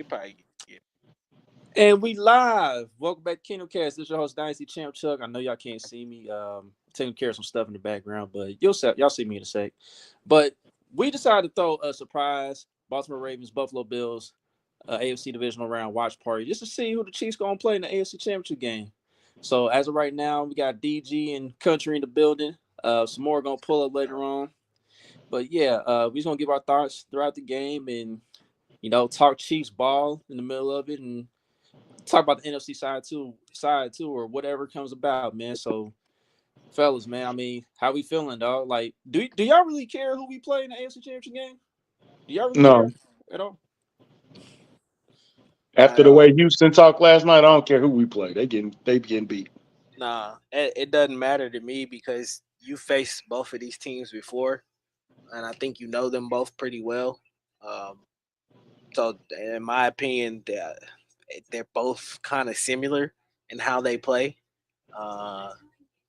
probably get. And we live. Welcome back to Kingdom Cast. This is your host, Dynasty Champ Chuck. I know y'all can't see me. Taking care of some stuff in the background, but y'all see me in a sec. But we decided to throw a surprise Baltimore Ravens, Buffalo Bills, AFC Divisional Round watch party just to see who the Chiefs gonna play in the AFC Championship game. So as of right now, we got DG and Country in the building. Some more gonna pull up later on. But yeah, we just gonna give our thoughts throughout the game and talk Chiefs ball in the middle of it and talk about the NFC side too, or whatever comes about, man. So, fellas, man, I mean, how we feeling, dog? Like, do y'all really care who we play in the AFC Championship game? Do y'all really care No. at all? I After the way Houston talked last night, I don't care who we play. They getting beat. Nah, it doesn't matter to me because you faced both of these teams before, and I think you know them both pretty well. Um, so, in my opinion, they're both kind of similar in how they play. Uh,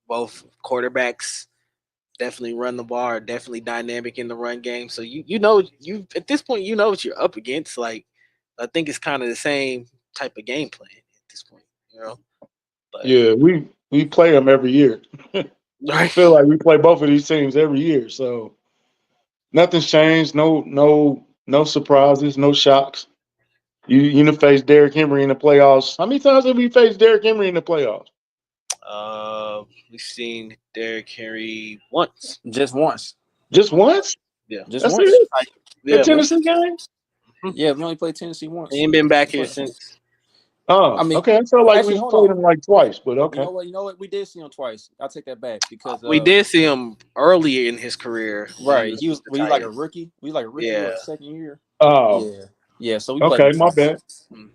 both quarterbacks definitely run the ball, are definitely dynamic in the run game. So you know you at this point you know what you're up against. Like I think it's kind of the same type of game plan at this point, you know. But Yeah, we play them every year. I right, feel like we play both of these teams every year, so nothing's changed. No surprises, no shocks. You face Derrick Henry in the playoffs. How many times have we faced Derrick Henry in the playoffs? we've seen Derrick Henry once. Just once. Just once? Yeah, Just That's once. it. The yeah, man. Tennessee game? Yeah, we only played Tennessee once. He ain't been back The here playoffs. since. I Oh, mean, okay. I felt like actually, we hold played on. him like twice, but You okay. know what? You know what? We did see him twice. I'll take that back because We did see him earlier in his career when he right, was he was the he like a Titans. rookie. We like a rookie Yeah, or second year. Oh, Yeah, yeah. So we played him okay. My twice. bad. mm.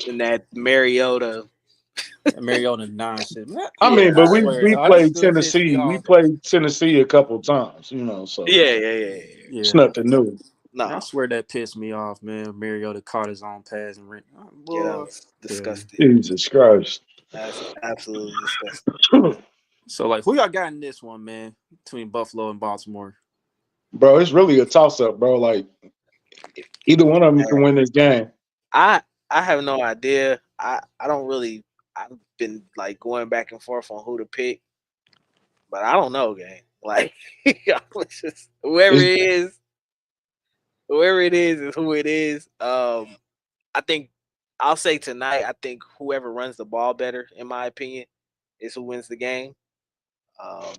And that Mariota. And Mariota nonsense. Man, I Yeah, mean, but I we swear, we dog, this played still piss me Tennessee. We off. played Tennessee a couple times, so yeah. it's Yeah, nothing new. I No, swear that pissed me off, man. Mariota caught his own pass and ran. yeah, that Boy. was Yeah. disgusting. Jesus Christ. That's absolutely disgusting. So, like, who y'all got in this one, man? Between Buffalo and Baltimore. Bro, it's really a toss up, bro. Like either one of them can win this game. I I have no idea. I don't really. I've been like going back and forth on who to pick, but I don't know, gang. Like it's just, It's, whoever it is who it is. I think I'll say tonight. I think whoever runs the ball better, in my opinion, is who wins the game. Um,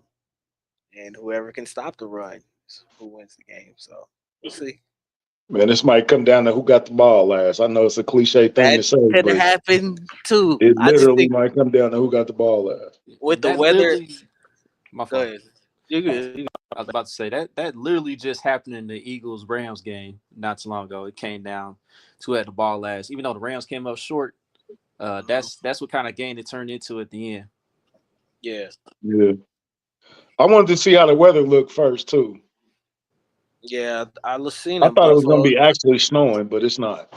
and whoever can stop the run is who wins the game. So we'll see. man, this might come down to who got the ball last. I know it's a cliche thing That to say, could but happen too. it I just literally think might come down to who got the ball last. with the That weather. literally, my Go fault. ahead. You're good. I was about to say that literally just happened in the Eagles Rams game not too long ago. It came down to who had the ball last. Even though the Rams came up short, Mhm. that's what kind of game it turned into at the end. Yeah, Yeah. I wanted to see how the weather looked first too. yeah. I was seeing I in thought it was gonna Buffalo be actually snowing, but it's not.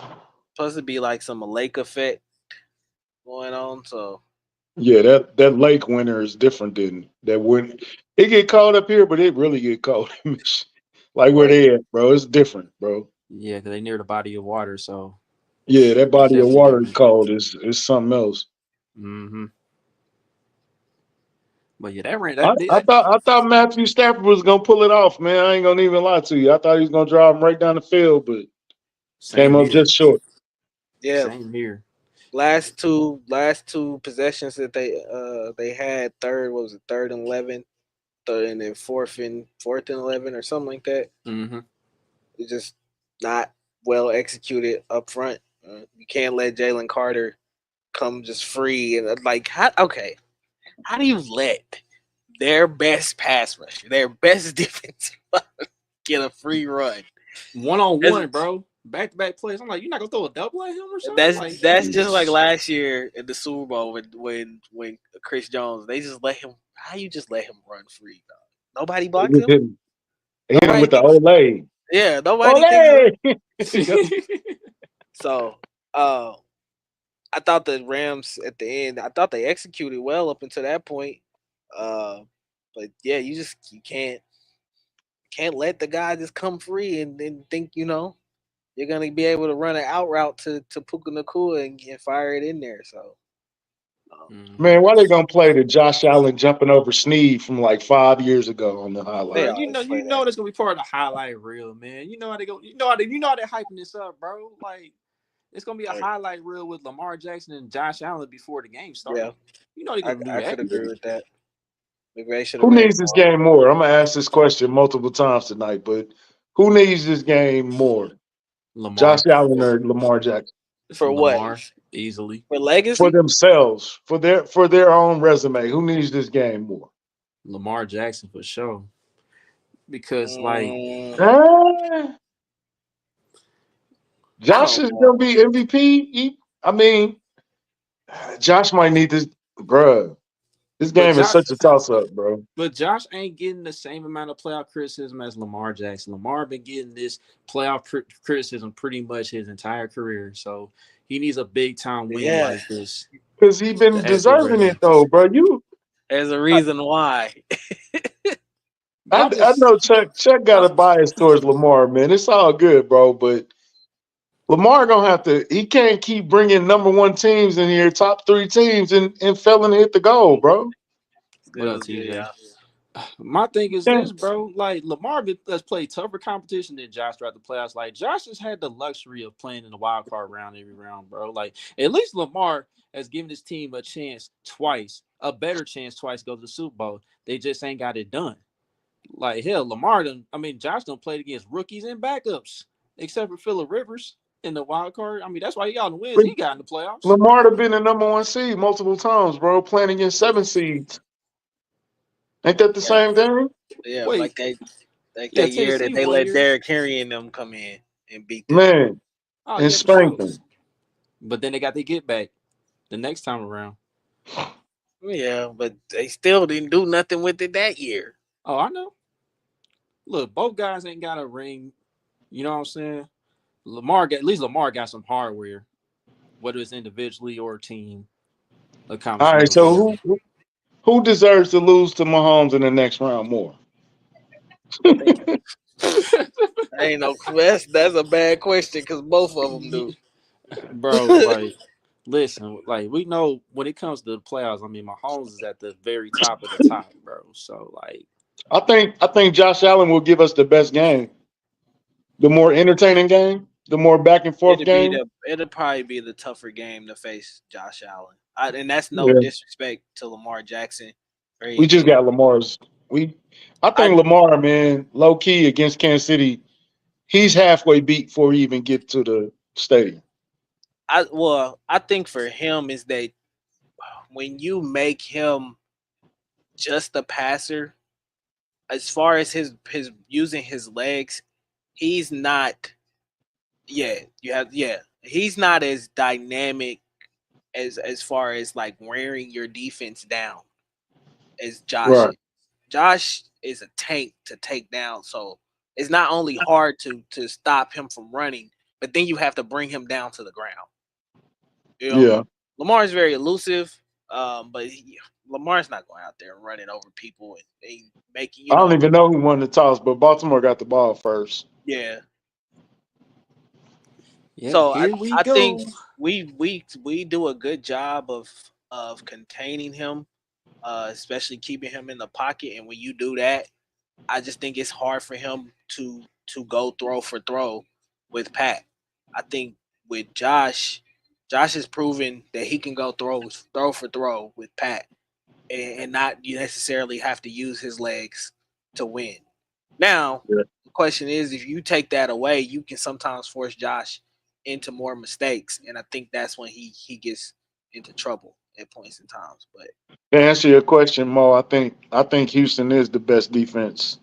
supposed to be like some lake effect going on. So Yeah, that lake winter is different than that when it get cold up here, but it really get cold in Michigan. Like where right. they at, bro. It's different, bro. Yeah, because they near the body of water, so Yeah, that it's body of definitely water is different. cold. Is something else. Mm-hmm. But yeah, that ran I, that, I that thought I thought Matthew Stafford was gonna pull it off, man. I ain't gonna even lie to you. I thought he was gonna drive him right down the field, but came same up here. just short. Yeah, Same here. last two possessions that they had third what was it third and 11, third and then fourth and 11 or something like that. Mm-hmm. It's just not well executed up front. You can't let Jalen Carter come just free and like how do you let their best pass rusher, their best defensive get a free run? 1-on-1, That's bro. Back-to-back plays. I'm like, you're not gonna throw a double at him or something? that's Like, that's just like Jesus. last year in the Super Bowl when Chris Jones they just let him. How you just let him run free, dog? Nobody They blocked just him. hit him Nobody with the thinks. Olay. Yeah, nobody thinks. Olay. So, I thought the Rams at the end. I thought they executed well up until that point. Uh, but yeah, you can't let the guy just come free and then think. you're gonna be able to run an out route to Puka Nakua and fire it in there. So um, Man, why they gonna play the Josh Allen jumping over Snead from like 5 years ago on the they Bro, highlight? always you play know that. that's gonna be part of the highlight reel, man. You know how they go. You know how they're hyping this up, bro. Like it's gonna be a Like, highlight reel with Lamar Jackson and Josh Allen before the game yeah, start. You know they're gonna do I that. could agree with that. McVay should have Who ran the needs this ball. game more? I'm gonna ask this question multiple times tonight, but who needs this game more? Josh Lamar, Allen or Lamar Jackson? For what? Lamar, easily. For For legacy? themselves, for their own resume, who needs this game more? Lamar Jackson for sure. Because like Mm, Ah, I Josh don't is know. gonna be MVP. I mean, Josh might need this, bruh. This but game is Josh such a toss up, bro. but Josh ain't getting the same amount of playoff criticism as Lamar Jackson. Lamar been getting this playoff criticism pretty much his entire career. So he needs a big time win Yeah, like this Because he been to add to his deserving it resume. though, bro. there's a reason why. Y'all I just know Chuck got a bias towards Lamar, man. It's all good, bro. But Lamar gonna have to. He can't keep bringing number one teams in here, top three teams, and failing to hit the goal, bro. what It up, was good, TJ? yeah. My thing is Yeah. this, bro. Like Lamar has played tougher competition than Josh throughout the playoffs. Like Josh has had the luxury of playing in the wild card round every round, bro. Like at least Lamar has given his team a chance twice, a better chance twice to go to the Super Bowl. They just ain't got it done. Like hell, Lamar done. I mean, Josh done played against rookies and backups, except for Phillip Rivers in the wild card. I mean, that's why he got the wins But he got in the playoffs. Lamar have been the number one seed multiple times, bro. Playing against seven seeds. Ain't that the Yeah, same thing? yeah. Wait, Like yeah, that year Tennessee that they one let year. Derrick Henry and them come in and beat them. Man, Oh and yeah, for sure. spanked them. But then they got their get back the next time around. Yeah, but they still didn't do nothing with it that year. Oh, I know. Look, both guys ain't got a ring. You know what I'm saying? At least Lamar got some hardware, whether it's individually or team All accomplishment right, or so whatever. who deserves to lose to Mahomes in the next round more? I think ain't no that's a bad question because both of them do. Bro, like, listen, like we know when it comes to the playoffs, I mean, Mahomes is at the very top of the top, bro. So, like, I think Josh Allen will give us the best game, the more entertaining game, the more back and forth game. It'll probably be the tougher game to face Josh Allen. And that's no Yeah, disrespect to Lamar Jackson or we just anything. got Lamar's. I I think Lamar, man, low key against Kansas City, he's halfway beat before he even get to the stadium. I think for him is that when you make him just a passer, as far as his using his legs, he's not. He's not as dynamic as far as like wearing your defense down as Josh Right. is. Josh is a tank to take down, so it's not only hard to stop him from running, but then you have to bring him down to the ground. You know, Yeah. Lamar is very elusive, but Lamar's not going out there and running over people and making I don't even know who won the toss, but Baltimore got the ball first. yeah. yep, So here we I think go. we do a good job of containing him, especially keeping him in the pocket. And when you do that, I just think it's hard for him to go throw for throw with Pat. I think with Josh has proven that he can go throw for throw with Pat and not necessarily have to use his legs to win. Now, Yeah. the question is if you take that away, you can sometimes force Josh into more mistakes. And I think that's when he gets into trouble at points in times. But To answer your question, Mo, I think Houston is the best defense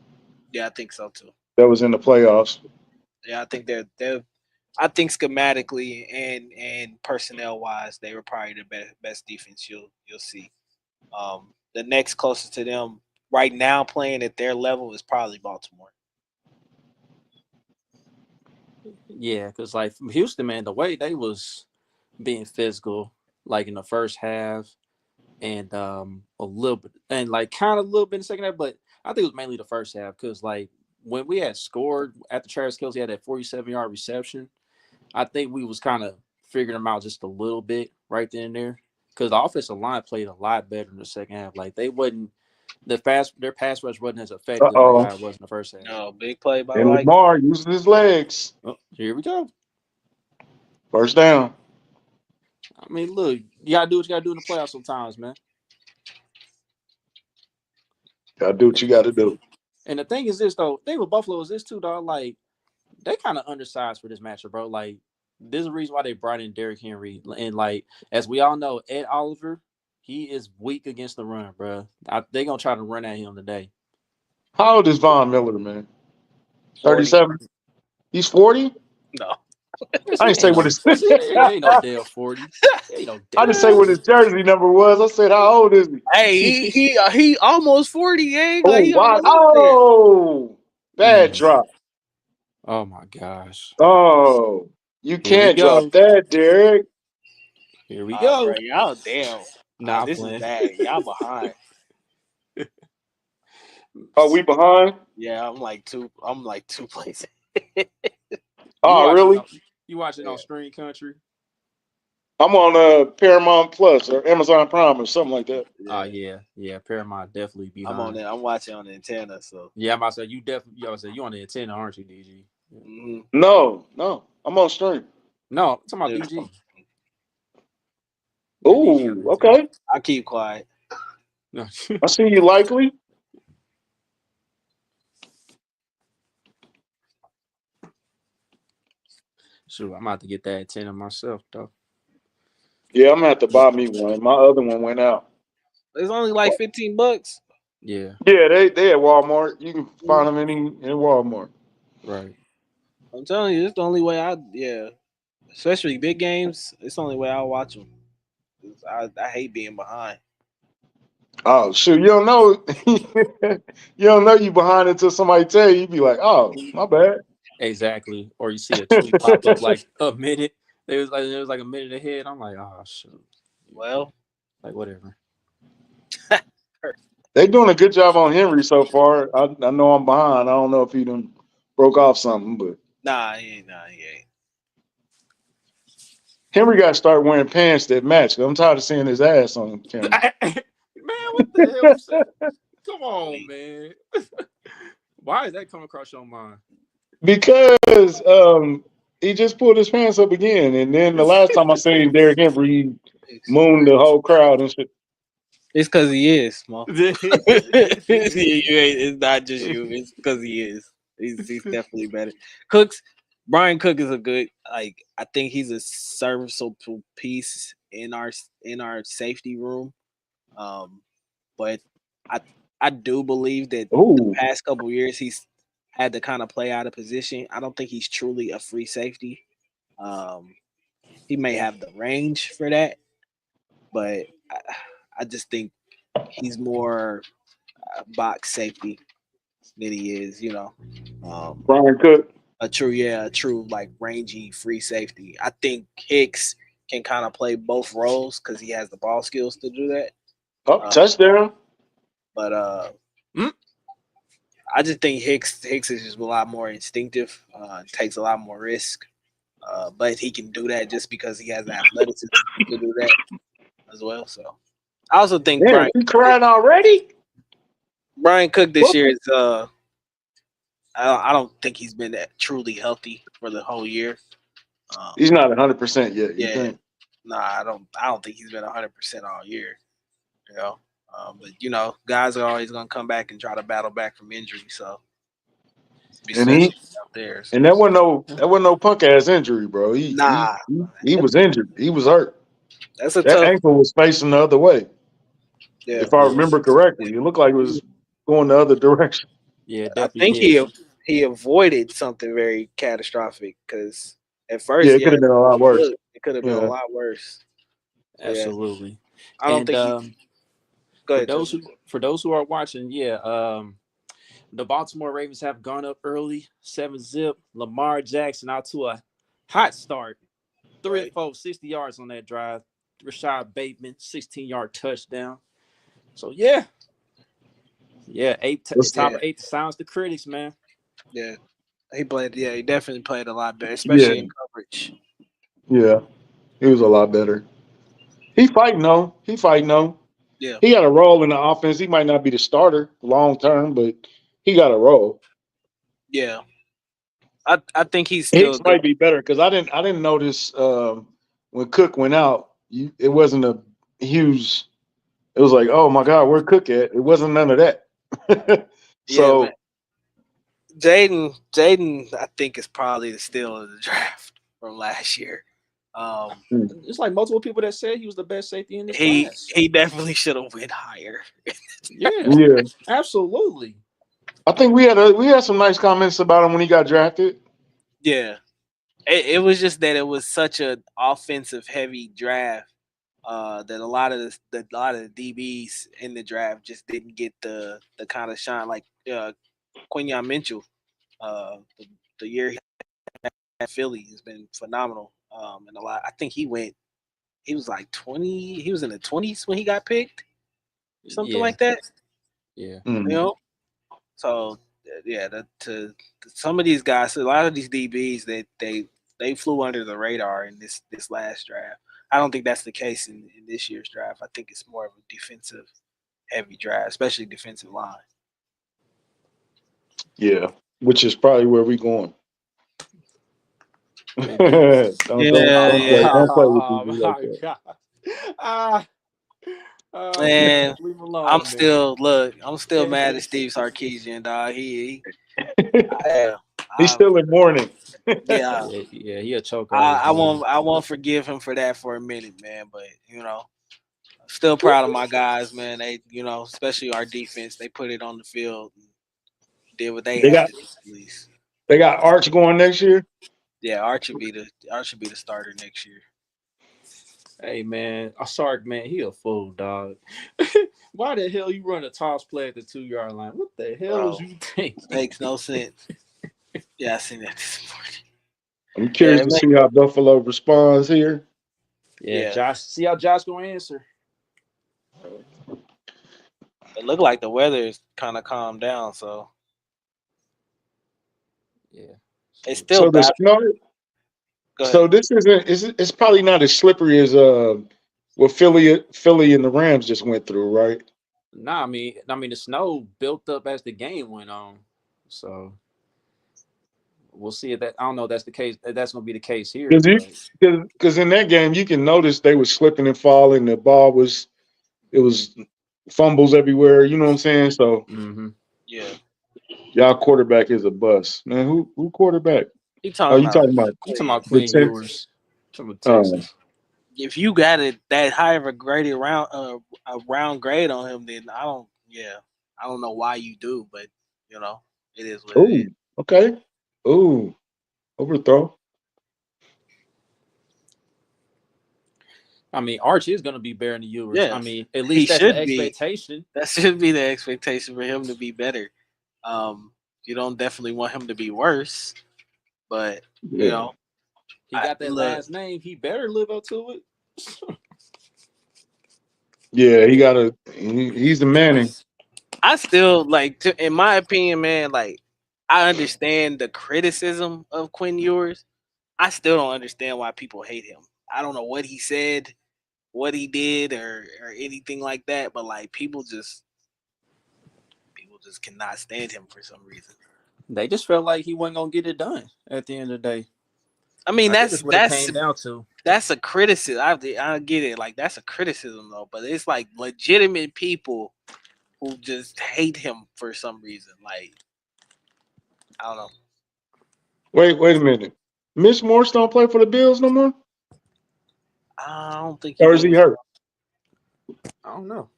yeah, I think so too. that was in the playoffs. Yeah, I think they're I think schematically and personnel wise, they were probably the best defense you'll see. The next closest to them right now playing at their level is probably Baltimore. Yeah, because like from Houston, man, the way they was being physical, like in the first half, and a little bit, and like kind of a little bit in the second half, but I think it was mainly the first half because like when we had scored after Travis Kelce had that 47-yard reception, I think we was kind of figuring them out just a little bit right then and there because the offensive line played a lot better in the second half. Like they wasn't their pass rush wasn't as effective like Uh-oh. how it was in the first half. No, big play by And like Lamar uses his legs. Oh, here we go. First down. I mean, look, you gotta do what you gotta do in the playoffs sometimes, man. Gotta do what you gotta do. And the thing is this though, the thing with Buffalo is this too, dog. Like they kind of undersized for this matchup, bro. Like there's a reason why they brought in Derrick Henry, and like as we all know, Ed Oliver, he is weak against the run, bro. They gonna try to run at him today. How old is Von Miller, man? 40. 37? He's 40? No. I didn't say what his Ain't no damn 40. Ain't no I damn. didn't say what his jersey number was. I said, how old is he? Hey, he almost 40, gang. Oh, Like, he wow. almost up there. Oh, bad drop. Oh my gosh. Oh, you can't go. drop that, Derek. Here we go. Bro, y'all damn. Nah, This playing. is bad. Y'all behind. Oh, we behind? Yeah, I'm like two plays. Oh, really? You watching Yeah. on Stream Country? I'm on Paramount Plus or Amazon Prime or something like that. Oh yeah. Paramount definitely behind. I'm on there. I'm watching on the antenna. So Yeah, I'm about to say you definitely. I was say you on the antenna, aren't you, DG? No, I'm on stream. No, I'm talking about Yeah. DG. Oh, okay. I keep quiet. No. I see you likely. Shoot, I'm about to get that antenna myself, though. Yeah, I'm gonna have to buy me one. My other one went out. It's only like $15. Yeah, Yeah, they at Walmart. You can find them in Walmart. right. I'm telling you, it's the only way especially big games. It's the only way I'll watch them. I hate being behind. Oh shoot, you don't know. You don't know you behind until somebody tell you. You be like, oh, my bad. Exactly. Or you see a tweet pop up like a minute. It was like a minute ahead. I'm like, oh shoot. Well, Like whatever. They doing a good job on Henry so far. I know I'm behind. I don't know if he done broke off something, but nah, he ain't. Henry got to start wearing pants that match. I'm tired of seeing his ass on camera. Man, what the hell you say? Come on, man. Why is that coming across your mind? Because he just pulled his pants up again, and then the last time I seen Derrick Henry, he mooned the whole crowd and shit. It's because he is, Mo. It's not just you. It's because he is. He's definitely better. Brian Cook is a good. I think he's a serviceable piece in our safety room. But I do believe that the past couple years he's had to kind of play out of position. I don't think he's truly a free safety. He may have the range for that, but I just think he's more box safety than he is, Brian Cook. a true like rangy free safety. I think Hicks can kind of play both roles because he has the ball skills to do that. Oh, touchdown. But I just think Hicks is just a lot more instinctive, takes a lot more risk. But he can do that just because he has the athleticism to do that as well. So I also think Damn, you crying already? Brian Cook this year is I don't think he's been that truly healthy for the whole year. He's not 100% yet. You Yeah. think? Nah, I don't think he's been 100% all year. But guys are always gonna come back and try to battle back from injury. So And out there. and that wasn't no punk ass injury, bro. He was injured. He was hurt. That's a That tough. ankle was facing the other way. Yeah, If I remember correctly, it looked like it was going the other direction. Yeah, I definitely. think he avoided something very catastrophic because at first, Yeah, it could have been a lot worse. It could have been a lot worse. Absolutely. Yeah. I don't think. Go ahead. For those who are watching, the Baltimore Ravens have gone up early, 7-0. Lamar Jackson out to a hot start, 3 of 4, 60 yards on that drive. Rashad Bateman, 16-yard touchdown. So top of 8 to silence the critics, man. Yeah, he played. Yeah, he definitely played a lot better, especially in coverage. Yeah, he was a lot better. He fighting though. He fighting though. Yeah, He got a role in the offense. He might not be the starter long term, but he got a role. yeah. I think he's still Hicks a good. might be better because I didn't notice when Cook went out. It wasn't a huge. It was like, oh my God, where Cook at? It wasn't none of that. Yeah, man. So Jaden, I think is probably the steal of the draft from last year. Um, It's like multiple people that said he was the best safety in this he class. he definitely should have went higher. Yeah, yeah, absolutely. I think we had some nice comments about him when he got drafted. Yeah, it was just that it was such an offensive heavy draft that a lot of the DBs in the draft just didn't get the kind of shine like Quinyon Mitchell. The year he had Philly has been phenomenal. And a lot. I think he went. He was like 20. He was in the 20s when he got picked, something Yeah, like that. yeah. You know. So yeah, some of these guys, a lot of these DBs, they flew under the radar in this last draft. I don't think that's the case in this year's draft. I think it's more of a defensive heavy draft, especially defensive line. Yeah, which is probably where we going. Maybe. don't don't Yeah, don't play yeah. don't play with Oh DB like my that. god. Ah, man, And leave him I'm alone, man. still I'm still mad at Steve Sarkisian, dog. Yeah, He's I, still in mourning. yeah. Yeah, he a choke artist, man. I won't forgive him for that for a minute, man. But still proud of my guys, man. They especially our defense, they put it on the field and did what they They had got to do at least. they got Arch going next year. Yeah, Archie be the starter next year. Hey man, Sark man, he a fool, dog. Why the hell you run a toss play at the 2 yard line? What the hell was Bro, you thinking? makes no sense. Yeah, I seen that this morning. I'm Yeah, curious to see how Buffalo responds here. Yeah, yeah. Josh. See how Josh gonna answer? It looked like the weather is kind of calmed down, so Yeah. it's So still So the bad. snow. Go So ahead. this isn't. It's probably not as slippery as what Philly and the Rams just went through, right? nah, I mean the snow built up as the game went on. So we'll see if that. I don't know if that's the case. If that's gonna be the case here, Because but because in that game you can notice they were slipping and falling. The ball was it was fumbles everywhere. You know what I'm saying? So mm-hmm. Yeah, y'all quarterback is a bust, man. Who quarterback? he Oh, talking you about talking about You talking about Quinn. the Quinn 10? Ewers? Talking about Oh, Texas. If you got it that high of a graded round a round grade on him, then I don't know why you do, but you know it is what it oh, is. okay. Oh, overthrow. I mean, Arch is gonna be better than Ewers. I Yeah, mean, at he least that's the should be. expectation. That should be the expectation for him to be better. You don't definitely want him to be worse, but you Yeah, know, He got that look, last name. He better live up to it. yeah. He got a. He's the Manning. I still in my opinion, man. Like, I understand the criticism of Quinn Ewers. I still don't understand why people hate him. I don't know what he said, what he did, or anything like that. But like, people just cannot stand him for some reason. They just felt like he wasn't gonna get it done at the end of the day. I mean, I think that's what it came down to. that's a criticism. I get it. Like, that's a criticism though. But it's like legitimate people who just hate him for some reason. Like, I don't know. Wait a minute. Mitch Morse don't play for the Bills no more, I don't think he or is he does. hurt? I don't know.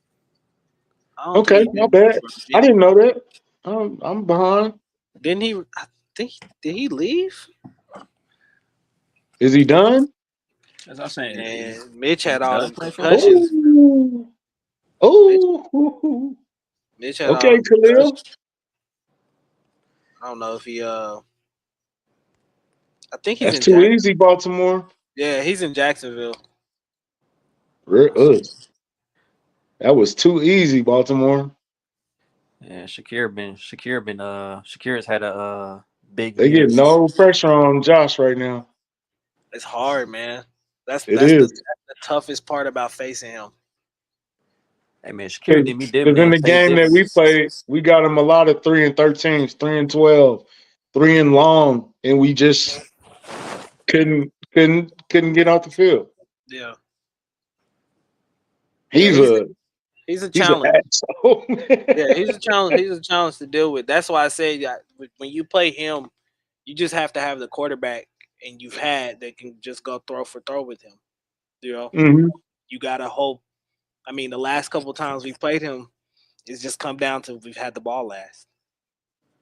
I don't think Okay, he my did bad. for I Virginia. didn't know that. I'm behind. Didn't he? I think did he leave? Is he done? As I was saying, And Mitch is had he all done them playing for him? concussions. Oh, Mitch, oh. Mitch had all Okay, them Khalil. concussions. I don't know if he. I think he's That's in too Jack. easy, Baltimore. Yeah, he's in Jacksonville. Ugh. That was too easy, Baltimore. Yeah, Shakir has had a big They year. get no pressure on Josh right now. It's hard, man. That's It that's the, is. that's the toughest part about facing him. Hey man, Shakira Because did me did in man the face game that we different. played, we got them a lot of 3-13s, 3-12, 3-long, and we just couldn't get off the field. Yeah, yeah. He's a He's a he's an challenge. asshole. Yeah, he's a challenge. He's a challenge to deal with. That's why I say that when you play him, you just have to have the quarterback and you've had that can just go throw for throw with him. You know, hmm you gotta hope. I mean, the last couple times we played him, it's just come down to we've had the ball last.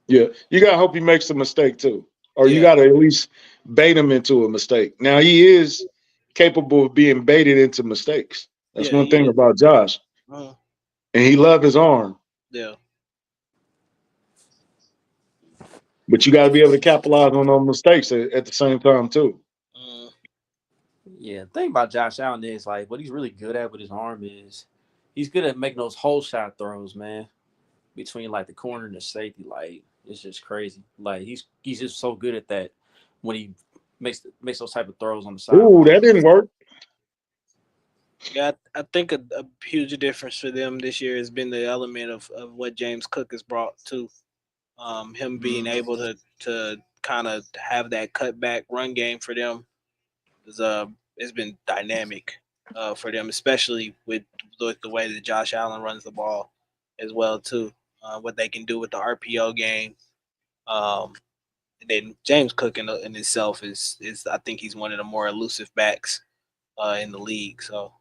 Yeah, you gotta hope he makes a mistake too, or you Yeah, gotta at least bait him into a mistake. Now he is capable of being baited into mistakes. That's yeah, one he thing is. about Josh, Uh, and he love his arm, yeah, but you got to be able to capitalize on those mistakes at the same time too. uh, Yeah, the thing about Josh Allen is like what he's really good at with his arm is he's good at making those whole shot throws, man. Between like the corner and the safety, like it's just crazy. Like he's just so good at that when he makes those type of throws on the Ooh, sideline. that didn't work. yeah. I think a huge difference for them this year has been the element of what James Cook has brought to him being Mm. able to kind of have that cutback run game for them is it's been dynamic for them, especially with the way that Josh Allen runs the ball as well too. What they can do with the RPO game, um, and then James Cook in itself is I think he's one of the more elusive backs in the league. So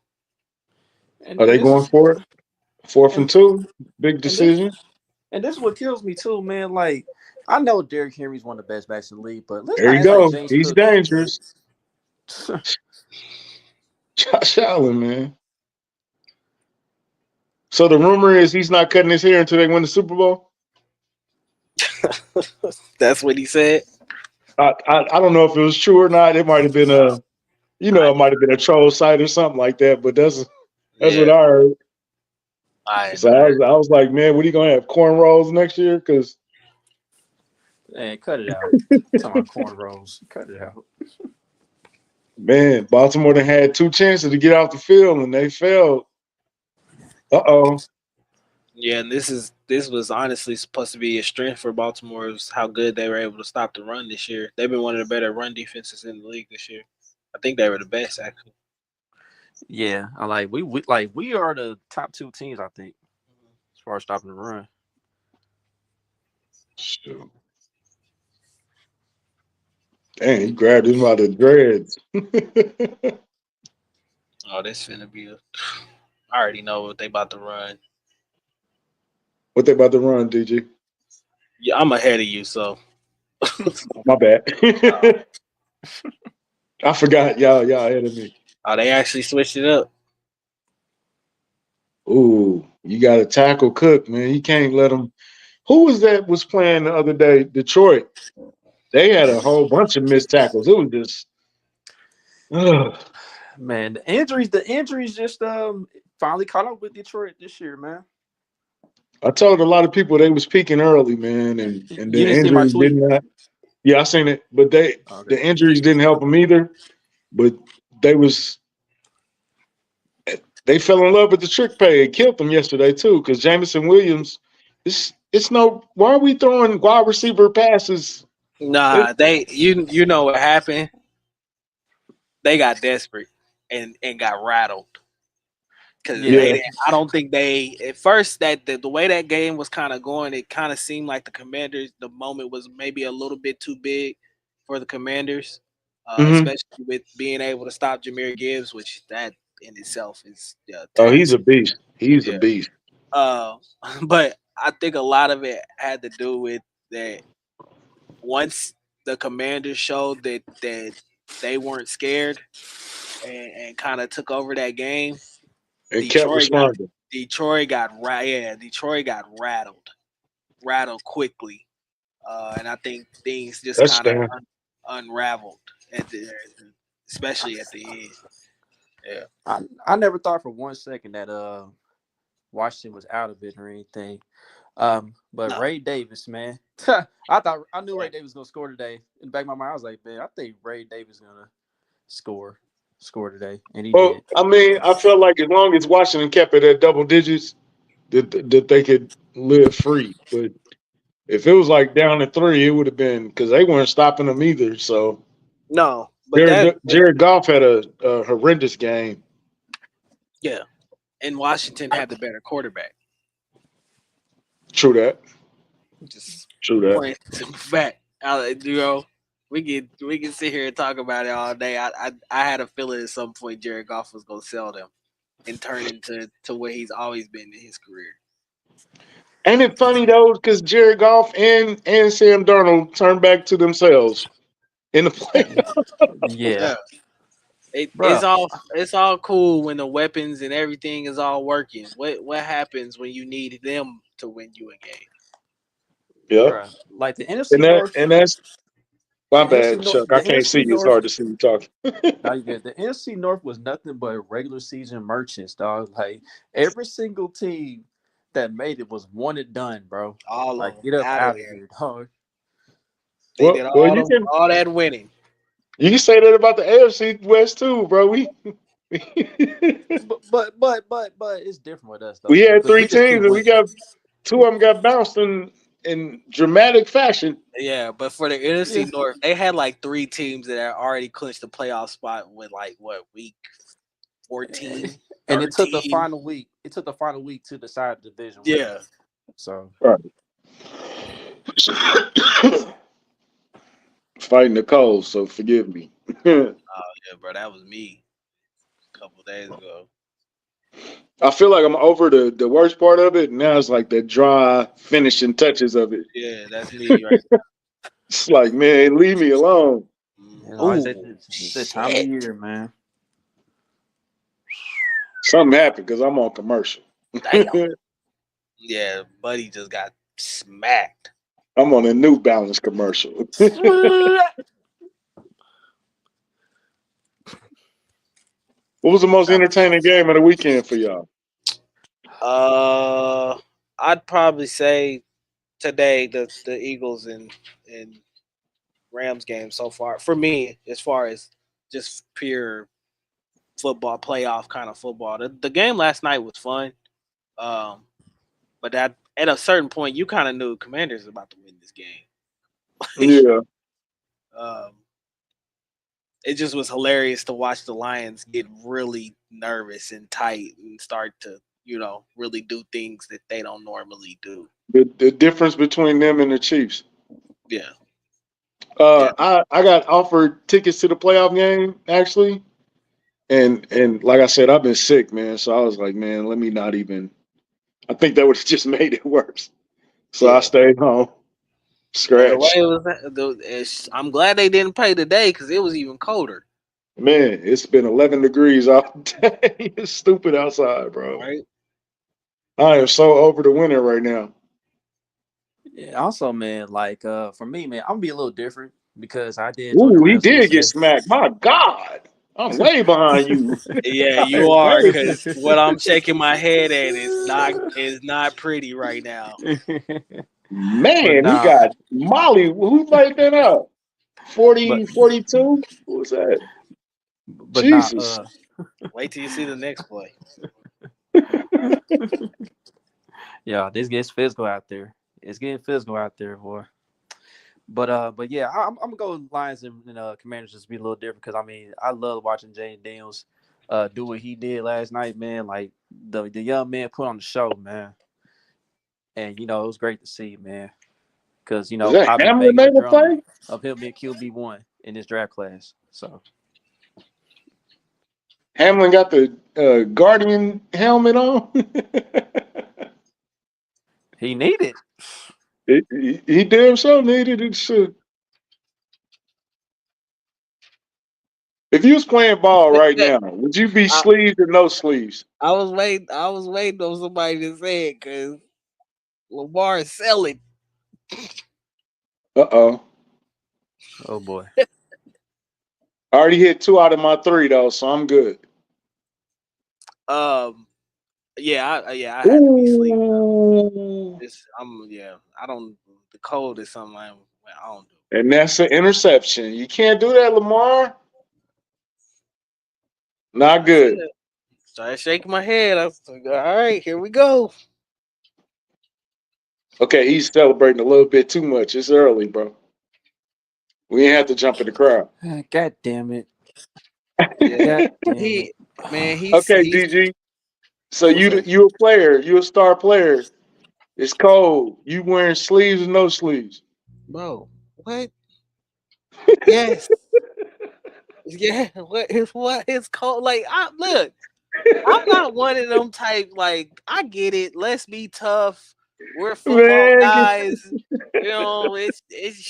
Are And they this going is for it? Fourth and and two, big and this decision. and this is what kills me too, man. Like I know Derrick Henry's one of the best backs in the league, but let's There not you act like go. James He's Cook ain't good. dangerous. Josh Allen, man. So the rumor is he's not cutting his hair until they win the Super Bowl. that's what he said. I don't know if it was true or not. It might have been Uh, I it might have been a troll site or something like that. But that's what yeah, I heard. I hadn't So I heard. was, I was like, man, what are you gonna have cornrows next year? Because Man, cut it out. Talking about cornrows. Cut it out. man, Baltimore done had two chances to get off the field and they failed. Uh-oh. Yeah, and this was honestly supposed to be a strength for Baltimore is how good they were able to stop the run this year. They've been one of the better run defenses in the league this year. I think they were the best actually. Yeah, I like we are the top two teams, I think, as far as stopping the run. Shoot. Dang, he grabbed him by the dreads. Oh, this finna be a. I already know what they about to run. What they about to run, DG? Yeah, I'm ahead of you, so My bad. uh, I forgot y'all ahead of me. oh, they actually switched it up. Ooh, you got to tackle Cook, man. You can't let him. Who was that was playing the other day? Detroit. They had a whole bunch of missed tackles. It was just, ugh. Man, the injuries just finally caught up with Detroit this year, man. I told a lot of people they was peaking early, man, and You the didn't see my injuries did tweet? not. Yeah, I seen it, but Okay. the injuries didn't help them either. But they was they fell in love with the trick play. It killed them yesterday too, because Jamison Williams. It's no. Why are we throwing wide receiver passes? It, Nah, they you know what happened? They got desperate and got rattled because Yeah, yeah, they. I don't think they at first that the way that game was kind of going. It kind of seemed like the Commanders. The moment was maybe a little bit too big for the Commanders, hmm especially with being able to stop Jameer Gibbs, which that in itself is a Oh, he's task. a beast. He's a Yeah. beast. Uh, but I think a lot of it had to do with that once the Commanders showed that they weren't scared and kind of took over that game, And kept Detroit got responding. Detroit got rattled quickly, and I think things just kind of Touchdown. unraveled at especially at the end. Yeah, I never thought for 1 second that Washington was out of it or anything. But no, Ray Davis, man, I knew Ray Davis was gonna score today. In the back of my mind, I was like, man, I think Ray Davis gonna score today, and he Well, did. I mean, I felt like as long as Washington kept it at double digits, that they could live free. But if it was like down to 3, it would have been because they weren't stopping them either. So No, but that Jared Goff had a horrendous game. yeah, and Washington had the better quarterback. True that. Just True that. plain simple fact. We can sit here and talk about it all day. I had a feeling at some point Jared Goff was gonna sell them and turn into what he's always been in his career. Ain't it funny though? Because Jared Goff and Sam Darnold turned back to themselves in the playoffs. Yeah, Yeah. bro. It's all cool when the weapons and everything is all working. What happens when you need them to win you a game? Yep. Bro. Like the NFC North, And that's my the NFC bad, North, Chuck. the I can't see NFC you. It's North. hard to see you talking. Now you get the NFC North was nothing but regular season merchants, dog. Like every single team that made it was one and done, bro. All of Like them get up out of out of there. here, dog. They did Well, all that winning. you can say that about the AFC West too, bro. We But it's different with us though we had because 3 we just keep teams and we winning. got 2 of them got bounced in dramatic fashion. Yeah, but for the Yeah, NFC North, they had like 3 teams that had already clinched the playoff spot with like what week 14, and it took the 13. final week. It took the final week to decide the division winner. Yeah. So Right. Fighting the cold, so forgive me. Oh yeah, bro, that was me a couple days ago. I feel like I'm over the worst part of it. Now it's like the dry finishing touches of it. Yeah, that's me right It's like, man, leave me alone. you know, Ooh, it's that time of the shit. year, man. Something happened because I'm on commercial. Damn. Yeah, buddy just got smacked. I'm on a New Balance commercial. What was the most entertaining game of the weekend for y'all? Uh, I'd probably say today the Eagles and Rams game so far for me, as far as just pure football playoff kind of football. The game last night was fun, um, but that at a certain point you kind of knew Commanders was about to win this game. Yeah, um, it just was hilarious to watch the Lions get really nervous and tight and start to really do things that they don't normally do. the difference between them and the Chiefs. Yeah, yeah. I got offered tickets to the playoff game actually, and like I said, I've been sick, man. So I was like, man, let me not even. I think that would have just made it worse. So I Yeah. stayed home, And the way scratch. it was, I'm glad they didn't play today because it was even colder. Man, it's been 11 degrees all day. It's stupid outside, bro. Right? I am so over the winter right now. Yeah, also, man, like for me, man, I'm gonna be a little different because I did enjoy the Ooh, he Rams did get success. smacked. My God, I'm way behind you. Yeah, God, you are hey. because what I'm shaking my head at is not pretty right now. But Man, he nah, got Molly. Who laid that out? but 40, 42? What was that? but nah, Jesus. Wait till you see the next play. yeah, this gets physical out there. It's getting physical out there, boy. But yeah, I'm gonna go Lions and Commanders just be a little different because I mean I love watching Jane Daniels do what he did last night, man. Like the young man put on the show, man, and it was great to see, man. Because Is that I've been Hamlin banging made the a drum play? of him being QB1 in this draft class. So Hamlin got the Guardian helmet on. he needed. He damn so needed it. Shit. If you was playing ball right now, would you be I, sleeves or no sleeves? I was waiting on somebody to say it because Lamar is selling. Uh-oh. Oh boy. I already hit 2 out of my 3 though, so I'm good. I had to be sleep. Ooh. I don't. The cold is something I don't do. And that's an interception. You can't do that, Lamar. Not That's good. it. Started shaking my head. I was like, all right, here we go. Okay, he's celebrating a little bit too much. It's early, bro. We ain't have to jump in the crowd. God damn it. Yeah, God damn it. he man, Okay, he's DG. So what's you that, you a player. You a star player. It's cold. You wearing sleeves or no sleeves? bro? What? Yes, yeah. What is called? Like, I look. I'm not one of them type. Like, I get it. Let's be tough. We're football Man, guys. You know, it's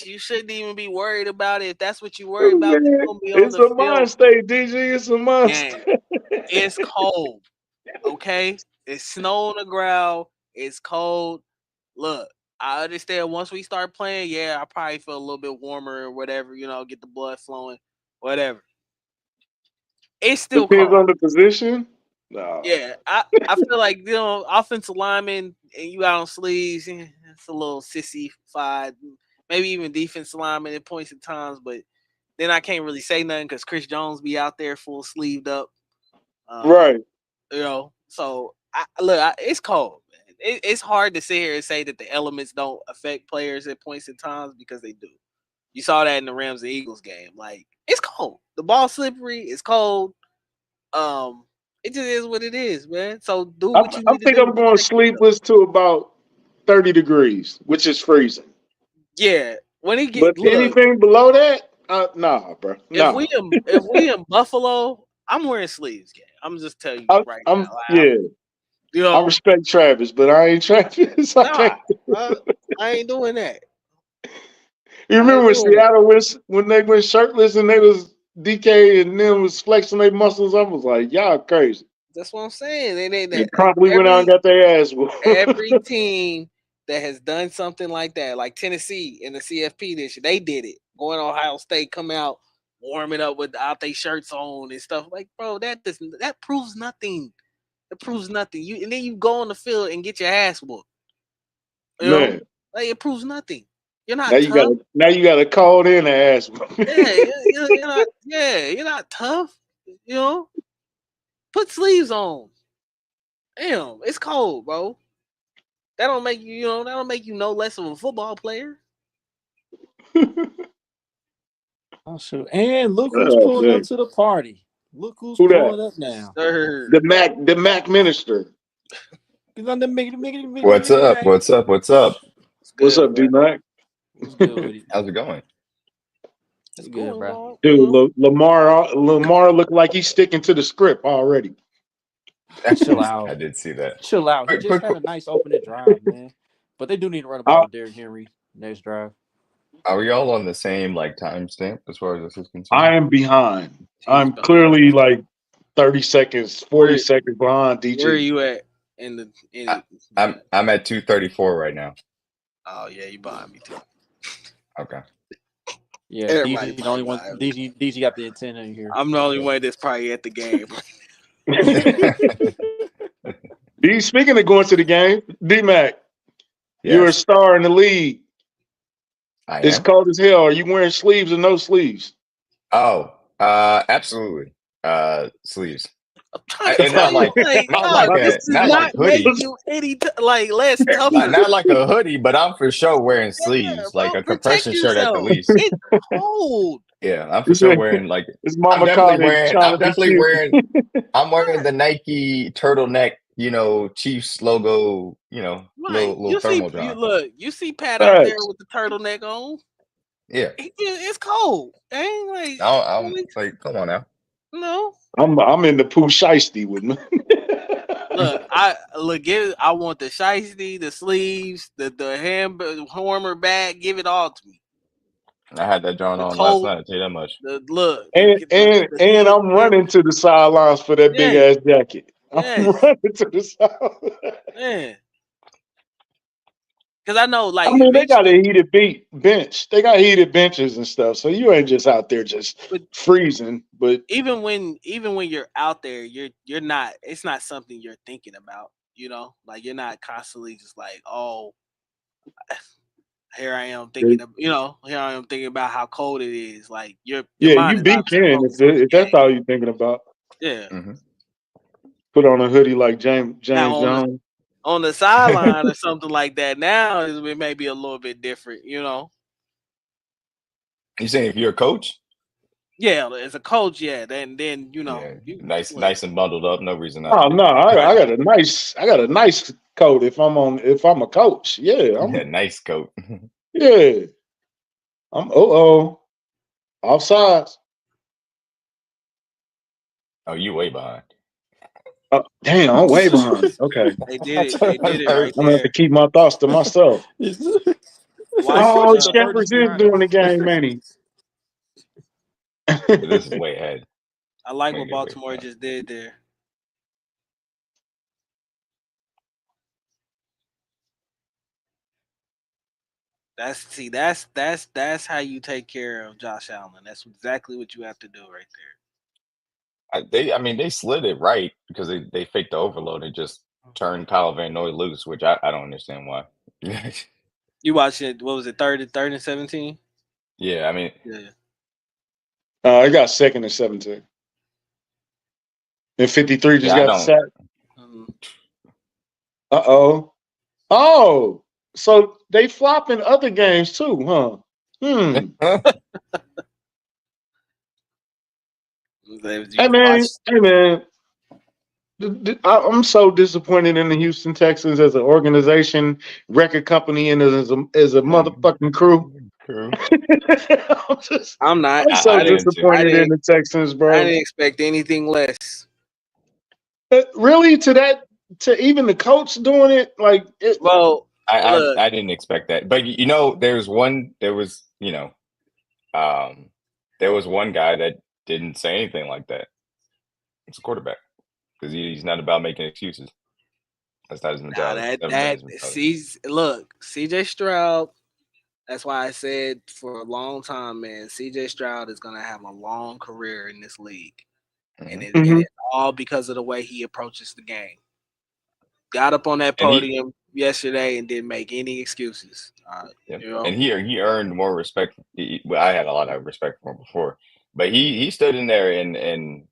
you shouldn't even be worried about it. If that's what you worry about, then man, you're gonna be on it's the a mind field. state, DG. It's a mind Man, state. it's cold. Okay, it's snow on the ground. It's cold. Look, I understand. Once we start playing, yeah, I probably feel a little bit warmer or whatever. You know, get the blood flowing, whatever. It's still Depends cold. on the position. No. Yeah, I feel like offensive lineman and you out on sleeves, it's a little sissy fied. Maybe even defensive lineman at points at times, but then I can't really say nothing because Chris Jones be out there full sleeved up. Um, Right. so it's cold. Man. It's hard to sit here and say that the elements don't affect players at points at times because they do. You saw that in the Rams and Eagles game. Like, it's cold. The ball slippery. It's cold. Um, it just is what it is, man. So do what you I need to think do to I'm going protect yourself. sleepless to about 30 degrees, which is freezing. Yeah, when he But get look, anything below that, nah, bro. Nah. if we in Buffalo, I'm wearing sleeves. Yeah, I'm just telling you right now. Like, Yeah. you I know, respect Travis, but I ain't Travis. I nah, can't. uh, I ain't doing that. You I remember ain't when doing that. Seattle was when they went shirtless and they was DK and them was flexing their muscles? I was like, y'all crazy. That's what I'm saying. They promptly went out and got their ass every whooped. team that has done something like that, like Tennessee in the CFP this year, they did it. Going to Ohio State, come out warming up without their shirts on and stuff. Like, bro, that proves nothing. It proves nothing. You and then you go on the field and get your ass whooped. You know, Man, like it proves nothing. You're now not you got tough. now you got to call in and ass whooping. Yeah, you're not. Yeah, you're not tough. You know, put sleeves on. Damn, it's cold, bro. That don't make you. You know, that don't make you no less of a football player. Oh, shoot. And look who's Oh, pulling up man. to the party. Look who's Who that? pulling up now. Sir. The Mac minister. Get on the make What's up? Mac. What's up? What's up? It's What's good, up, D bro. Mac? What's good with it? How's it going? It's It's good, going bro. on, you Dude, know. Lamar looked like he's sticking to the script already. Chill out. I did see that. Chill out. He Quick, just quick, had quick. a nice opening drive, man. But they do need to run the ball I, on Derrick Henry next drive. Are we all on the same like timestamp as far as this is I concerned? am behind. He's I'm behind. clearly like 30 seconds, 40 Where seconds behind where are DG. you at in the I, in I'm I'm at 234 right now. Oh yeah, you behind me too. Okay. Yeah, Everybody DG the only probably one. behind me. DG got the antenna in here. I'm the only one that's probably at the game. D, speaking of going to the game, D Mac, you're a Yes, star in the league. I It's am. cold as hell. Are you wearing sleeves or no sleeves? Oh, absolutely. Sleeves. I'm trying to And tell not you, like like, I'm dog, about this to, does not I'm like not make hoodie. you like less tougher. Not like a hoodie, but I'm for sure wearing Yeah, sleeves, like bro, a protect compression shirt at the yourself. least. It's cold. Yeah, I'm for sure wearing like It's Mama Carter trying to I'm be definitely cute. wearing I'm wearing Right, the Nike turtleneck, Chiefs logo, right. little thermal You John. look, you see Pat out there Facts. with the turtleneck on. Yeah. It's cold. Ain't like, I'm like, come on now. no. I'm in the poo shiesty with me. Look, I want the shiesty, the sleeves, the hand warmer bag. Give it all to me. I had that John The on last coat, night, I'll tell you that much. the look, and and the and hood I'm running warmer. to the sidelines for that big Yes, ass jacket. I'm yes, running to the side. man. Because I know, I like, mean, they got a eventually, heated bench. They got heated benches and stuff. So you ain't just out there just but freezing. But even when you're out there, you're not. It's not something you're thinking about. Like you're not constantly just like, oh, here I am thinking of, here I am thinking about how cold it is. Like your yeah, you mind is beat obviously Ken focused on the if that's game. all you're thinking about. Yeah. Mhm. Put on a hoodie like James Now Jones. on the sideline or something like that. Now it may be a little bit different, you know. You saying if you're a coach? Yeah, as a coach, yeah. Then you know, Yeah, you nice, look, nice and bundled up. No reason not Oh to be. no, I got a nice coat if I'm a coach. Yeah, Yeah, nice coat. yeah. I'm offsides. Oh, you way behind. Damn, I'm way behind. Okay. they did it. They did it right I'm gonna have to there. keep my thoughts to myself. Watch. Oh, the furthest Shepard's is behind doing the us. game, man. This is way ahead. I like what Make it way Baltimore behind. just did there. That's how you take care of Josh Allen. That's exactly what you have to do right there. I mean, they slid it right because they faked the overload and just turned Kyle Van Noy loose, which I don't understand why. You watched it. What was it? Third and 17. Yeah, I mean, Yeah. I got second and 17. And 53 just yeah, I got the don't. sack. Mhm. Uh-oh. Oh, so they flop in other games too, huh? You watched. Hey man. I'm so disappointed in the Houston Texans as an organization, record company, and as a motherfucking crew. Crew. I'm just, I'm not. I'm so I didn't too. I disappointed in didn't. the Texans, I bro. didn't expect anything less. Really, to even the coach doing it, like it. Well, look. I didn't expect that. But there was there was one guy that didn't say anything like that. It's a quarterback because he's not about making excuses. That's not his Now mentality. that Never been that his mentality. sees look, CJ Stroud. That's why I said for a long time, man, CJ Stroud is gonna have a long career in this league. And Mhm. and Mhm. it's all because of the way he approaches the game. Got up on that And he, podium yesterday and didn't make any excuses. yeah, You know, and he earned more respect. Well, I had a lot of respect for him before, but he stood in there and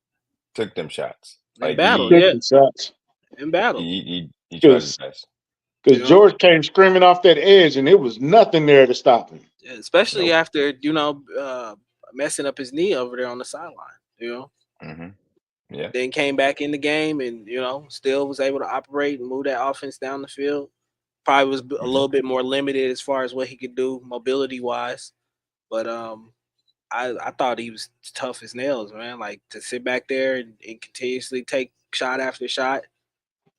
took them shots. in Like battle, Took yeah, the shots in battle. he tried his because best. You know, George came screaming off that edge, and there was nothing there to stop him. especially Nope. after messing up his knee over there on the sideline. You know, Hmm. Yeah. then came back in the game and still was able to operate and move that offense down the field. Probably was a Hmm. little bit more limited as far as what he could do mobility wise, but I thought he was tough as nails, man. Like to sit back there and continuously take shot after shot,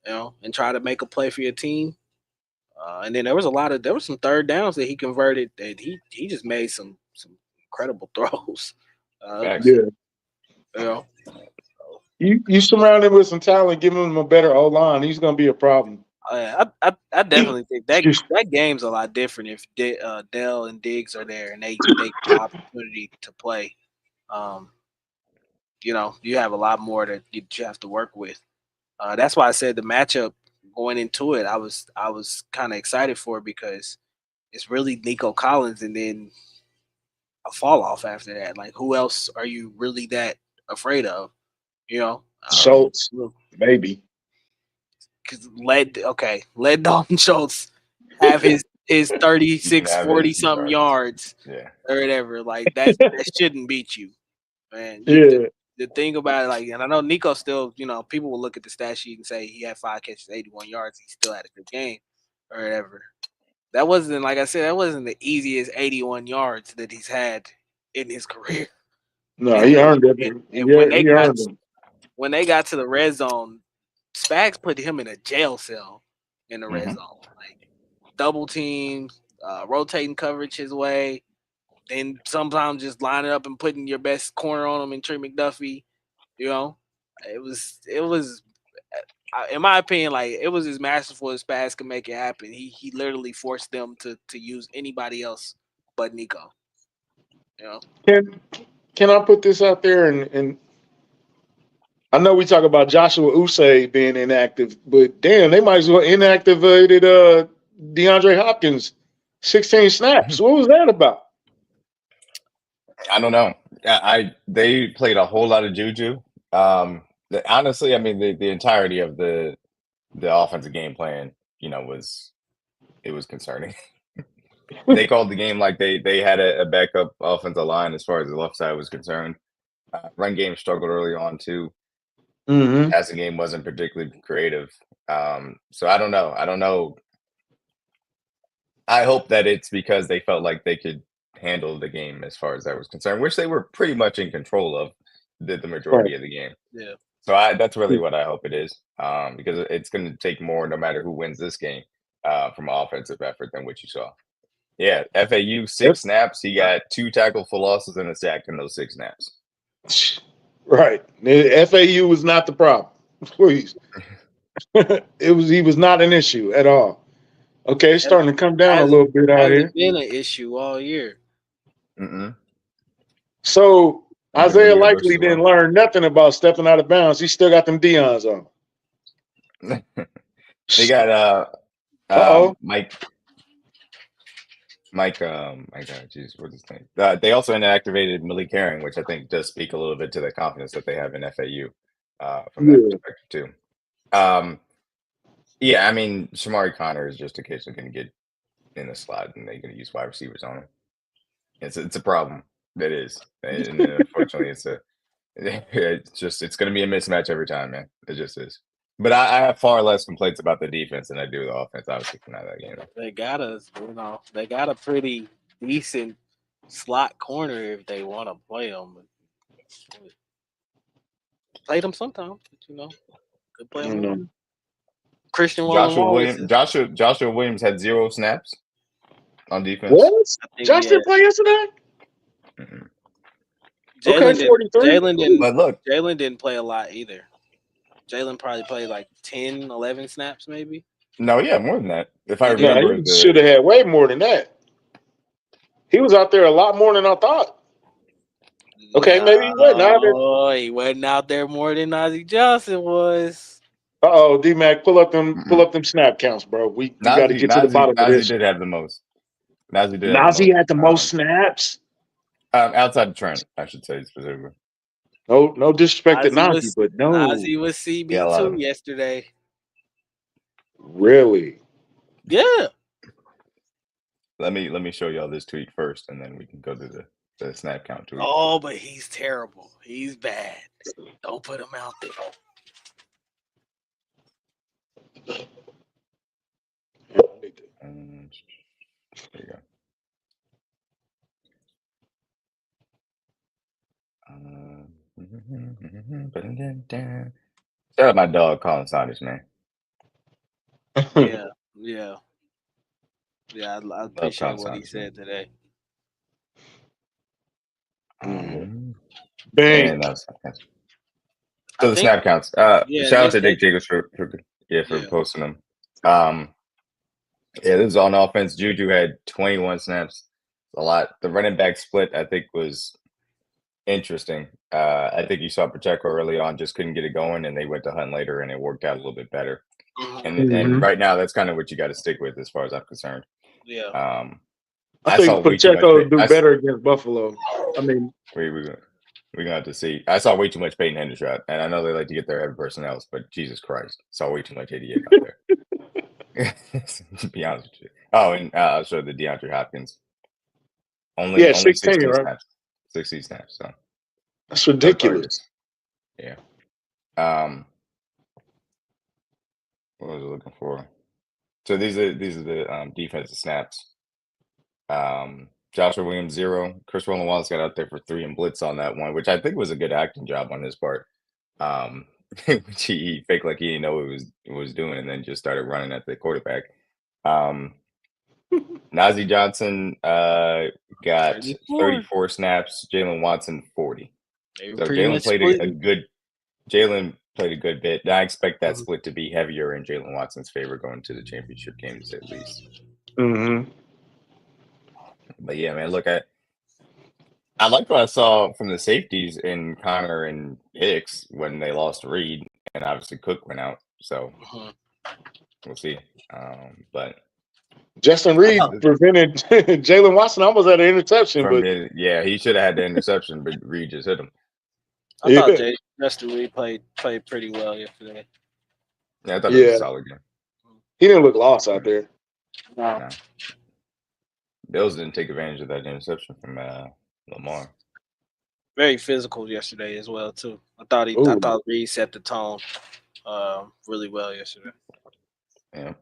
and try to make a play for your team. And then there was some third downs that he converted that he just made some incredible throws. Facts. Yeah, You know, you surround him with some talent, give him a better O line, he's gonna be a problem. I definitely think that Excuse- that game's a lot different if Dell and Diggs are there and they get the opportunity to play. Um, you have a lot more that you have to work with. That's why I said the matchup going into it, I was kind of excited for it because it's really Nico Collins and then a fall off after that. Like, who else are you really that afraid of? You know, Schultz, maybe. because let Dalton Schultz have his You can 36, have 40 his something yards. yards Yeah. or whatever. Like that shouldn't beat you, man. Yeah, The thing about it, like, and I know Nico still, people will look at the stat sheet and say he had 5 catches, 81 yards. He still had a good game or whatever. That wasn't, like I said, that wasn't the easiest 81 yards that he's had in his career. no, And he then, earned it. and Yeah, he earned them. when they got to the red zone, Spags put him in a jail cell in the red Hmm. zone, like double teams, rotating coverage his way, and sometimes just lining up and putting your best corner on him and Trey McDuffie. You know, it was in my opinion, like it was as masterful as Spags could make it happen. He literally forced them to use anybody else but Nico. You know, Can I put this out there? And I know we talk about Joshua Usay being inactive, but damn, they might as well inactivated DeAndre Hopkins 16 snaps. What was that about? I don't know. They played a whole lot of juju. Honestly, I mean, the entirety of the offensive game plan, was concerning. They called the game like they had a backup offensive line as far as the left side was concerned. Run game struggled early on too. Mm-hmm. Passing game wasn't particularly creative. So I don't know. I hope that it's because they felt like they could handle the game as far as that was concerned, which they were pretty much in control of the majority of the game. Yeah. So that's really what I hope it is, because it's going to take more, no matter who wins this game, from offensive effort than what you saw. Yeah, FAU 6 snaps. He got 2 tackle for losses and a sack in those 6 snaps. Right. The FAU was not the problem. Please. He was not an issue at all. Okay, it's starting to come down a little bit out here. Hasn't been an issue all year. Mm-mm. So Isaiah likely didn't learn nothing about stepping out of bounds. He still got them Deons on. They got Mike. My God, jeez, what's his name? They also inactivated Malik Herring, which I think does speak a little bit to the confidence that they have in FAU from that perspective too. Yeah, I mean, Shamari Connor is just occasionally going to get in the slot, and they're going to use wide receivers on him. It's a problem. That is, and unfortunately, it's going to be a mismatch every time, man. It just is. But I have far less complaints about the defense than I do the offense. Obviously, from that game. They got a pretty decent slot corner if they want to play them. Play them sometimes, could play them. Christian Joshua Williams had 0 snaps on defense. What? Josh didn't play yesterday? Mm-hmm. Jalen didn't play a lot either. Jalen probably played like 10, 11 snaps maybe. No, yeah, more than that. If I remember, he should have had way more than that. He was out there a lot more than I thought. Okay, maybe he wasn't. He wasn't out there more than Najee Johnson was. D-Mac, pull up them snap counts, bro. We got to get to the bottom of this. Najee did have the most. Najee had the most snaps? Outside of Trent, I should say specifically. No disrespect to Najee, but no. Najee was CB2 yesterday. Really? Yeah. Let me show y'all this tweet first, and then we can go to the snap count tweet. Oh, but he's terrible. He's bad. Don't put him out there. There you go. Shout out my dog, Colin Saunders, man. Yeah. I appreciate what he said today. Bang. So the snap counts. Shout out to Nick Jacobs for posting them. This is on offense. Juju had 21 snaps. A lot. The running back split, I think, was interesting. I think you saw Pacheco early on, just couldn't get it going, and they went to Hunt later, and it worked out a little bit better. And right now, that's kind of what you got to stick with, as far as I'm concerned. Yeah. I think Pacheco will do better against Buffalo. I mean, we're gonna have to see. I saw way too much Peyton Hendershot, and I know they like to get their every person else, but Jesus Christ, saw way too much 88 out there. To be honest with you. Oh, and I'll show the DeAndre Hopkins. Only 16 right? Snaps. 60 snaps. So that's ridiculous. Yeah. What was I looking for? So these are the defensive snaps. Joshua Williams 0. Chris Wallace got out there for 3 and blitz on that one, which I think was a good acting job on his part. Which he faked like he didn't know what he was doing, and then just started running at the quarterback. Najee Johnson got 34 snaps. Jalen Watson 40. So Jalen played a good bit. I expect that split to be heavier in Jalen Watson's favor going to the championship games at least. Mm-hmm. But yeah, man, look, I like what I saw from the safeties in Connor and Hicks when they lost Reed, and obviously Cook went out. So we'll see. But Justin Reed prevented Jalen Watson almost had an interception. He should have had the interception, but Reed just hit him. I thought Justin Reed played pretty well yesterday. Yeah, I thought it was a solid game. He didn't look lost out there. No. Bills didn't take advantage of that interception from Lamar. Very physical yesterday as well too. I thought Reed set the tone really well yesterday. Yeah.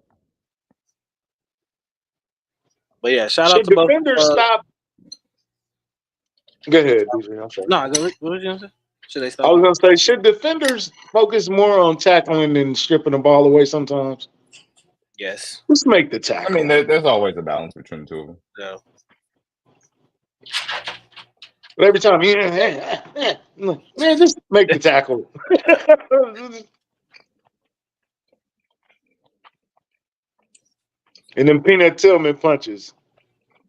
But yeah, shout out to both. Defenders stop. Go ahead, DJ. I'm sorry. No, what did you say? Should they stop? I was gonna say, should defenders focus more on tackling than stripping the ball away sometimes? Yes. Just make the tackle. I mean, there's always a balance between the two of them. Yeah. But every time, man, just make the tackle. And then Peanut Tillman punches,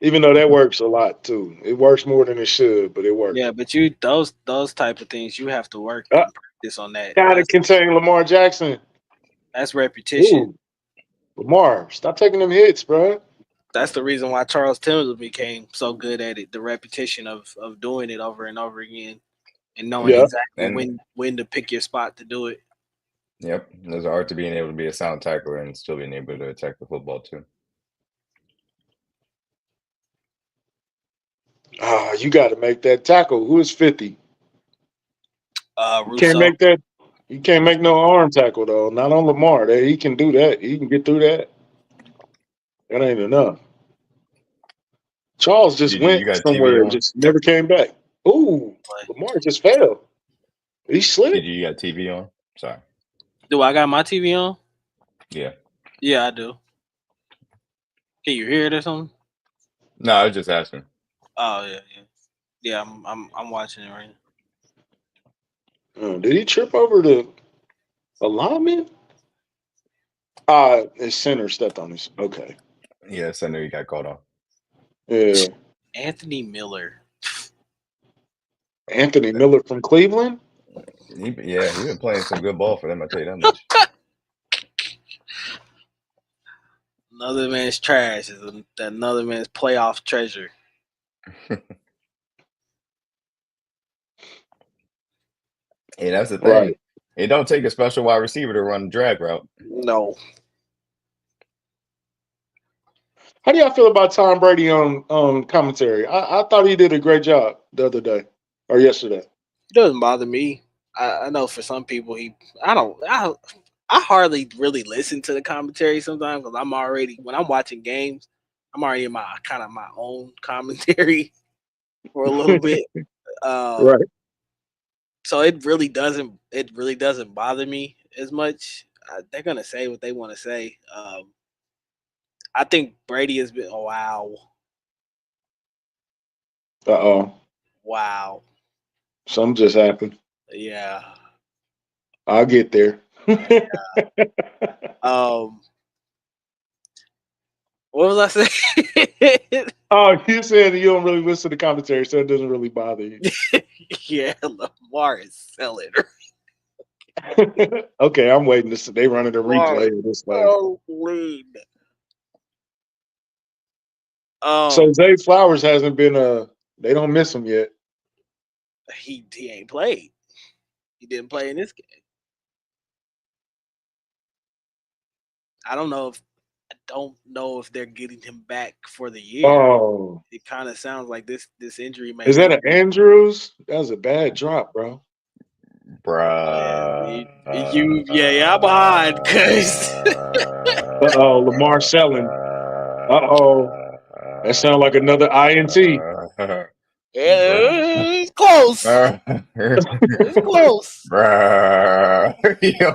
even though that works a lot too. It works more than it should, but it works. Yeah, but those type of things you have to work and practice on that. Gotta contain Lamar Jackson. That's repetition. Ooh. Lamar, stop taking them hits, bro. That's the reason why Charles Tillman became so good at it. The repetition of doing it over and over again and knowing exactly when to pick your spot to do it. Yep. There's an art to being able to be a sound tackler and still being able to attack the football too. You got to make that tackle. Who is 50? Russo. Can't make that. You can't make no arm tackle though. Not on Lamar. He can do that. He can get through that. That ain't enough. Charles just went somewhere and just never came back. Ooh, Lamar just fell. He slipped. You got TV on? Sorry. Do I got my TV on? Yeah. Yeah, I do. Can you hear it or something? No, I was just asking. Oh yeah. I'm watching it right now. Did he trip over the lineman? His center stepped on his. Okay. Yeah, center he got caught on. Yeah. Anthony Miller. Anthony Miller from Cleveland? He's been playing some good ball for them, I tell you that much. Another man's trash is another man's playoff treasure. Hey, that's the thing. Right. It don't take a special wide receiver to run the drag route. No. How do y'all feel about Tom Brady on commentary? I thought he did a great job the other day or yesterday. It doesn't bother me. I know for some people I hardly really listen to the commentary sometimes because when I'm watching games, I'm already in my own commentary for a little bit. Right. So it really doesn't bother me as much. They're gonna say what they want to say. I think Brady has been. Oh, wow. Uh-oh. Wow. Something just happened. Yeah. I'll get there. Yeah. What was I saying? You said you don't really listen to commentary, so it doesn't really bother you. Yeah, Lamar is selling. Okay, I'm waiting to see. They running a replay of this thing. Oh, lean. So Zay Flowers hasn't been they don't miss him yet. He ain't played. He didn't play in this game. I don't know if they're getting him back for the year. Oh. It kind of sounds like this injury may. Is that an Andrews? That was a bad drop, bro. Bruh. I'm behind because Lamar selling. That sounds like another INT. It's close. It's close. Bruh. Yo,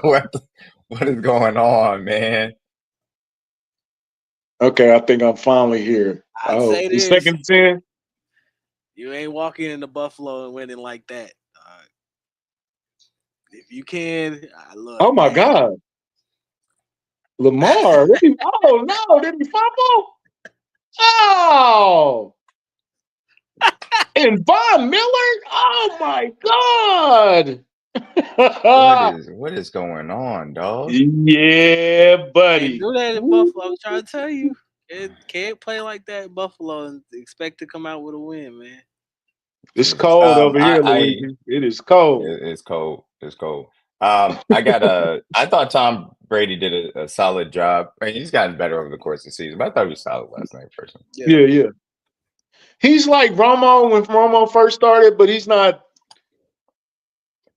what is going on, man? Okay, I think I'm finally here. I'd say this. Second and 10. You ain't walking into Buffalo and winning like that. If you can, look. Oh my God. Lamar. Did he fumble? Oh. And Von Miller? Oh my God. What is going on, dog? Yeah, buddy. Can't do that in Buffalo. I'm trying to tell you. It can't play like that in Buffalo and expect to come out with a win, man. It's Jesus. cold over here, I Luigi. It is cold. it's cold. It's cold. I thought Tom Brady did a solid job. I mean, he's gotten better over the course of the season, but I thought he was solid last night, personally. Yeah, yeah. He's like Romo when Romo first started, but he's not.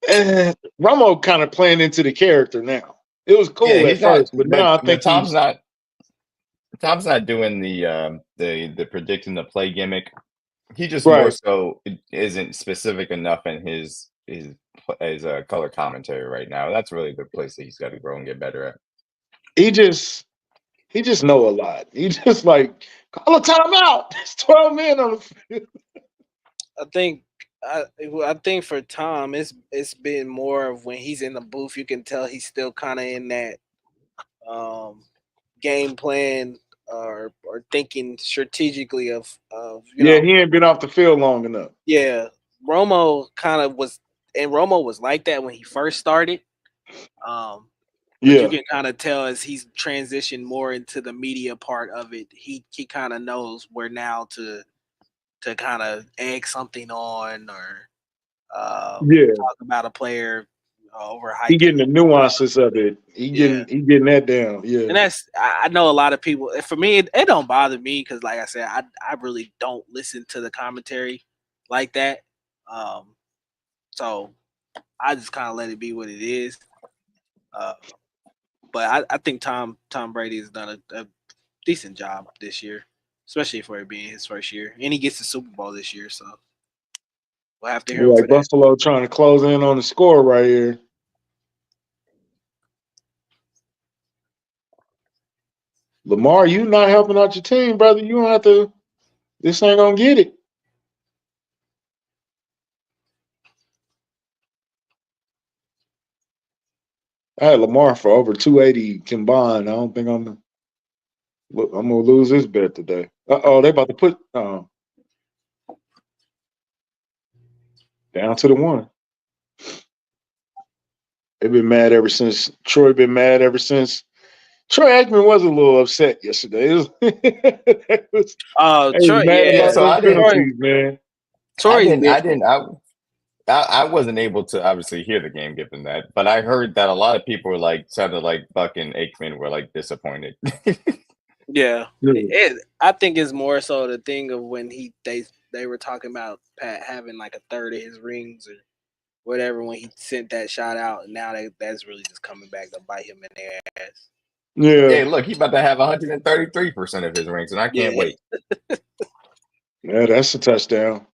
Romo kind of playing into the character now. It was cool Yeah, at he's not, first, but now I think Tom's not doing the predicting the play gimmick. He just more right. so isn't specific enough in his color commentary right now. That's really the place that he's got to grow and get better at. He just know a lot. He just like call a timeout. There's 12 men on the field. I think for Tom, it's been more of when he's in the booth, you can tell he's still kind of in that game plan or thinking strategically of you know. He ain't been off the field long enough. Yeah, Romo kind of was, and Romo was like that when he first started. But you can kind of tell as he's transitioned more into the media part of it, he kind of knows where now to kind of egg something on or talk about a player over hype. He getting the nuances of it. He getting that down. Yeah, and that's I know a lot of people. For me, it don't bother me because, like I said, I really don't listen to the commentary like that. So I just kind of let it be what it is. But I think Tom Brady has done a decent job this year, especially for it being his first year, and he gets the Super Bowl this year. So we'll have to hear him for that. Buffalo trying to close in on the score right here. Lamar, you not helping out your team, brother. You don't have to. This ain't gonna get it. I had Lamar for over 280 combined. I don't think I'm gonna lose this bet today. They about to put down to the one. They've been mad ever since. Troy been mad ever since. Troy Aikman was a little upset yesterday. Troy, mad about so those penalties, man. I wasn't able to obviously hear the game given that, but I heard that a lot of people were like sounded like Buck and Aikman were like disappointed. Yeah. I think it's more so the thing of when they were talking about Pat having like a third of his rings or whatever when he sent that shot out, and now that's really just coming back to bite him in the ass. Yeah. Hey, look, he's about to have 133% of his rings, and I can't wait. Yeah, that's a touchdown.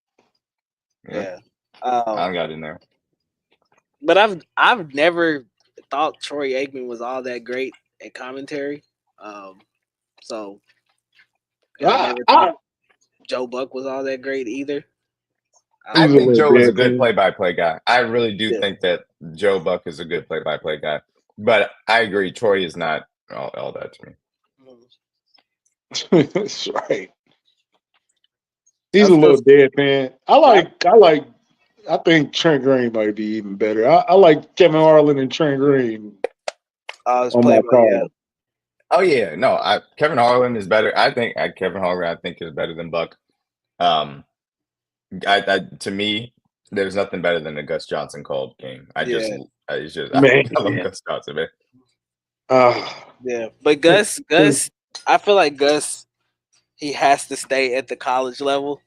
Yeah. I got in there. But I've never thought Troy Aikman was all that great at commentary. So I never thought Joe Buck was all that great either. I think Joe is a good play-by-play guy. I really do think that Joe Buck is a good play-by-play guy. But I agree, Troy is not all that to me. That's right. He's a little deadpan. I think Trent Green might be even better. I like Kevin Harlan and Trent Green on my card. Oh yeah, no, Kevin Harlan is better. I think Kevin Harlan is better than Buck. To me, there's nothing better than a Gus Johnson called game. I love Gus Johnson, man. Yeah, but Gus, I feel like Gus, he has to stay at the college level.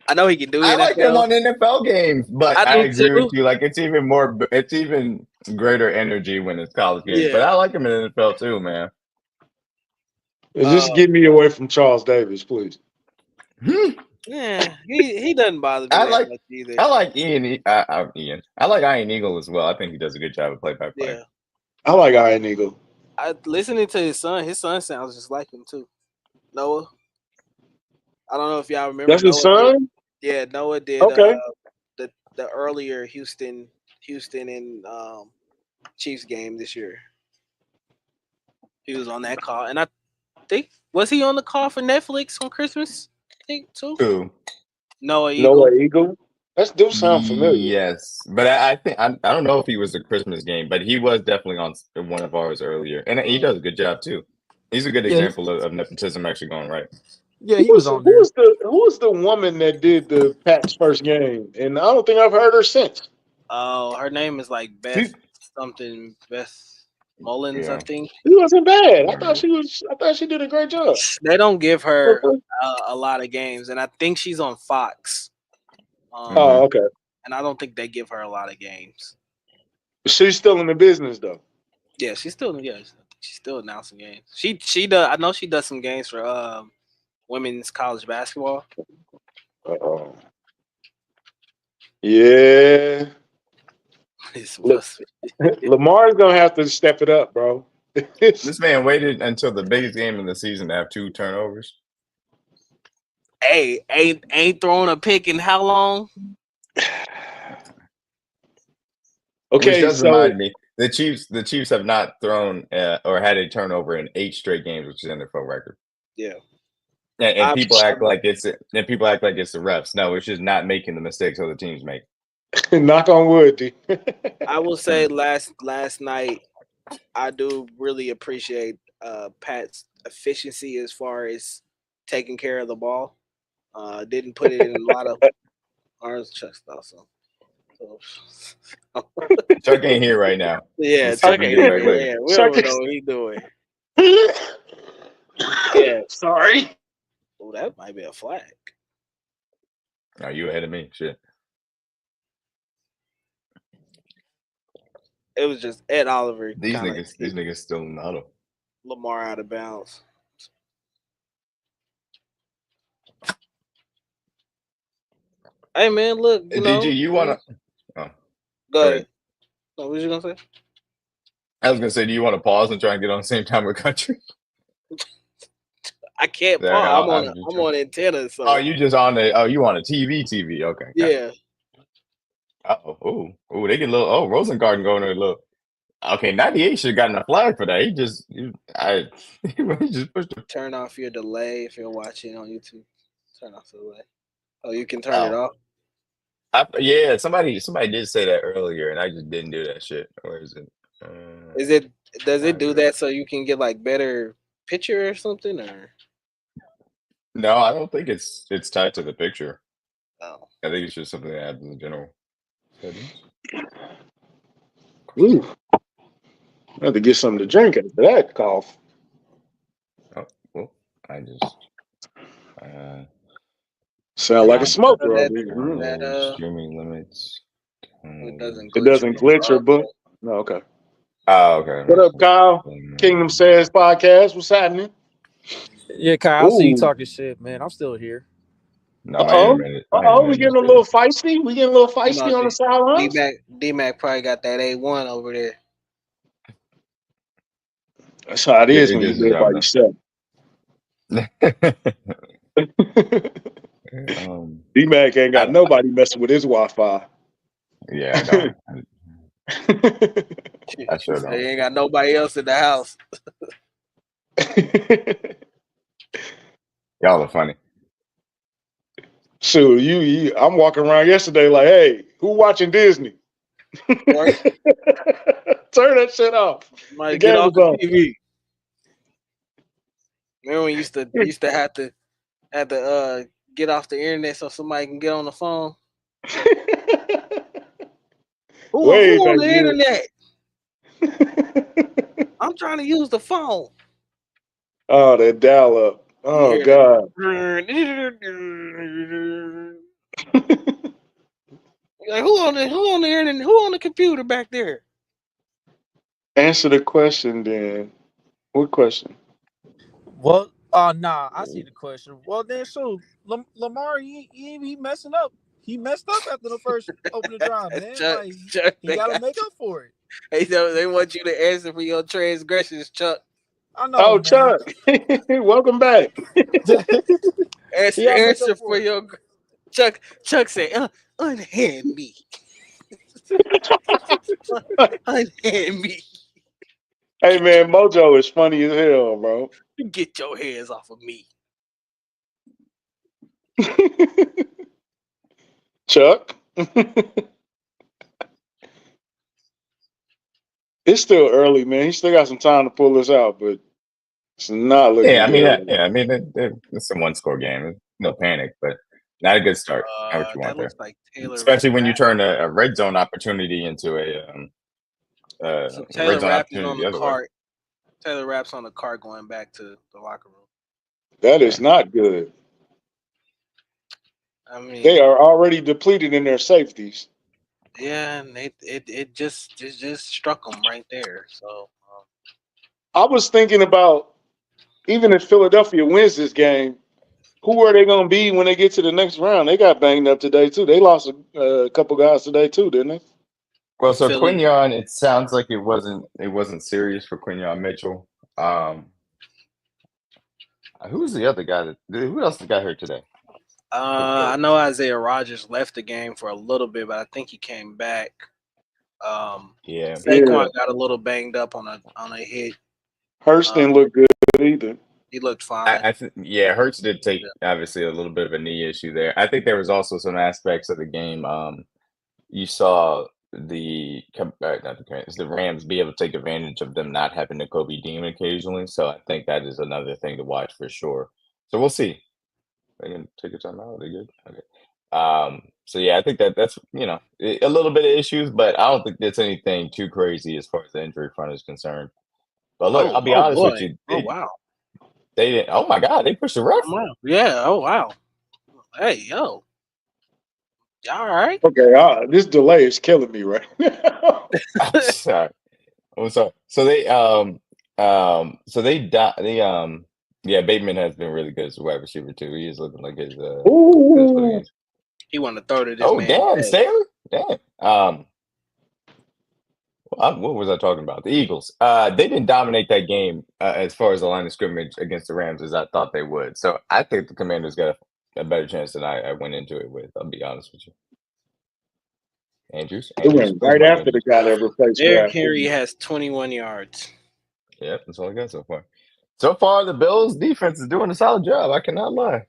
I know he can do it. I like him on NFL games, but I agree with you. Like it's even greater energy when it's college games. Yeah. But I like him in NFL too, man. Just get me away from Charles Davis, please. Yeah, he doesn't bother me much either. I like Ian. I like Ian Eagle as well. I think he does a good job of play-by-play. Yeah. I like Ian Eagle. Listening to his son sounds just like him too. Noah. I don't know if y'all remember. That's his son? Yeah, Noah did. Okay. The earlier Houston and Chiefs game this year. He was on that call, and I think was he on the call for Netflix on Christmas? I think too. Who? Noah Eagle. That do sound familiar. Yes, but I think I don't know if he was the Christmas game, but he was definitely on one of ours earlier, and he does a good job too. He's a good example of nepotism actually going right. Yeah, he was on there. Who was the woman that did the Pats first game? And I don't think I've heard her since. Oh, her name is like Beth something. Beth Mullins, I Yeah. think. She wasn't bad. I thought she did a great job. They don't give her a lot of games, and I think she's on Fox. Oh, okay. And I don't think they give her a lot of games. She's still in the business though. Yeah, she's still announcing games. She does. I know she does some games for women's college basketball. Uh-oh. Yeah. Lamar's gonna have to step it up, bro. This man waited until the biggest game of the season to have 2 turnovers. Hey, ain't throwing a pick in how long? Okay, which does so remind me, the Chiefs have not thrown or had a turnover in 8 straight games, which is an NFL record. Yeah. And people act like it's the refs. No, it's just not making the mistakes other teams make. Knock on wood, dude. I will say last night, I do really appreciate Pat's efficiency as far as taking care of the ball. Didn't put it in a lot of arms. Chuck's also. Chuck ain't here right now. Yeah, Chuck ain't here. Yeah, we don't know what he's doing. Yeah, sorry. Oh, that might be a flag. Are you ahead of me? Shit. It was just Ed Oliver. These niggas still in the huddle. Lamar out of bounds. Hey man, look. DG, you wanna? Oh, go ahead. What was you gonna say? I was gonna say, do you want to pause and try and get on the same time with country? I can't pause. I'm on antenna. So. Oh, you just on the? Oh, you on a TV? Okay. Yeah. Oh, they get a little. Oh, Rosengarten going a little. Okay, 98 should have gotten a flag for that. He just pushed the turn off your delay if you're watching on YouTube. Turn off the delay. Oh, you can turn it off. Yeah, somebody did say that earlier, and I just didn't do that shit. Or is it? Does it do that so you can get like better picture or something? Or no, I don't think it's tied to the picture. Oh, I think it's just something that happens in general. Ooh. I had to get something to drink after that cough. Oh, well, I just sound like a smoker. Streaming limits. It doesn't glitch or book. No, okay. Oh, okay. What up, Kyle? Kingdom Says Podcast. What's happening? Yeah, Kyle, I see you talking shit, man. I'm still here. No, we getting a little feisty. We getting a little feisty on the sidelines. D-Mac probably got that A1 over there. That's how it is when you live by yourself. D-Mac ain't got nobody messing with his Wi-Fi. Yeah, I don't. I sure don't. He ain't got nobody else in the house. Y'all are funny. Shoot, I'm walking around yesterday like, hey, who watching Disney? Turn that shit off. Might get off the TV. Remember when you used to have to get off the internet so somebody can get on the phone? Who on the internet? I'm trying to use the phone. Oh, that dial up. Oh God. Like, who on the internet? Who on the computer back there? Answer the question then. What question? Well, nah, I see the question. Well, then, so Lamar, he messing up. He messed up after the first opening drive, man. Chuck, he got to make up for it. Hey, they want you to answer for your transgressions, Chuck. I know. Oh, man. Chuck, welcome back. answer for your Chuck. Chuck said, "Unhand me, unhand me." Hey man, Mojo is funny as hell, bro. Get your hands off of me, Chuck. It's still early, man. He still got some time to pull this out, but It's not looking Yeah, I mean, good. it's a one-score game. No panic, but not a good start. Not what you want That there, looks like Taylor especially when you Rapp. turn a red zone opportunity into a So red Taylor zone Rapp is on opportunity the the other way. cart. Taylor Rapp's on the cart going back to the locker room. That is not good. I mean, They are already depleted in their safeties. yeah, and it just struck them right there. So I was thinking about even if Philadelphia wins this game, who are they going to be when they get to the next round? They got banged up today too. They lost a couple guys today too, didn't they? Well, so Philly, Quinyon, it sounds like it wasn't serious for Quinyon Mitchell. Who's the other guy who else got hurt today? I know Isaiah Rogers left the game for a little bit, but I think he came back. Yeah. Saquon got a little banged up on a hit. Hurst didn't look good either. He looked fine. I think Hurts did take obviously a little bit of a knee issue there. I think there was also some aspects of the game. You saw the Rams be able to take advantage of them not having the Kobe Dean occasionally. So I think that is another thing to watch for sure. So we'll see. They can take a time out. Are they good? Okay. So yeah, I think that's a little bit of issues, but I don't think that's anything too crazy as far as the injury front is concerned. But look, I'll be honest with you. Wow. They didn't. Oh my God! They pushed the ref. Wow. Yeah. Oh wow. Hey yo. Y'all all right? Okay, this delay is killing me right now. I'm sorry. So Bateman has been really good as a wide receiver too. He is looking like his Ooh. He wanted to throw to this man. Damn, Staley. Damn. What was I talking about? The Eagles. They didn't dominate that game as far as the line of scrimmage against the Rams as I thought they would. So I think the Commanders got a better chance than I went into it with. I'll be honest with you. Andrews, It went right after the guy that replaced Derrick Henry has 21 yards. Yeah, that's all I got so far. So far, the Bills' defense is doing a solid job. I cannot lie.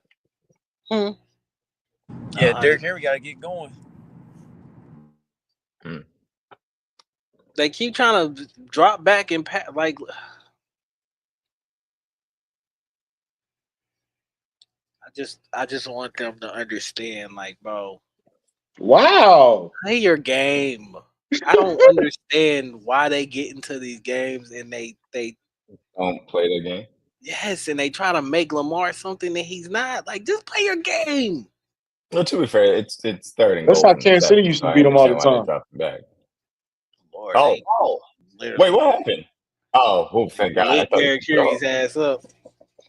Yeah, Derrick Henry got to get going. They keep trying to drop back and like. I just want them to understand, like, bro. Wow. Play your game. I don't understand why they get into these games and they don't play the game. Yes, and they try to make Lamar something that he's not. Like, just play your game. Well, to be fair, it's third and goal. That's how Kansas City used to beat them all the time. Back. Lord, wait, what happened? Oh, thank God! Hit Derrick Henry's ass up.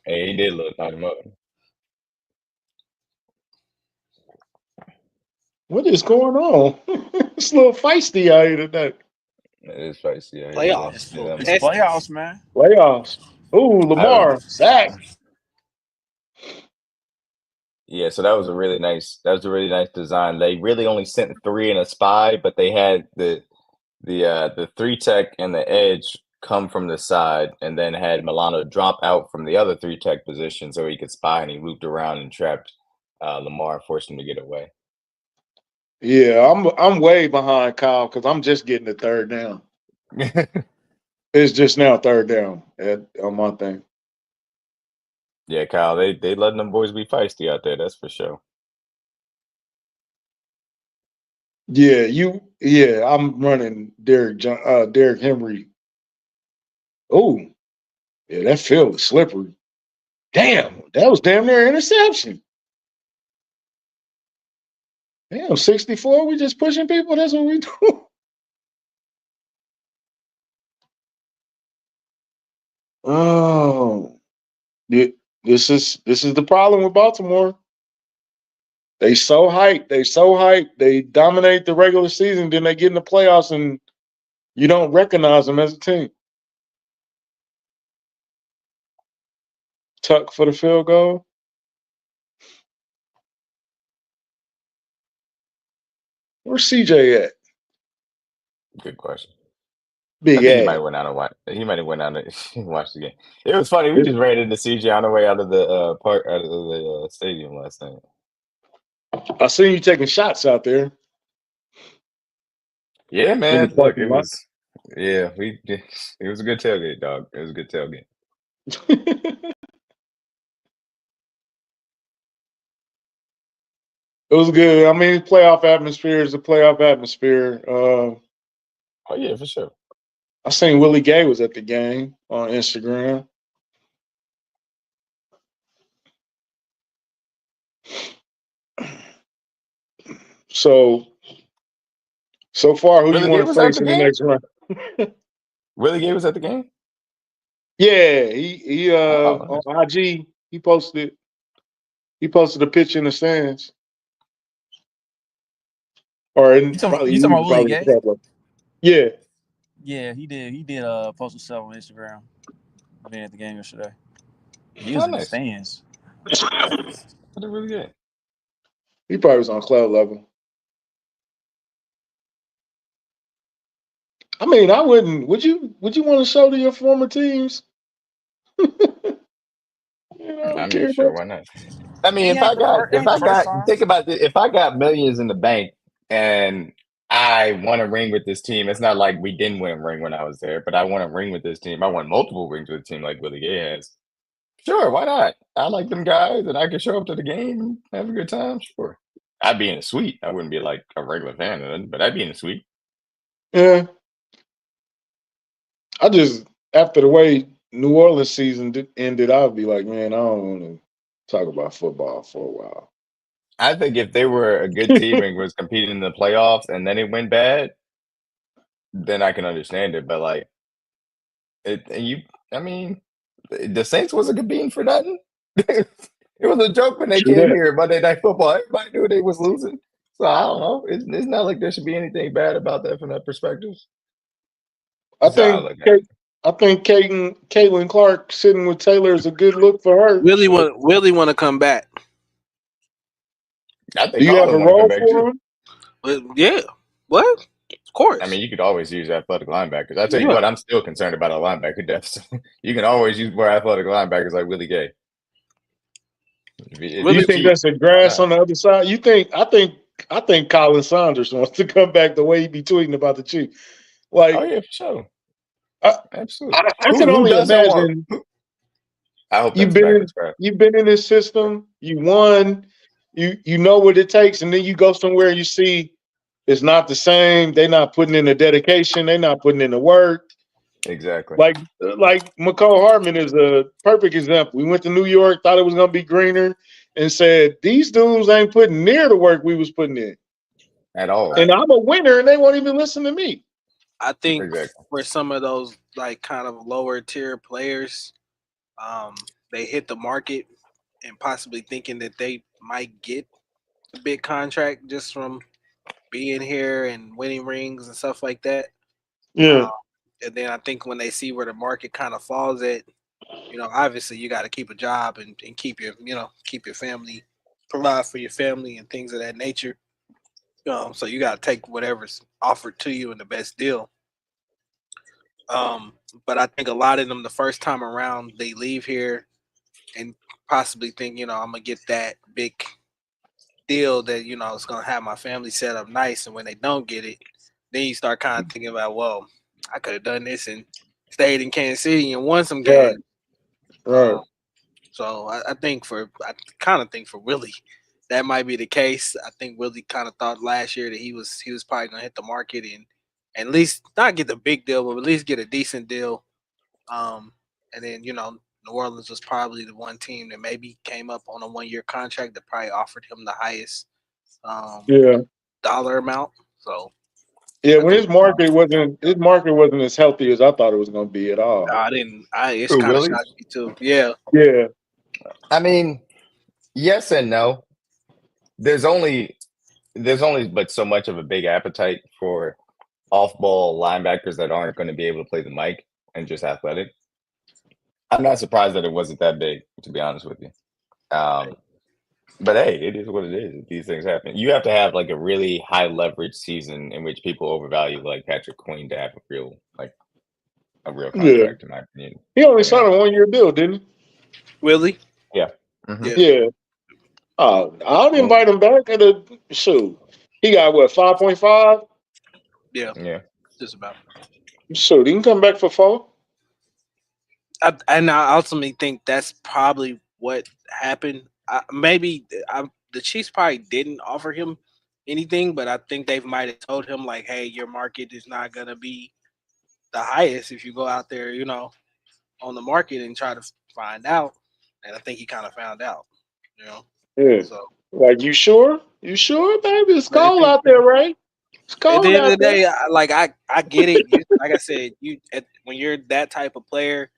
Hey, he did knock him up. What is going on? It's a little feisty out here today. It is feisty. Yeah, playoffs. It's playoffs, man. Playoffs. Ooh, Lamar sack. Yeah, so that was a really nice design. They really only sent 3 in a spy, but they had the 3 tech and the edge come from the side, and then had Milano drop out from the other 3 tech position so he could spy, and he looped around and trapped Lamar, forced him to get away. Yeah, I'm way behind Kyle because I'm just getting the third down. It's just now third down on my thing. Yeah, Kyle, they letting them boys be feisty out there. That's for sure. Yeah, I'm running Derrick Henry. Oh, yeah, that field is slippery. Damn, that was damn near interception. Damn, 64. We just pushing people. That's what we do. Oh, this is the problem with Baltimore. They so hyped. They dominate the regular season, then they get in the playoffs, and you don't recognize them as a team. Tuck for the field goal. Where's CJ at? Good question. Big I think ass. he might have went out and watch. He might have went out and watched the game. It was funny. We just ran into CJ on the way out of the stadium last night. I seen you taking shots out there. Yeah, man. Look, it was. Yeah, it was a good tailgate, dog. It was a good tailgate. It was good. I mean, playoff atmosphere is a playoff atmosphere. Oh yeah, for sure. I seen Willie Gay was at the game on Instagram. So far, who Willie you Gay want to was at face the in the game. next round? Willie Gay was at the game. Yeah, he Oh, on IG he posted a picture in the stands. Or You talking about Willie Gay? Yeah. Yeah, he did. He did post himself on Instagram. Being at the game yesterday. He was in the nice. stands. What a really good. He probably was on cloud level. I mean, I wouldn't. Would you want to show to your former teams? I mean, sure, why not? I mean, He ain't the first time. think about it. If I got millions in the bank and I won a ring with this team, it's not like we didn't win a ring when I was there, but I won a ring with this team. I won multiple rings with a team like Willie Gay has. Sure, why not? I like them guys, and I can show up to the game and have a good time. Sure, I'd be in the suite. I wouldn't be like a regular fan of it, but I'd be in the suite. Yeah. I just, after the way New Orleans season ended, I'd be like, man, I don't want to talk about football for a while. I think if they were a good team and was competing in the playoffs and then it went bad, then I can understand it. But like, I mean, the Saints wasn't competing for nothing. It was a joke when they True came that. here Monday Night Football. Everybody knew they was losing. So I don't know. It's not like there should be anything bad about that from that perspective. I think Caitlin Clark sitting with Taylor is a good look for her. Willie want to come back. I think Do you have a role for him? But yeah. What? Of course. I mean, you could always use athletic linebackers. I tell you what, I'm still concerned about a linebacker deficit. You can always use more athletic linebackers like Willie Gay. You think that's a grass on the other side? I think Colin Saunders wants to come back the way he be tweeting about the Chiefs. Like, oh yeah, for sure. Absolutely. I can only imagine. I hope you've been in this system. You won. You know what it takes, and then you go somewhere and you see it's not the same. They're not putting in the dedication. They're not putting in the work. Exactly. Like McCall Hartman is a perfect example. We went to New York, thought it was gonna be greener, and said these dudes ain't putting near the work we was putting in at all. And I'm a winner, and they won't even listen to me. I think for some of those like kind of lower tier players, they hit the market and possibly thinking that they might get a big contract just from being here and winning rings and stuff like that. Yeah. And then I think when they see where the market kind of falls at, obviously you got to keep a job and keep your, keep your family, provide for your family and things of that nature. So you got to take whatever's offered to you in the best deal. But I think a lot of them, the first time around, they leave here and possibly think, I'm going to get that big deal that, it's going to have my family set up nice. And when they don't get it, then you start kind of thinking about, well, I could have done this and stayed in Kansas City and won some games. Right. So I kind of think for Willie, that might be the case. I think Willie kind of thought last year that he was probably going to hit the market and at least not get the big deal, but at least get a decent deal. And then, New Orleans was probably the one team that maybe came up on a 1-year contract that probably offered him the highest dollar amount. So yeah, when his market wasn't as healthy as I thought it was going to be at all. It's kind of shocked me too. Yeah. Yeah. I mean, yes and no. There's only but so much of a big appetite for off-ball linebackers that aren't going to be able to play the mic and just athletic. I'm not surprised that it wasn't that big, to be honest with you. But hey, it is what it is. These things happen. You have to have like a really high leverage season in which people overvalue like Patrick Queen to have a real contract, in my opinion. He only signed a 1-year deal, didn't he? Willie? Yeah. Mm-hmm. Yeah. I'll invite him back at a shoot. He got what, 5.5? Yeah. Just about. Shoot, he can come back for 4. And I ultimately think that's probably what happened. The Chiefs probably didn't offer him anything, but I think they might have told him like, "Hey, your market is not gonna be the highest if you go out there, on the market and try to find out." And I think he kind of found out, you know. Yeah. So Like, you sure? You sure, baby? It's but cold out there, right? It's at the cold end of out the there. day, I get it. Like I said, when you're that type of player,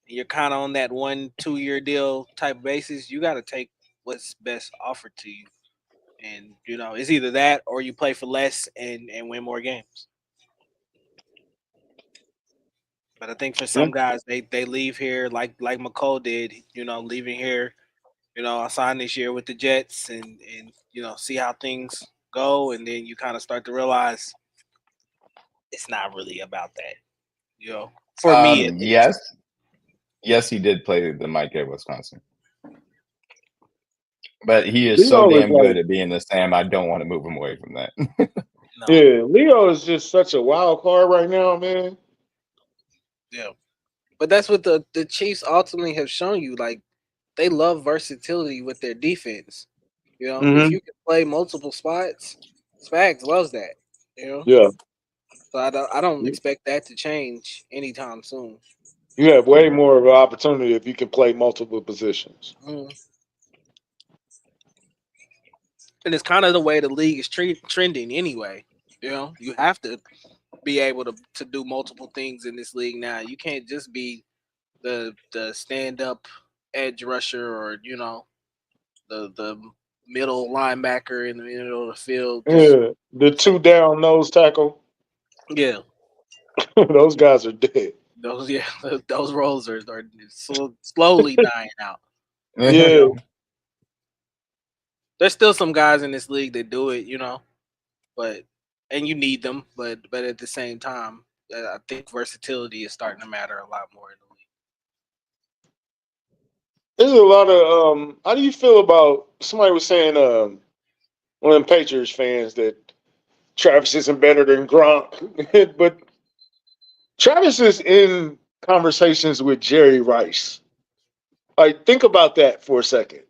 and you're kind of on that 1-2 year deal type basis, you got to take what's best offered to you. And it's either that or you play for less and win more games. But I think for Yeah. some guys, they leave here like McCole did. Leaving here. I signed this year with the Jets and see how things go, and then you kind of start to realize it's not really about that. For me at least. Yes, he did play the mic at Wisconsin, but he is so Leo is damn like, good at being the Sam. I don't want to move him away from that. No. yeah, Leo is just such a wild card right now, man. Yeah. But that's what the Chiefs ultimately have shown you. Like they love versatility with their defense. If Mm-hmm. you can play multiple spots, Spags loves that. You know, Yeah. so I don't expect that to change anytime soon. You have way more of an opportunity if you can play multiple positions. Mm. And it's kind of the way the league is trending anyway. You have to be able to do multiple things in this league now. You can't just be the stand up edge rusher or the middle linebacker in the middle of the field. Just Yeah. The say, two down nose tackle, yeah, those guys are dead. those yeah those roles are slowly dying out. You Yeah. know, there's still some guys in this league that do it. But and you need them, but at the same time, I think versatility is starting to matter a lot more in the There's a lot of how do you feel about somebody was saying one of them Patriots fans that Travis isn't better than Gronk. But Travis is in conversations with Jerry Rice. Like, think about that for a second.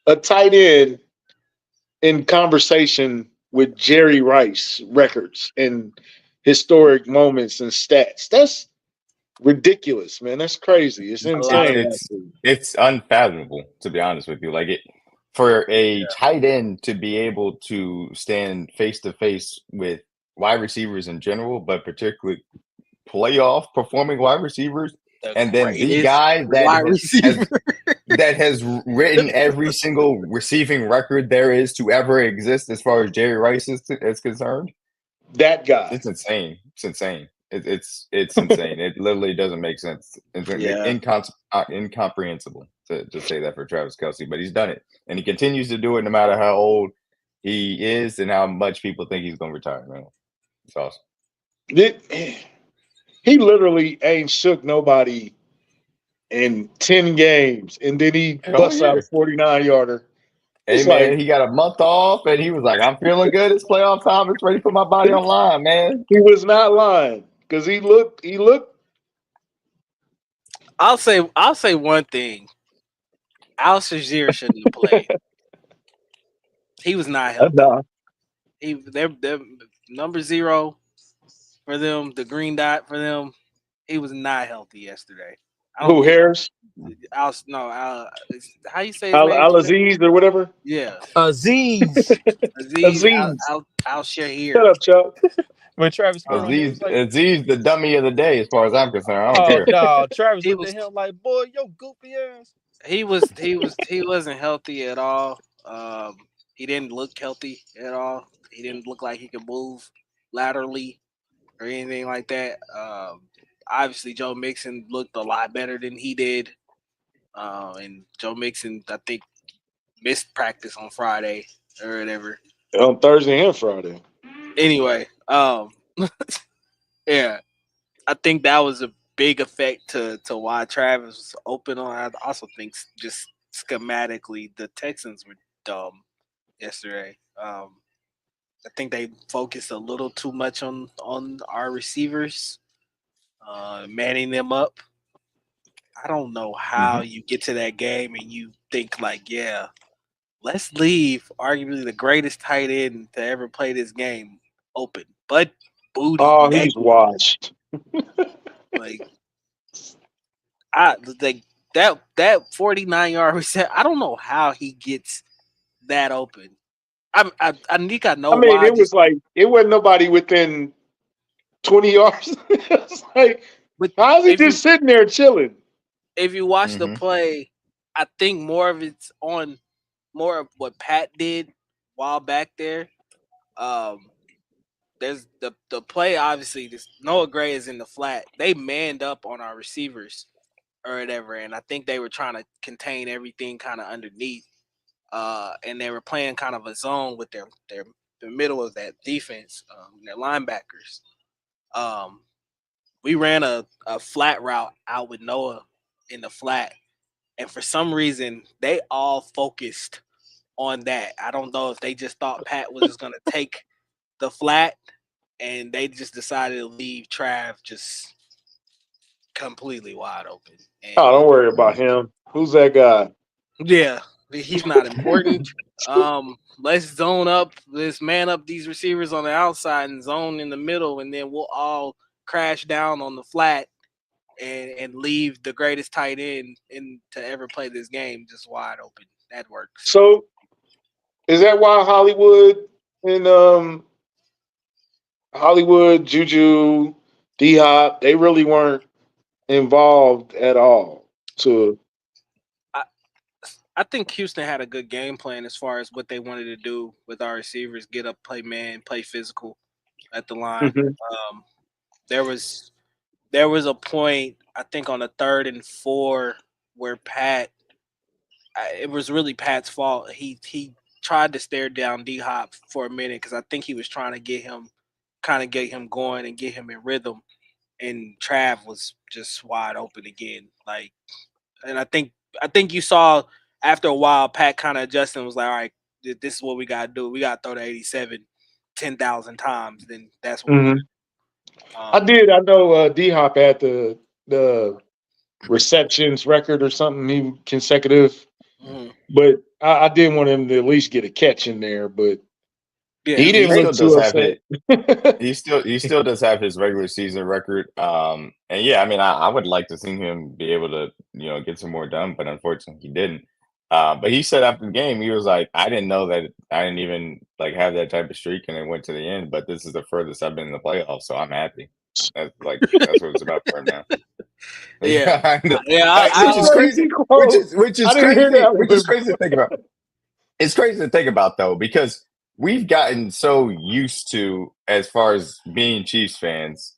A tight end in conversation with Jerry Rice records and historic moments and stats. That's ridiculous, man. That's crazy. It's league. A lot of insane. It's unfathomable, to be honest with you. Like for a tight end to be able to stand face to face with wide receivers in general, but particularly playoff performing wide receivers, the and then the greatest guy wide receiver. that has written every single receiving record there is to ever exist as far as Jerry Rice is concerned. That guy. It's insane. It's insane. It's insane. It literally doesn't make sense. It's Yeah. incomprehensible to say that for Travis Kelce, but he's done it, and he continues to do it no matter how old he is and how much people think he's going to retire. Man, it's awesome. He literally ain't shook nobody in 10 games, and then he Oh busts out yeah. a 49-yarder. Hey It's man, like he got a month off, and he was like, "I'm feeling good. It's playoff time. It's ready to put my body on line, man." he was not lying because he looked. I'll say one thing. Al Shazier shouldn't have played. He was not healthy. Nah. They're number 0 for them, the green dot for them. He was not healthy yesterday. I don't Who, think Harris? Al. No, Al. How you say his name? Al Aziz or whatever? Yeah, Aziz. Aziz Aziz. Al Shahir. Shut up, Chuck. When Travis threw him, he Aziz, was like, Aziz, the dummy of the day, as far as I'm concerned. I don't "Oh care. no!" Travis He looked was at him like, "Boy, yo goofy ass." he wasn't healthy at all. He didn't look healthy at all. He didn't look like he could move laterally or anything like that. Obviously, Joe Mixon looked a lot better than he did. And Joe Mixon, I think, missed practice on Friday or whatever. On Thursday and Friday. Anyway, yeah, I think that was a big effect to why Travis was open on. I also think just schematically the Texans were dumb yesterday. I think they focused a little too much on our receivers, manning them up. I don't know how you get to that game and you think like, yeah, let's leave arguably the greatest tight end to ever play this game open, but booty Oh, naked. he's washed. Like I like that 49-yard reset. I don't know how he gets that open. I think I know I mean, why. it was like it wasn't nobody within 20 yards. It's like, But how's he if you just sitting there chilling? if you watch the Mhm. play, I think more of it's on more of what Pat did while back there. Um, there's the play obviously. This Noah Gray is in the flat. They manned up on our receivers or whatever, and I think they were trying to contain everything kind of underneath. And they were playing kind of a zone with their the middle of that defense, their linebackers. Um, we ran a flat route out with Noah in the flat, and for some reason they all focused on that. I don't know if they just thought Pat was just gonna take the flat, and they just decided to leave Trav just completely wide open. And Oh, don't worry about him. Who's that guy? yeah, he's not important. Let's zone up, let's man up these receivers on the outside and zone in the middle, and then we'll all crash down on the flat and leave the greatest tight end in to ever play this game just wide open. That works. So is that why Hollywood, Juju, D Hop, they really weren't involved at all? So I think Houston had a good game plan as far as what they wanted to do with our receivers: get up, play man, play physical at the line. Mhm. There was a point I think on the 3rd and 4 where it was really Pat's fault. He tried to stare down D Hop for a minute because I think he was trying to get him going and get him in rhythm. And Trav was just wide open again. Like, and I think you saw after a while Pat kind of adjusted and was like, all right, this is what we gotta do. We gotta throw the 87 10,000 times. Then that's what we're Mhm. gonna do. I did. I know D Hop had the receptions record or something, he consecutive. Mhm. But I did want him to at least get a catch in there, but Yeah, he He didn't still look does too have it. upset. He still does have his regular season record. And yeah, I mean, I would like to see him be able to, get some more done, but unfortunately he didn't. But he said after the game, he was like, I didn't know that I didn't even like have that type of streak and it went to the end, but this is the furthest I've been in the playoffs, so I'm happy. That's what it's about for him now. yeah, Yeah, I know. yeah. He Which is said crazy. he close. Which I is didn't hear crazy. that Which is one. crazy to think about. It's crazy to think about though, because we've gotten so used to, as far as being Chiefs fans,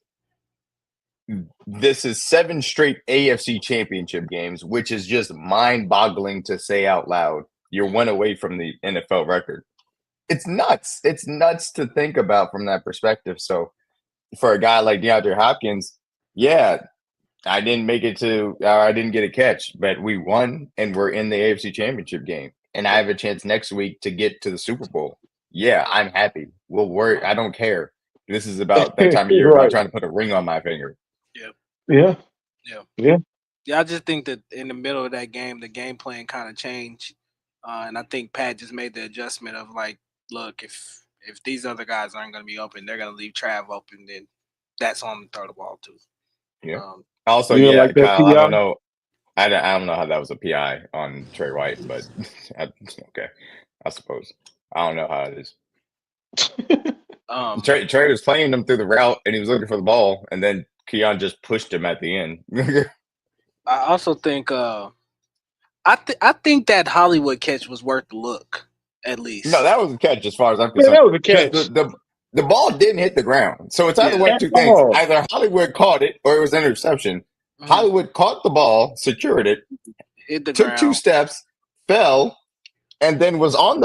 this is 7 straight AFC Championship games, which is just mind-boggling to say out loud. You're one away from the NFL record. It's nuts. It's nuts to think about from that perspective. So for a guy like DeAndre Hopkins, yeah, I didn't I didn't get a catch, but we won and we're in the AFC Championship game. And I have a chance next week to get to the Super Bowl. Yeah, I'm happy. We'll worry. I don't care. This is about that time of year about Right. trying to put a ring on my finger. Yeah, Yeah. yeah, Yeah. yeah. I just think that in the middle of that game, the game plan kind of changed, and I think Pat just made the adjustment of like, look, if these other guys aren't going to be open, they're going to leave Trav open. Then that's on to throw the ball to. Yeah. Um, Also, You didn't yeah, like that Kyle, I don't know. I don't know how that was a PI on Trey White, but okay, I suppose. I don't know how it is. um, Trey was playing him through the route and he was looking for the ball, and then Keon just pushed him at the end. I also think I think that Hollywood catch was worth the look, at least. No, that was a catch as far as I'm Yeah, concerned. that was a Because catch. the ball didn't hit the ground. So it's either Yeah. one of At two things. all. Either Hollywood caught it or it was an interception. Mhm. Hollywood caught the ball, secured it, Hit the took 2 ground. steps, fell, and then was on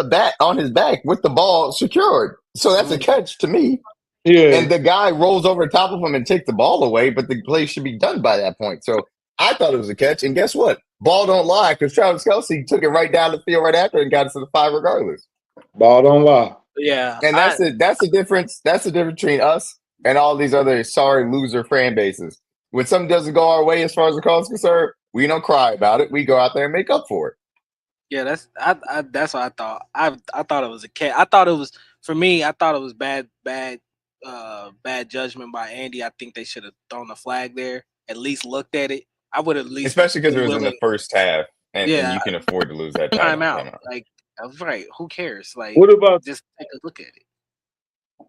his back with the ball secured. So that's a catch to me. Yeah. And the guy rolls over top of him and takes the ball away, but the play should be done by that point. So I thought it was a catch. And guess what? Ball don't lie, because Travis Kelce took it right down the field right after and got it to the 5 regardless. Ball don't lie. Yeah. And that's the difference. That's the difference between us and all these other sorry loser fan bases. When something doesn't go our way as far as the call is concerned, We don't cry about it. We go out there and make up for it. Yeah, that's what I thought. I thought it was a catch. I thought it was for me. I thought it was bad judgment by Andy. I think they should have thrown the flag there. At least looked at it. I would at least Especially because it been was in the willing. first half, and Yeah, you can afford to lose that time timeout. out. Like I was right. Who cares? Like What about just take a look at it.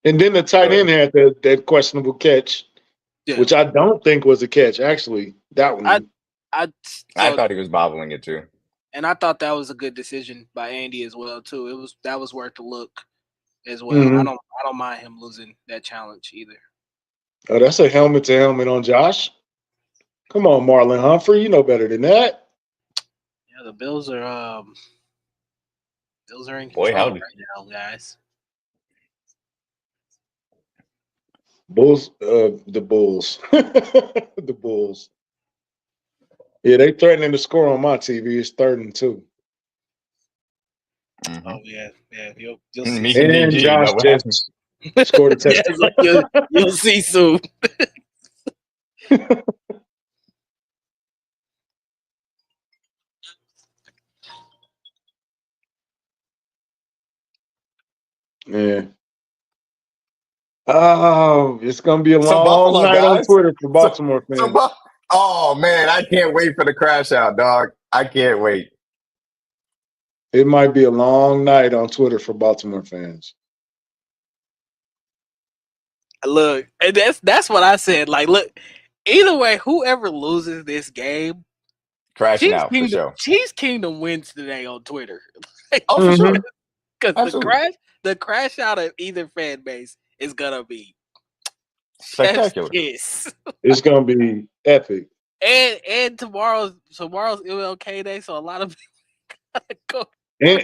and then the tight end had that questionable catch, Yeah, which I don't think was a catch. Actually, that one. I I thought he was bobbling it too. and I thought that was a good decision by Andy as well too. That was worth a look as well. Mhm. I don't mind him losing that challenge either. Oh, that's a helmet to helmet on Josh. Come on, Marlon Humphrey. You know better than that. Yeah, the Bills are in Boy, control howdy. right now, guys. Bulls, the Bulls. The Bulls. Yeah, they threatening to score on my TV. It's 3rd and 2. Mhm. Oh yeah. You'll Me see. and And DG, you Josh know what happened? just scored a Yeah, touchdown. you'll see soon. Yeah. Oh, it's gonna be a So long Buffalo, night on guys. Twitter for So, Baltimore so fans. oh man, I can't wait for the crash out, dog. I can't wait. It might be a long night on Twitter for Baltimore fans. Look, and that's what I said. Like, look, either way, whoever loses this game, Crashing out for sure. Chiefs Kingdom wins today on Twitter. Oh, for sure. Because Absolutely. the crash out of either fan base is gonna be Spectacular. kiss. It's gonna be epic. And tomorrow's MLK Day, so a lot of people gotta go.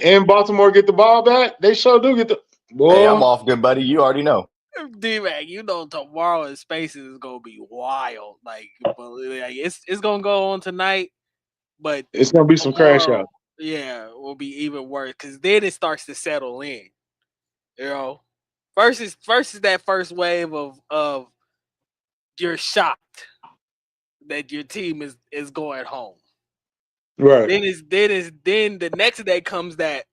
And Baltimore get the ball back. They sure do get the boy. Hey, I'm off, good buddy. You already know. D-Mac, you know tomorrow in Spaces is gonna be wild. Like it's gonna go on tonight, but It's gonna be some crash tomorrow, out. yeah, will be even worse because then it starts to settle in. You know, versus that first wave of you're shocked that your team is going home. Right. Then the next day comes that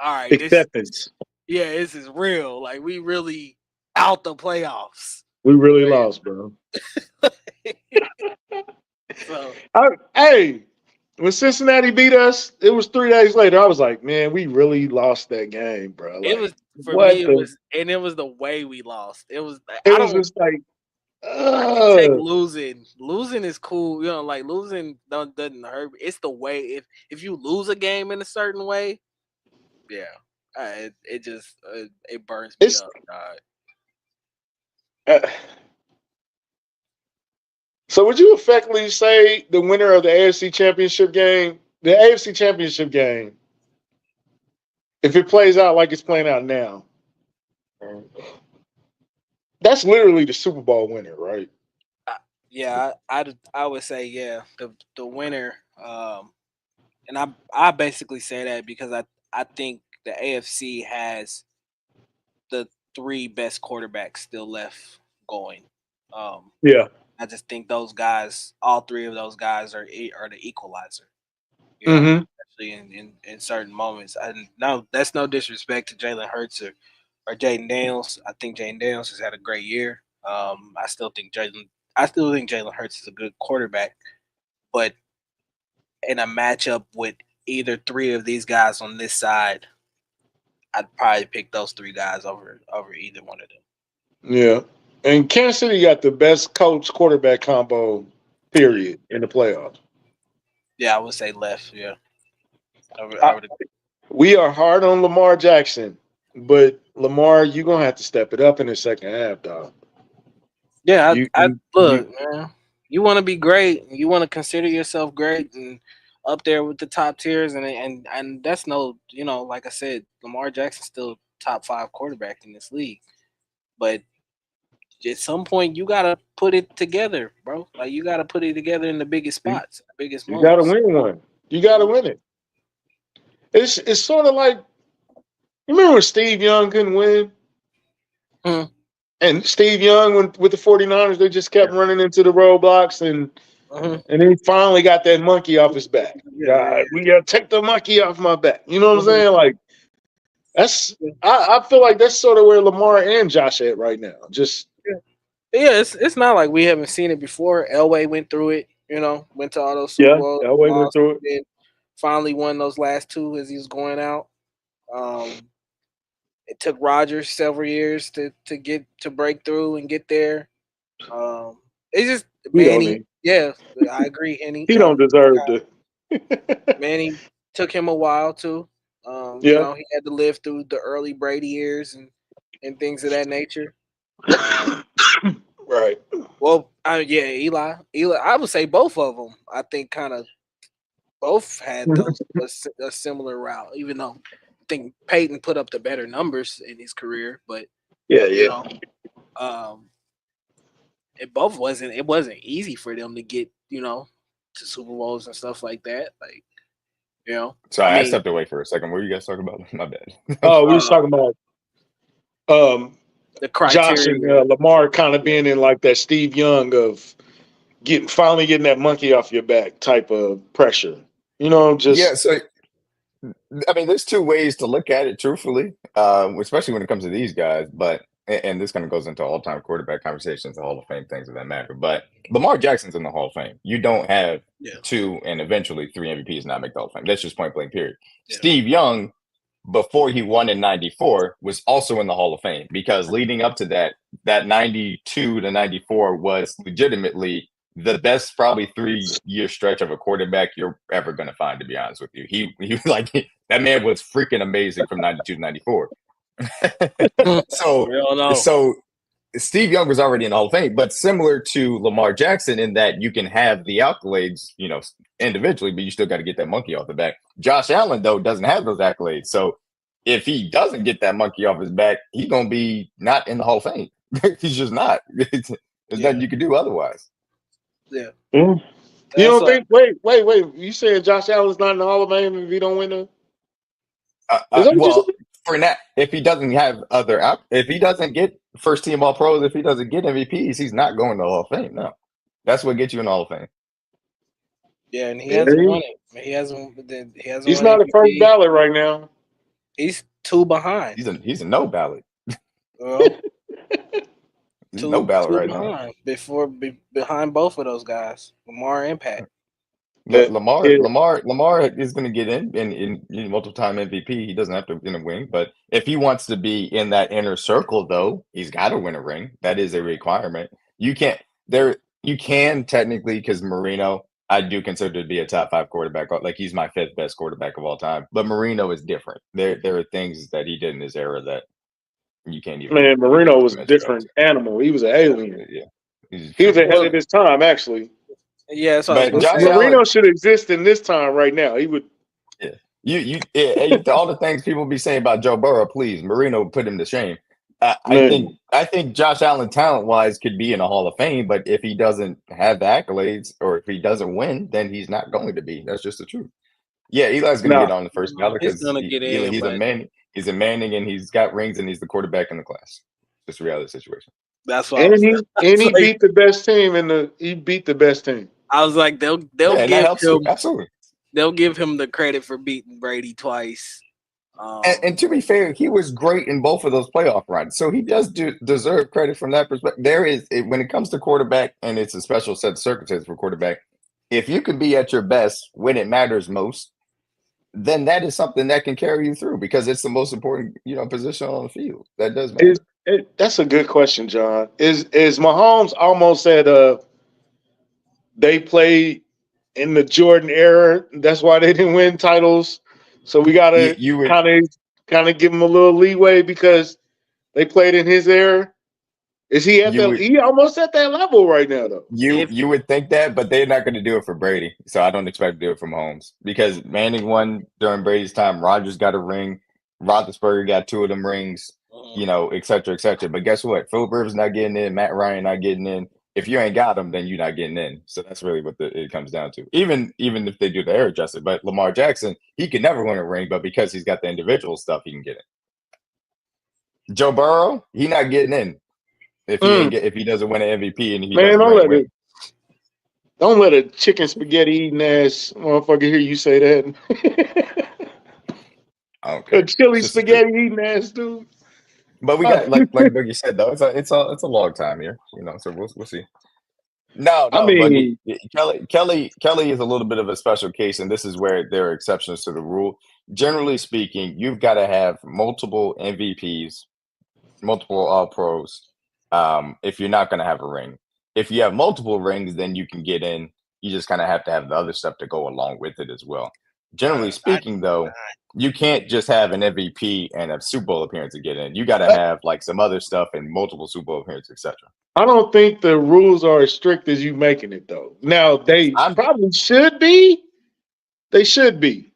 all right, Acceptance. this is real. Like we really out the playoffs. We really lost, bro. So Hey, when Cincinnati beat us, it was 3 days later. I was like, man, we really lost that game, bro. Like, it was for what me. the- It was the way we lost. It was. It was just like, I can take losing. Losing is cool. You know, like losing doesn't hurt. It's the way. If you lose a game in a certain way, yeah, it just it burns me It's- up. So would you effectively say the winner of the AFC Championship game, if it plays out like it's playing out now, that's literally the Super Bowl winner, right? Yeah, I would say yeah, the winner. And I basically say that because I think the AFC has the 3 best quarterbacks still left going. Yeah. I just think those guys, all 3 of those guys are the equalizer. You know, Mm-hmm. especially in certain moments. And no, that's no disrespect to Jalen Hurts or Jaden Daniels. I think Jaden Daniels has had a great year. I still think Jalen Hurts is a good quarterback, but in a matchup with either 3 of these guys on this side, I'd probably pick those 3 guys over either one of them. Yeah. And Kansas City got the best coach quarterback combo, period, in the playoffs. Yeah, I would say left. Yeah, I would agree. We are hard on Lamar Jackson, but Lamar, you're gonna have to step it up in the second half, dog. Yeah, I You- look, man. You want to be great. You want to consider yourself great and up there with the top tiers, and that's no, like I said, Lamar Jackson's still top 5 quarterback in this league, but at some point you gotta put it together, bro. Like you gotta put it together in the biggest spots, the biggest You gotta moments. win one. You gotta win it. It's sort of like, you remember when Steve Young couldn't win? Hmm. And Steve Young with the 49ers, they just kept running into the roadblocks and Mhm. And he finally got that monkey off his back. God, we gotta take the monkey off my back. You know what I'm saying? Like I feel like that's sort of where Lamar and Josh at right now. Just Yeah, it's not like we haven't seen it before. Elway went through it, went to all those Super yeah, Bowls, Elway went lost, through it. then finally won those last two as he was going out. It took Rodgers several years to get to break through and get there. It's just He don't Manny. need. Yeah, I agree. Henny, He don't deserve to. Manny took him a while too. Yeah. He had to live through the early Brady years and things of that nature. Right. Well, yeah, Eli. I would say both of them. I think kind of both had those a similar route, even though I think Peyton put up the better numbers in his career, but Yeah. um, it wasn't easy for them to get to Super Bowls and stuff like that. Like Sorry, I I mean, stepped away for a second. What were you guys talking about? My bad. Oh, we was talking about the Josh criteria. and Lamar kind of being in like that Steve Young of finally getting that monkey off your back type of pressure. Yeah, Just so I mean, there's two ways to look at it, truthfully, especially when it comes to these guys. But and this kind of goes into all-time quarterback conversations, the Hall of Fame things of that matter. But Lamar Jackson's in the Hall of Fame. You don't have two and eventually three MVPs not make the Hall of Fame. That's just point blank. Period. Yeah. Steve Young, before he won in '94, was also in the Hall of Fame because leading up to that '92 to '94 was legitimately the best probably 3-year stretch of a quarterback you're ever going to find, to be honest with you. He like that man was freaking amazing from 92 to 94. So Steve Young was already in the Hall of Fame, but similar to Lamar Jackson in that you can have the accolades, individually, but you still got to get that monkey off the back. Josh Allen, though, doesn't have those accolades. So if he doesn't get that monkey off his back, he's going to be not in the Hall of Fame. He's just not. There's nothing you can do otherwise. Yeah. You don't think? Wait. You saying Josh Allen's not in the Hall of Fame if he don't win the? Well, for now, if he doesn't have if he doesn't get first team All Pros, if he doesn't get MVPs, he's not going to the Hall of Fame. No, that's what gets you in the Hall of Fame. Yeah, and he hasn't won it. He hasn't. He's won not MVP. a first ballot right now. He's two behind. He's a no ballot. Well, he's no ballot right behind now. Behind both of those guys, Lamar and Pat. Lamar is going to get in multiple-time MVP. He doesn't have to win a ring, but if he wants to be in that inner circle, though, he's got to win a ring. That is a requirement. You can technically, because Marino, I do consider to be a top 5 quarterback. Like he's my 5th best quarterback of all time. But Marino is different. There are things that he did in his era that you can't even. Man, Marino was a different animal. He was an alien. Yeah, he was ahead of his time, actually. Yeah, so Marino should exist in this time right now. He would. Yeah, all the things people be saying about Joe Burrow, please, Marino put him to shame. I think Josh Allen, talent-wise, could be in a Hall of Fame, but if he doesn't have the accolades or if he doesn't win, then he's not going to be. That's just the truth. Yeah, Eli's going to get on the first ballot because he's a man. He's a Manning, and he's got rings, and he's the quarterback in the class. Just a reality situation. That's why. He beat the best team he beat the best team. I was like, they'll give him absolutely. They'll give him the credit for beating Brady twice. And to be fair, he was great in both of those playoff runs, so he does deserve credit from that perspective. When it comes to quarterback, and it's a special set of circumstances for quarterback. If you can be at your best when it matters most, then that is something that can carry you through because it's the most important, position on the field. That does matter. That's a good question, John. Is Mahomes almost at they played in the Jordan era? That's why they didn't win titles. So we gotta kind of give him a little leeway because they played in his era. Is he at he almost at that level right now though? You would think that, but they're not going to do it for Brady. So I don't expect to do it for Mahomes because Manning won during Brady's time. Rodgers got a ring. Roethlisberger got 2 of them rings. Et cetera, et cetera. But guess what? Philip Rivers not getting in. Matt Ryan not getting in. If you ain't got them, then you're not getting in. So that's really what it comes down to. Even if they do the air adjusted, but Lamar Jackson, he can never win a ring, but because he's got the individual stuff, he can get it. Joe Burrow, he not getting in if he doesn't win an MVP and he doesn't win. Don't let a chicken spaghetti eating ass motherfucker hear you say that. Okay. A chili It's just a spaghetti eating ass dude. But we got like Boogie said though, it's a long time here, so we'll see. No, I no, Boogie. mean, Kelly is a little bit of a special case, and this is where there are exceptions to the rule. Generally speaking, you've got to have multiple MVPs, multiple All Pros, if you're not going to have a ring. If you have multiple rings, then you can get in. You just kind of have to have the other stuff to go along with it as well. Generally speaking, though, you can't just have an MVP and a Super Bowl appearance to get in. You got to have like some other stuff and multiple Super Bowl appearances, etc. I don't think the rules are as strict as you making it though. Now they I'm probably should be. They should be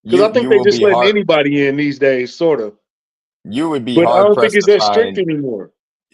because I think you they will just be letting hard. anybody in these days, sort of. You would be But I hard don't think pressed it's to that strict find. anymore.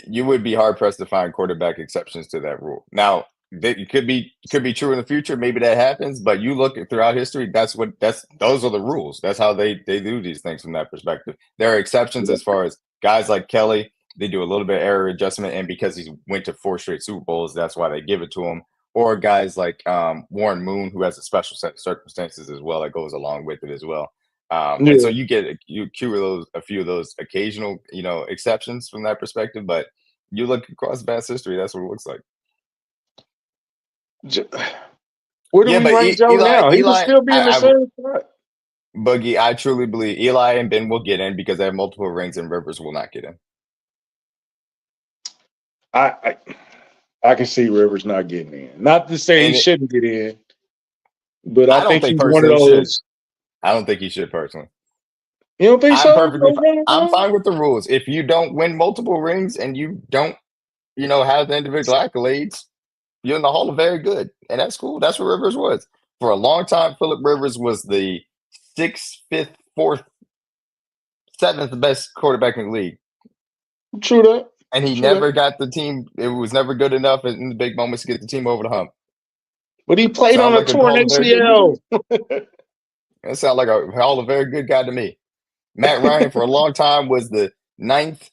You would be hard pressed to find quarterback exceptions to that rule. Now, it could be true in the future. Maybe that happens, but you look at throughout history. Those are the rules. That's how they do these things from that perspective. There are exceptions as far as guys like Kelly. They do a little bit of error adjustment, and because he went to 4 straight Super Bowls, that's why they give it to him. Or guys like Warren Moon, who has a special set of circumstances as well that goes along with it as well. And so you cue a few of those occasional, exceptions from that perspective. But you look across vast history, that's what it looks like. Where do Yeah, we but rank Joe now? He would still be in the same spot. Boogie, I truly believe Eli and Ben will get in because they have multiple rings, and Rivers will not get in. I can see Rivers not getting in. Not to say he shouldn't get in, but I don't think think he's one of personally he should. those. I don't think he should personally. You don't think so? I'm fine with the rules. If you don't win multiple rings and you don't, have the individual accolades, you're in the Hall of Very Good, and that's cool. That's what Rivers was for a long time. Phillip Rivers was the 6th, 5th, 4th, 7th best quarterback in the league. True that. And he never got the team. It was never good enough in the big moments to get the team over the hump. But he played on a torn ACL. That sounds like a Hall of Very Good guy to me. Matt Ryan for a long time was the 9th,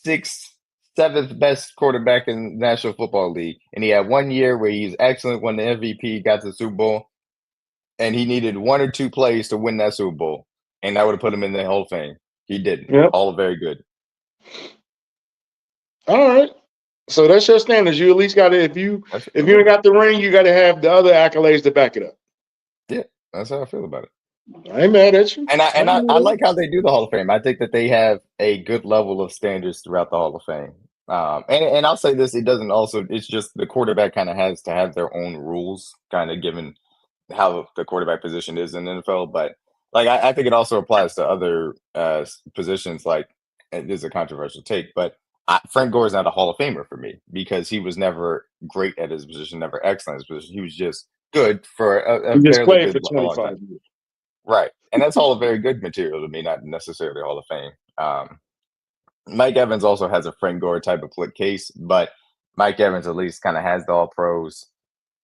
6th, 7th best quarterback in the National Football League. And he had 1 year where he was excellent, won the MVP, got to the Super Bowl. And he needed 1 or 2 plays to win that Super Bowl. And that would have put him in the Hall of Fame. He didn't. Yep. Hall of Very Good. All right. So that's your standards. You at least got to, if you ain't got the ring, you got to have the other accolades to back it up. Yeah, that's how I feel about it. I ain't mad at you. And I like how they do the Hall of Fame. I think that they have a good level of standards throughout the Hall of Fame. And I'll say this, it's just the quarterback kind of has to have their own rules, kind of given how the quarterback position is in the NFL. But like I think it also applies to other positions. Like, it is a controversial take, but Frank Gore is not a Hall of Famer for me because he was never great at his position, never excellent at his position. He was just good for a fairly good long time. Years. Right. And that's all a very good material to me, not necessarily Hall of Fame. Mike Evans also has a Frank Gore type of case, but Mike Evans at least kind of has the All Pros,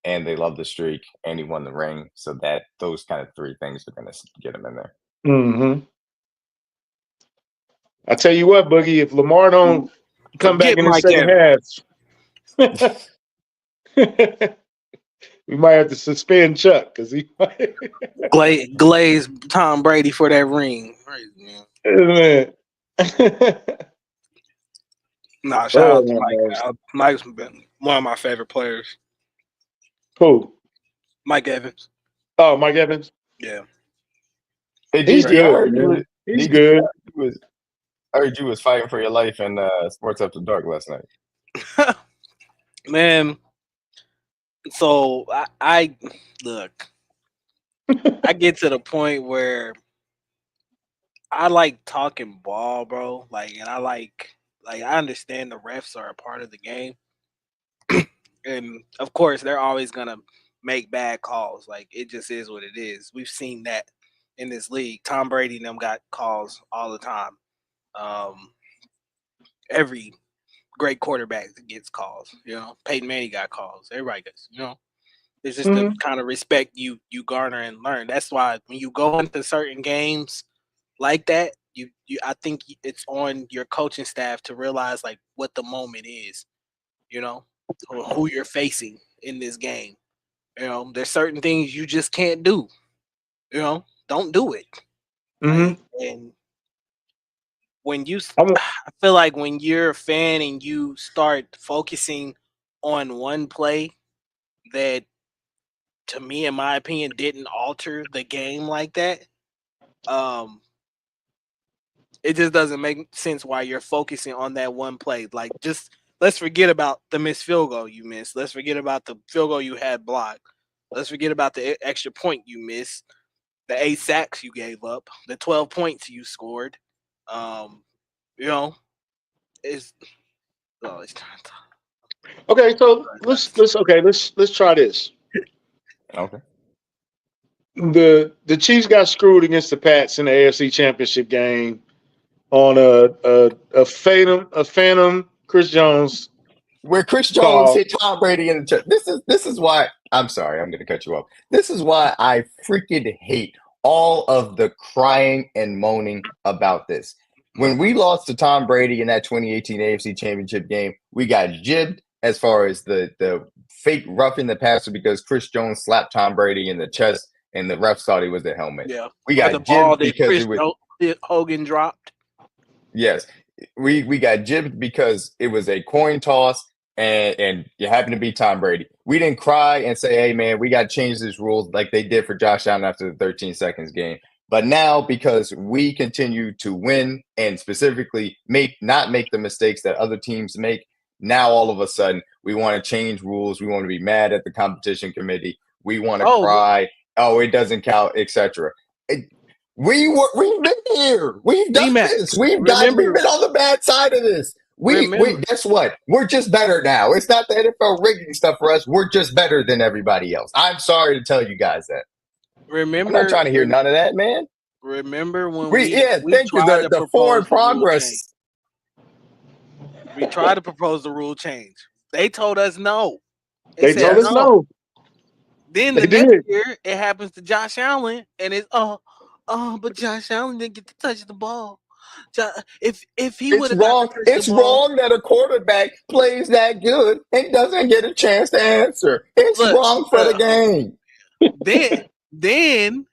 and they love the streak, and he won the ring. So that those kind of 3 things are going to get him in there. Mm-hmm. I tell you what, Boogie, if Lamar don't come back in the second half, we might have to suspend Chuck because he might glaze Tom Brady for that ring. Man. Nah, shout out to Mike. Mike's been one of my favorite players. Who? Mike Evans. Oh, Mike Evans? Yeah. Hey, he's good. He's good. I heard you was fighting for your life in Sports After Dark last night. Man, so I look. I get to the point where I like talking ball, bro. Like, and I understand the refs are a part of the game. And of course, they're always gonna make bad calls. Like, it just is what it is. We've seen that in this league. Tom Brady and them got calls all the time. Every great quarterback gets calls. Peyton Manning got calls. Everybody gets. It's just the kind of respect you garner and learn. That's why when you go into certain games like that, I think it's on your coaching staff to realize like what the moment is. Who you're facing in this game. There's certain things you just can't do. Don't do it. Mhm. And when I'm- I feel like when you're a fan and you start focusing on one play that, to me, in my opinion, didn't alter the game like that, it just doesn't make sense why you're focusing on that one play. Like, just let's forget about the missed field goal you missed. Let's forget about the field goal you had blocked. Let's forget about the extra point you missed, the 8 sacks you gave up, the 12 points you scored. Um, you know, it's Okay, so let's try this. Okay. The Chiefs got screwed against the Pats in the AFC Championship game on a phantom Chris Jones Where Chris Jones call. hit Tom Brady in the chest. This is why I'm sorry, I'm gonna cut you off. This is why I freaking hate all of the crying and moaning about this. When we lost to Tom Brady in that 2018 AFC Championship game, we got jibbed as far as the fake roughing the passer because Chris Jones slapped Tom Brady in the chest and the refs thought he was the helmet. yeah. We Or got the ball jibbed that because Chris it was Hogan dropped. yes. We got jibbed because it was a coin toss and you happen to be Tom Brady. We didn't cry and say, hey man, we got to change these rules like they did for Josh Allen after the 13 seconds game. But now because we continue to win and specifically not make the mistakes that other teams make, now all of a sudden we want to change rules. We want to be mad at the competition committee. We want to cry. Oh, it doesn't count, etc. We've been here. We've done D-Mac, this. We've been on the bad side of this. We guess what? We're just better now. It's not the NFL rigging stuff for us. We're just better than everybody else. I'm sorry to tell you guys that. I'm not trying to hear none of that, man. Remember when we thank you. tried to The forward propose the rule progress. change? We tried to propose the rule change. They told us no. They told us no. Then They the next did. year, it happens to Josh Allen, and it's but Josh Allen didn't get to touch the ball. If he would have wrong, it's wrong that a quarterback plays that good and doesn't get a chance to answer. It's wrong for the game. Then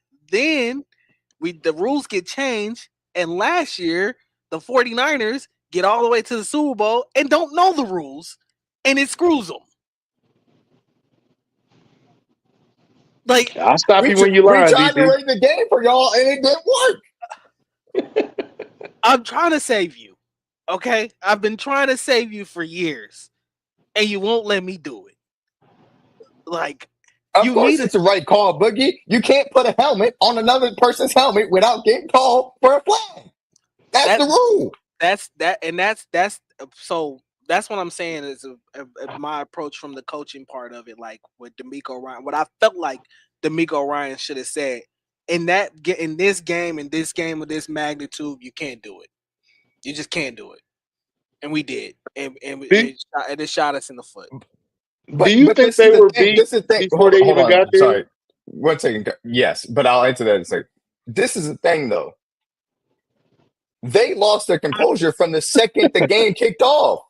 the rules get changed, and last year the 49ers get all the way to the Super Bowl and don't know the rules, and it screws them. Like, I'll stop you when you lie. We tried to rig the game for y'all, and it didn't work. I'm trying to save you, okay? I've been trying to save you for years, and you won't let me do it. Like, of course, it's the right call, Boogie. You can't put a helmet on another person's helmet without getting called for a flag. That's the rule. That's so. That's what I'm saying is my approach from the coaching part of it, like with DeMeco Ryan. What I felt like DeMeco Ryan should have said in this game of this magnitude, you can't do it. You just can't do it, and we did, and it shot us in the foot. Do you think they were beat before they even got there? Sorry, 1 second. Yes, but I'll answer that in a second. This is the thing, though. They lost their composure from the second the game kicked off.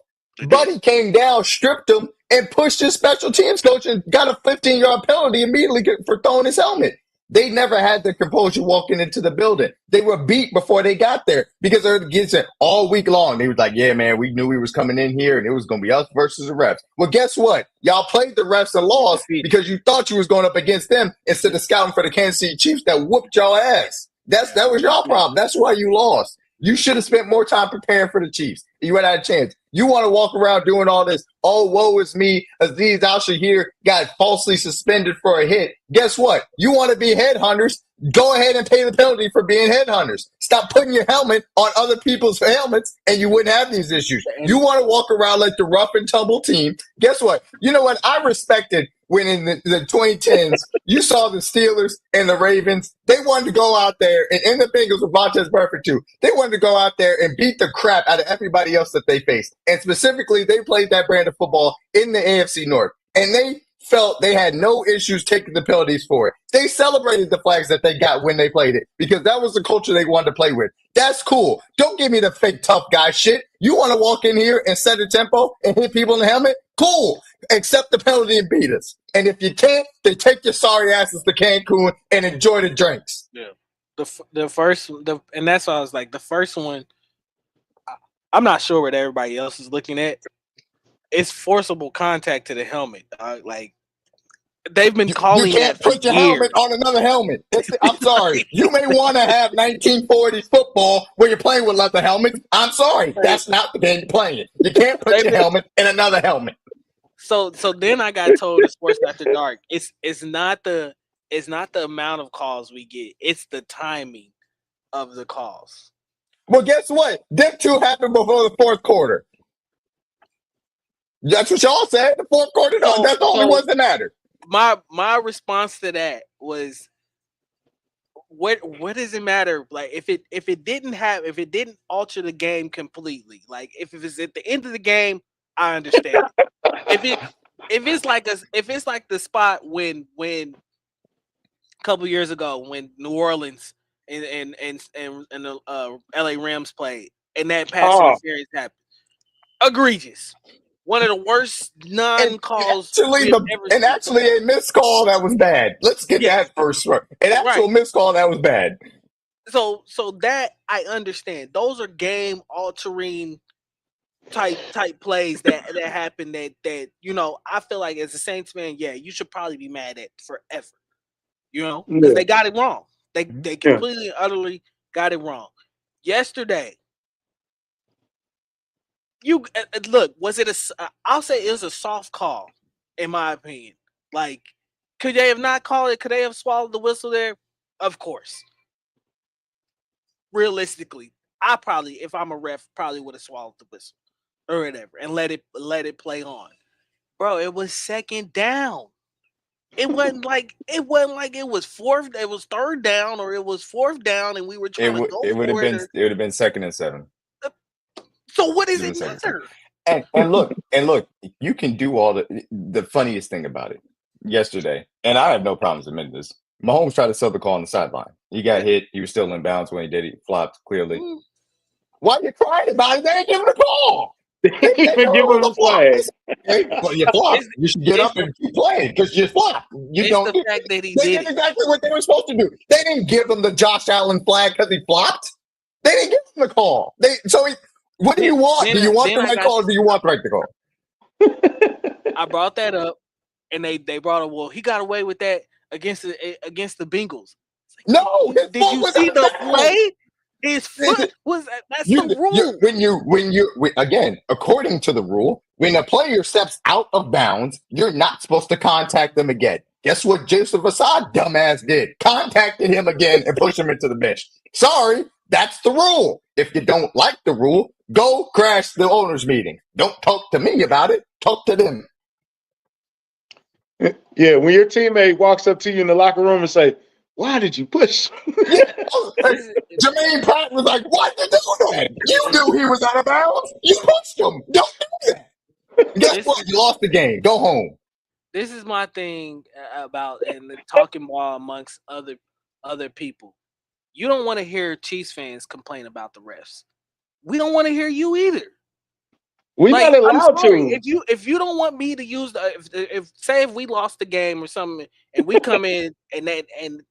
Buddy came down, stripped him, and pushed his special teams coach and got a 15-yard penalty immediately for throwing his helmet. They never had the composure walking into the building. They were beat before they got there because they were against it all week long. They was like, yeah, man, we knew we was coming in here and it was going to be us versus the refs. Well, guess what? Y'all played the refs and lost because you thought you was going up against them instead of scouting for the Kansas City Chiefs that whooped y'all ass. That was y'all problem. That's why you lost. You should have spent more time preparing for the Chiefs. You would have had a chance. You want to walk around doing all this, oh, woe is me, Azeez Al-Shahir got falsely suspended for a hit. Guess what? You want to be headhunters, go ahead and pay the penalty for being headhunters. Stop putting your helmet on other people's helmets and you wouldn't have these issues. You want to walk around like the rough and tumble team. Guess what? You know what? I respected when in the 2010s, you saw the Steelers and the Ravens. They wanted to go out there, and the Bengals with Vontaze Burfict too. They wanted to go out there and beat the crap out of everybody else that they faced. And specifically, they played that brand of football in the AFC North. And they felt they had no issues taking the penalties for it. They celebrated the flags that they got when they played it because that was the culture they wanted to play with. That's cool. Don't give me the fake tough guy shit. You want to walk in here and set a tempo and hit people in the helmet? Cool. accept the penalty and beat us. And if you can't, then take your sorry asses to Cancun and enjoy the drinks. Yeah. And that's why I was like, the first one, I'm not sure what everybody else is looking at. It's forcible contact to the helmet. Like, they've been calling You can't that for put your years. helmet on another helmet. I'm sorry. You may want to have 1940s football where you're playing with leather helmets. I'm sorry. That's not the game you're playing. You can't put your helmet in another helmet. So then I got told in Sports After Dark, it's not the amount of calls we get, it's the timing of the calls. Well, guess what? Them two happened before the fourth quarter. That's what y'all said. The fourth quarter, no, that's the only ones that mattered. My response to that was, what does it matter? Like, if it didn't alter the game completely, like if it's at the end of the game, I understand. If it's like the spot when a couple years ago when New Orleans and the LA Rams played and that pass interference happened, egregious. One of the worst non-calls actually a missed call that was bad. Let's get that first. An actual missed call that was bad. So that I understand. Those are game altering type plays that happen that I feel like as a Saints fan, you should probably be mad at forever. Because they got it wrong. They completely and utterly got it wrong. Yesterday, look, was it I'll say it was a soft call, in my opinion. Like, could they have not called it? Could they have swallowed the whistle there? Of course. Realistically, I probably, if I'm a ref, probably would have swallowed the whistle or whatever and let it play on. Bro, it was second down. It wasn't like it was fourth. It was third down or it was fourth down, and we were trying to go. It would have been 2nd and 7. So what does it matter? And look, you can do all the funniest thing about it yesterday, and I have no problems admitting this. Mahomes tried to sell the call on the sideline. He got hit. He was still in bounds when he did it. He flopped clearly. Why are you crying about it? They ain't giving a call. They even give him a flag. Well, you flopped. You should get up and keep playing because you flopped. The fact that he did exactly what they were supposed to do. They didn't give him the Josh Allen flag because he flopped. They didn't give him the call. What do you want? Do you want the right call or do you want the right call? I brought that up, and they brought up, well, he got away with that against the Bengals. Like, no, did you see the play? His foot was that's the rule. Again, according to the rule, when a player steps out of bounds, you're not supposed to contact them again. Guess what Joseph Assad dumbass did? Contacted him again and pushed him into the bench. Sorry, that's the rule. If you don't like the rule, go crash the owners' meeting. Don't talk to me about it. Talk to them. Yeah, when your teammate walks up to you in the locker room and say, "Why did you push?" Jermaine Pratt was like, "Why did you do that? You knew he was out of bounds. You pushed him. Don't do that." Guess what? You lost the game. Go home. This is my thing about and the talking ball amongst other people. You don't want to hear Chiefs fans complain about the refs. We don't want to hear you either. We're not allowed to. If you don't want me to use if we lost the game or something and we come in and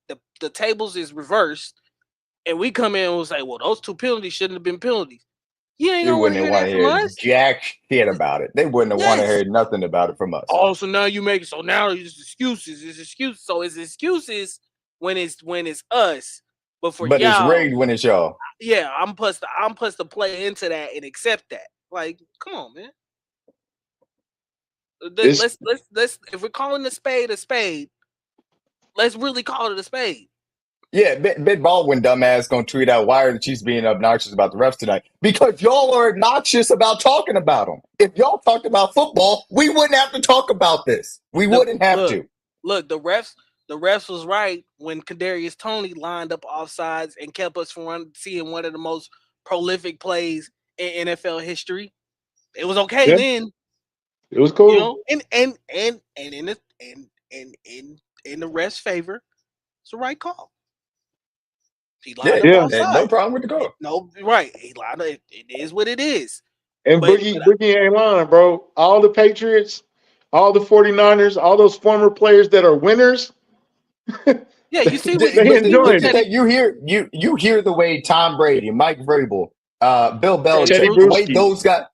the tables is reversed and we come in and we'll say, well, those two penalties shouldn't have been penalties. You ain't gonna want to hear that from us. Jack shit about it. They wouldn't have want to hear nothing about it from us. Oh, so now now it's excuses. It's excuses. So it's excuses when it's us. But it's rigged when it's y'all. Yeah, I'm supposed to play into that and accept that. Like, come on, man. Let's if we're calling a spade, let's really call it a spade. Yeah, Ben Baldwin, dumbass, gonna tweet out, "Why are the Chiefs being obnoxious about the refs tonight?" Because y'all are obnoxious about talking about them. If y'all talked about football, we wouldn't have to talk about this. We wouldn't have to. Look, the refs was right when Kadarius Toney lined up offsides and kept us from seeing one of the most prolific plays in NFL history. It was okay then. It was cool. And in the refs' favor, it's the right call. He lined up offside. No problem with the call. No, right. He lined up. It is what it is. And Boogie ain't lying, bro. All the Patriots, all the 49ers, all those former players that are winners, Yeah, you see what they enjoying it. You hear the way Tom Brady, Mike Vrabel, Bill Teddy Belichick, the way Bruschi. those guys,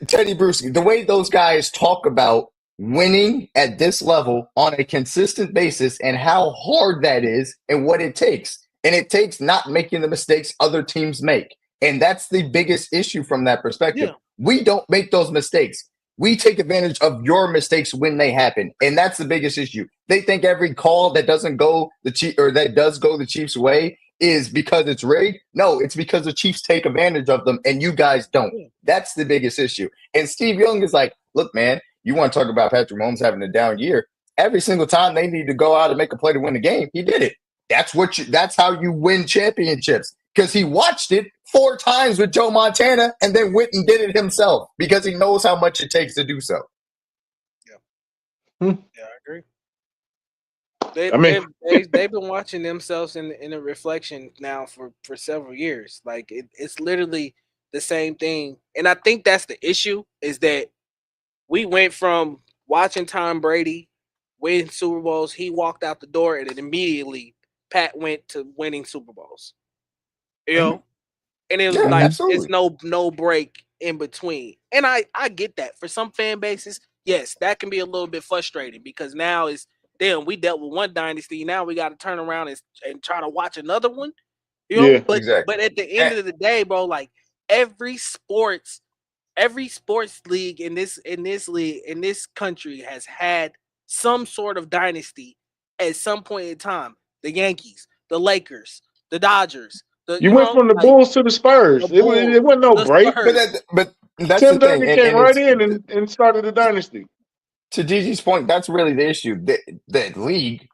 Teddy Bruschi, the way those guys talk about winning at this level on a consistent basis and how hard that is and what it takes. And it takes not making the mistakes other teams make. And that's the biggest issue from that perspective. Yeah. We don't make those mistakes. We take advantage of your mistakes when they happen. And that's the biggest issue. They think every call that doesn't go the Chiefs or that does go the Chiefs' way is because it's rigged. No, it's because the Chiefs take advantage of them and you guys don't. That's the biggest issue. And Steve Young is like, look, man, you want to talk about Patrick Mahomes having a down year. Every single time they need to go out and make a play to win the game, he did it. That's how you win championships. Because he watched it 4 times with Joe Montana and then went and did it himself because he knows how much it takes to do so. Yeah, I agree. They've been watching themselves in a reflection now for several years. Like it's literally the same thing. And I think that's the issue is that we went from watching Tom Brady win Super Bowls. He walked out the door and then immediately Pat went to winning Super Bowls. You know? And it was it's no break in between. And I get that. For some fan bases, yes, that can be a little bit frustrating because now it's damn, we dealt with one dynasty. Now we got to turn around and try to watch another one. You know, but at the end of the day, bro, like every sports league in this country has had some sort of dynasty at some point in time. The Yankees, the Lakers, the Dodgers. You went from the Bulls to the Spurs. It wasn't no break. But that's Tim the thing. Duncan came right in and started the dynasty. To Gigi's point, that's really the issue. The league,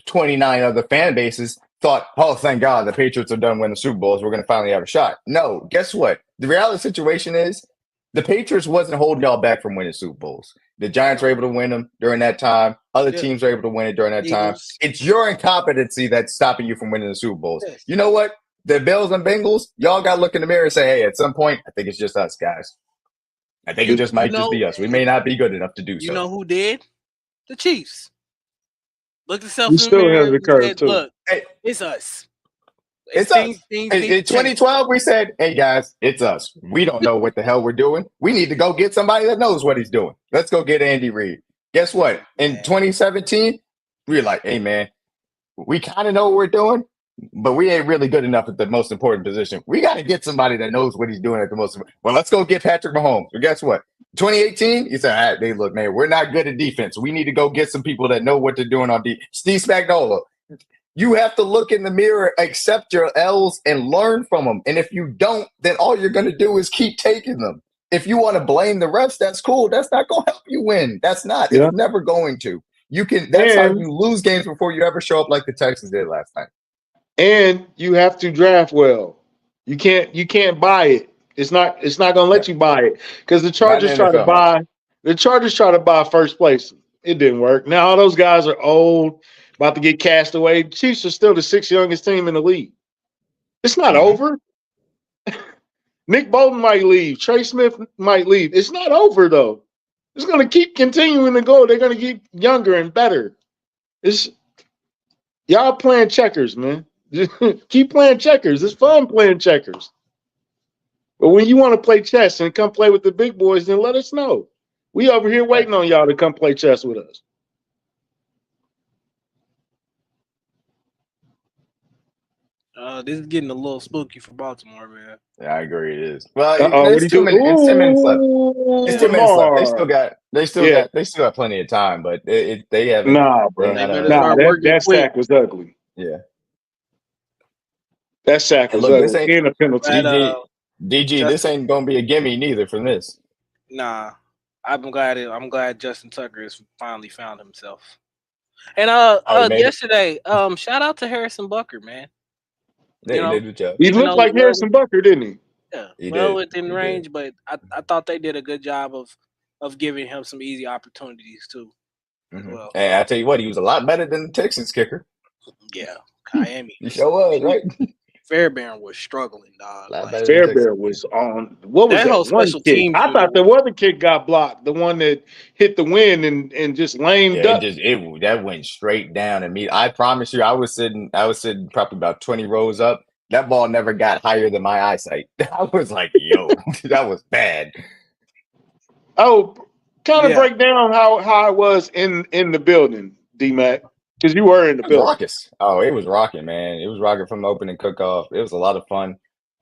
29 other fan bases thought, oh, thank God, the Patriots are done winning the Super Bowls. We're going to finally have a shot. No, guess what? The reality situation is the Patriots wasn't holding y'all back from winning Super Bowls. The Giants were able to win them during that time. Other teams were able to win it during that time. It's your incompetency that's stopping you from winning the Super Bowls. Yes. You know what? The Bills and Bengals, y'all got to look in the mirror and say, hey, at some point, I think it's just us, guys. I think it just might just be us. We may not be good enough to do so. You know who did? The Chiefs. Look yourself in the mirror and said, look, it's us. It's us. In 2012, we said, hey, guys, it's us. We don't know what the hell we're doing. We need to go get somebody that knows what he's doing. Let's go get Andy Reid. Guess what? In 2017, we were like, hey, man, we kind of know what we're doing, but we ain't really good enough at the most important position. We got to get somebody that knows what he's doing at the most important. Well, let's go get Patrick Mahomes. But guess what? 2018, he said, all right, hey, look, man, we're not good at defense. We need to go get some people that know what they're doing on defense. Steve Spagnuolo. You have to look in the mirror, accept your L's, and learn from them. And if you don't, then all you're going to do is keep taking them. If you want to blame the refs, that's cool. That's not going to help you win. That's not. Yeah. It's never going to. You can. That's how you lose games before you ever show up like the Texans did last time. And you have to draft well. You can't buy it. It's not going to let you buy it because the Chargers try to buy. The Chargers try to buy first place. It didn't work. Now all those guys are old, about to get cast away. The Chiefs are still the 6th youngest team in the league. It's not over. Nick Bolton might leave. Trey Smith might leave. It's not over though. It's going to keep continuing to go. They're going to get younger and better. It's y'all playing checkers, man. Keep playing checkers. It's fun playing checkers. But when you want to play chess and come play with the big boys, then let us know. We over here waiting on y'all to come play chess with us. This is getting a little spooky for Baltimore, man. Yeah, I agree. It is. Well, it's 10 minutes left. It's 10 minutes left. They still got plenty of time, but they haven't. Nah, bro. That sack was ugly. Yeah. That sack was ugly. And a penalty. DG, this ain't gonna be a gimme neither from this. Nah, I'm glad Justin Tucker has finally found himself. And yesterday, shout out to Harrison Butker, man. Yeah, he did a job. He looked like Harrison Butker, didn't he? Yeah, within range, but I thought they did a good job of giving him some easy opportunities too. Mm-hmm. Well, and I tell you what, he was a lot better than the Texans kicker. Yeah, Miami. He sure was, right? Fairbairn was struggling, dog. Lot Like, better than Texas. Fairbear was on. What was that whole that one special kick? teams I unit thought the was- other kick got blocked. The one that hit the wind and just lamed Yeah, up. that went straight down and me. I promise you, I was sitting probably about 20 rows up. That ball never got higher than my eyesight. I was like, yo, that was bad. Oh, kind of Yeah. break down how it was in the building, D-Mac, because you were in the It was building. raucous. Oh, it was rocking, man. It was rocking from the opening cook-off. It was a lot of fun.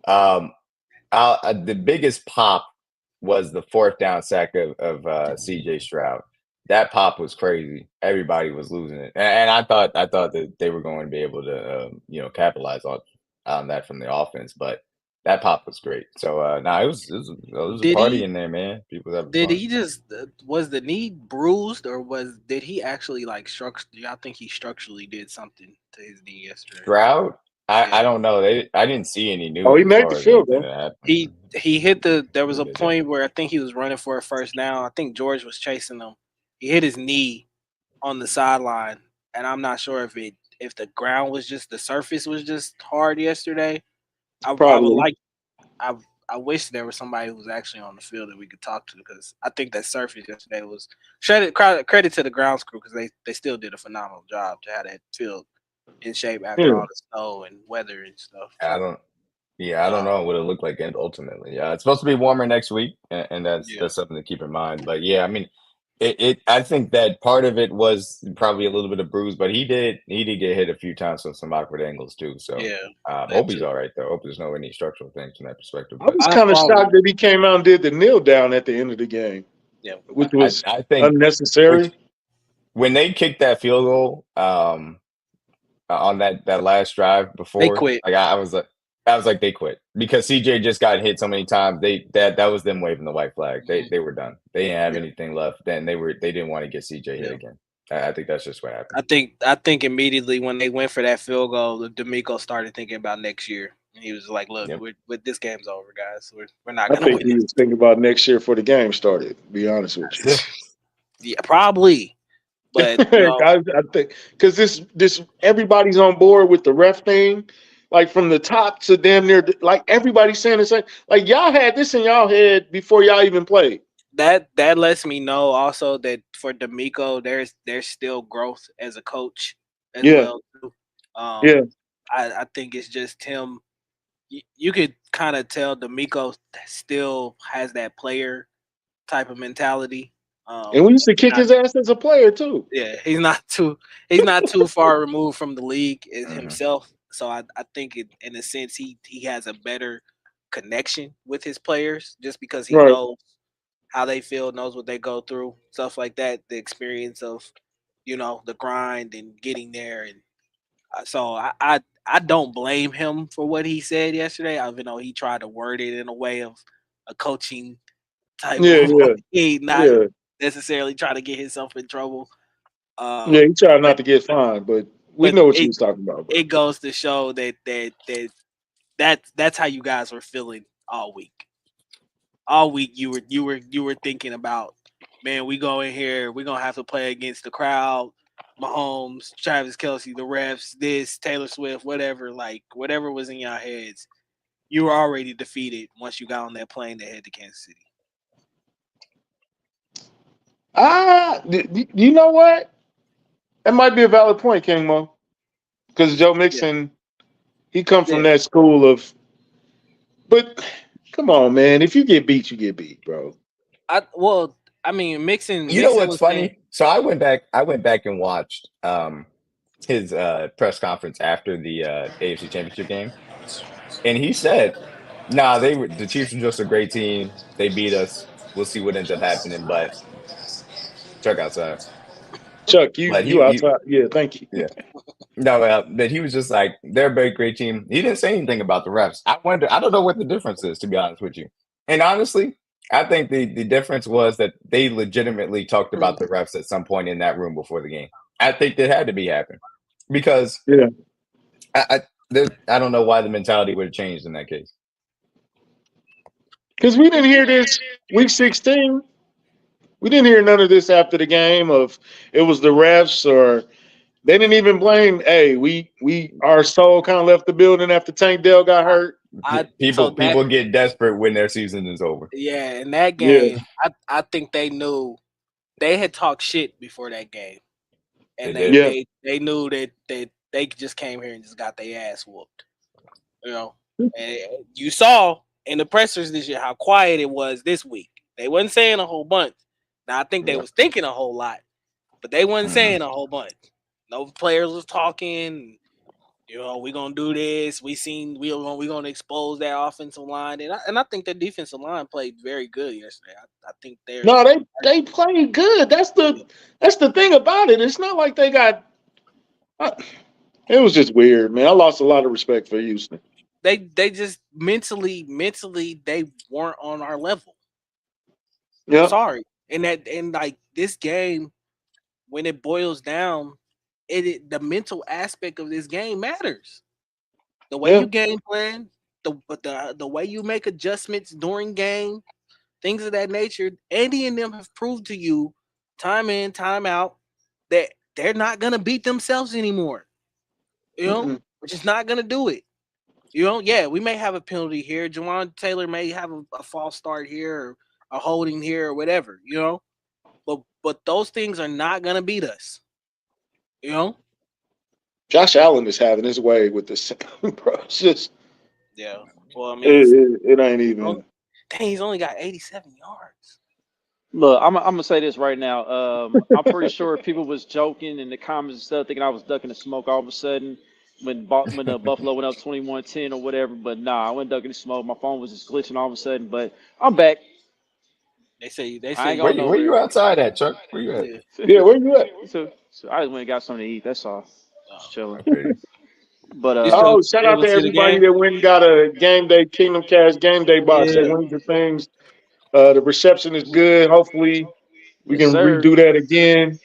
The biggest pop was the fourth down sack of CJ Stroud. That pop was crazy. Everybody was losing it, and I thought that they were going to be able to capitalize on that from the offense, but that pop was great. So it was a Did party he- in there, man. People having Did fun. he just was the knee bruised, or did he actually like do y'all think he structurally did something to his knee yesterday? Stroud? Yeah. I don't know. I didn't see any news. Oh, he as made far the as field anything goal. that happened. He hit there was He a did that. point where I think he was running for a first down. I think George was chasing him. He hit his knee on the sideline, and I'm not sure if the ground was just the surface was just hard yesterday. I would Probably. like I wish there was somebody who was actually on the field that we could talk to, because I think that surface yesterday was credit to the grounds crew, because they still did a phenomenal job to have that field in shape after Yeah. all the snow and weather and stuff. I don't know what it looked like ultimately. Yeah, it's supposed to be warmer next week, and that's something to keep in mind. But yeah, I mean, I think that part of it was probably a little bit of bruise, but he did get hit a few times from some awkward angles too. So hope he's all right though. Hope there's no any structural things from that perspective. I was kind of shocked that he came out and did the kneel down at the end of the game. Yeah, which was I think unnecessary. When they kicked that field goal, on that last drive before, they quit. Like I was like they quit because CJ just got hit so many times. That was them waving the white flag. They were done. They didn't have anything left. Then they didn't want to get CJ hit again. I think that's just what happened. I think immediately when they went for that field goal, D'Amico started thinking about next year, and he was like, "Look, this game's over, guys. We're not going to win." I think he was thinking about next year before the game started. To be honest with you. Yeah, probably. But I think because this everybody's on board with the ref thing, like from the top to damn near, like everybody's saying the same. Like y'all had this in y'all head before y'all even played. That lets me know also that for D'Amico, there's still growth as a coach as well. Too. I think it's just him. You could kind of tell D'Amico still has that player type of mentality. And we used to kick his ass as a player too. Yeah, he's not too far removed from the league himself. So I think in a sense he has a better connection with his players just because he knows how they feel, knows what they go through, stuff like that. The experience of the grind and getting there, and so I don't blame him for what he said yesterday. Even though he tried to word it in a way of a coaching type. He not necessarily trying to get himself in trouble. He tried not to get fined, but we know what he was talking about. Bro. It goes to show that's how you guys were feeling all week. All week you were thinking about, man, we go in here, we're gonna have to play against the crowd, Mahomes, Travis Kelce, the refs, this, Taylor Swift, whatever was in your heads. You were already defeated once you got on that plane that head to Kansas City. You know what? That might be a valid point, King Mo. Because Joe Mixon, he come from that school of. But come on, man! If you get beat, you get beat, bro. Mixon. You know what's funny? So I went back and watched his press conference after the AFC Championship game, and he said, "Nah, the Chiefs are just a great team. They beat us. We'll see what ends up happening." But Chuck outside. Chuck, you outside? Yeah, thank you. Yeah. No, but he was just like, they're a very great team. He didn't say anything about the refs. I don't know what the difference is, to be honest with you. And honestly, I think the difference was that they legitimately talked about the refs at some point in that room before the game. I think that had to be happening because I don't know why the mentality would have changed in that case. Because we didn't hear this week 16. We didn't hear none of this after the game of it was the refs or They didn't even blame. Hey, our soul kind of left the building after Tank Dell got hurt. People get desperate when their season is over. Yeah, in that Yeah. game, I think they knew they had talked shit before that game, and They did. they knew that they just came here and just got their ass whooped. You know, and you saw in the pressers this year how quiet it was this week. They wasn't saying a whole bunch. Now I think they was thinking a whole lot, but they wasn't saying a whole bunch. No players was talking. You know, we gonna do this. We gonna expose that offensive line, and I think the defensive line played very good yesterday. I think No, they played good. That's the thing about it. It's not like they got. It was just weird, man. I lost a lot of respect for Houston. They just mentally they weren't on our level. Yeah. I'm sorry, and like this game, when it boils down, the mental aspect of this game matters. The way you game plan, the way you make adjustments during game, things of that nature. Andy and them have proved to you time in, time out that they're not gonna beat themselves anymore. You know, we're just not gonna do it. You know, yeah, we may have a penalty here. Jawan Taylor may have a false start here or a holding here or whatever, you know. But those things are not gonna beat us. You know? Josh Allen is having his way with this, bro. It's just Yeah. Well, I mean, it ain't even. Dang, he's only got 87 yards. Look, I'm gonna say this right now. I'm pretty sure people was joking in the comments and stuff, thinking I was ducking the smoke all of a sudden when Buffalo went up 21-10 or whatever. But nah, I wasn't ducking the smoke. My phone was just glitching all of a sudden. But I'm back. They say I ain't going nowhere. Where you outside at, Chuck? Where you at? Yeah, where you at? So I just went and got something to eat. That's all. Just chilling. Okay. But shout out to everybody that went and got a game day Kingdom Cash game day box. They went the things. The reception is good. Hopefully, we can redo that again.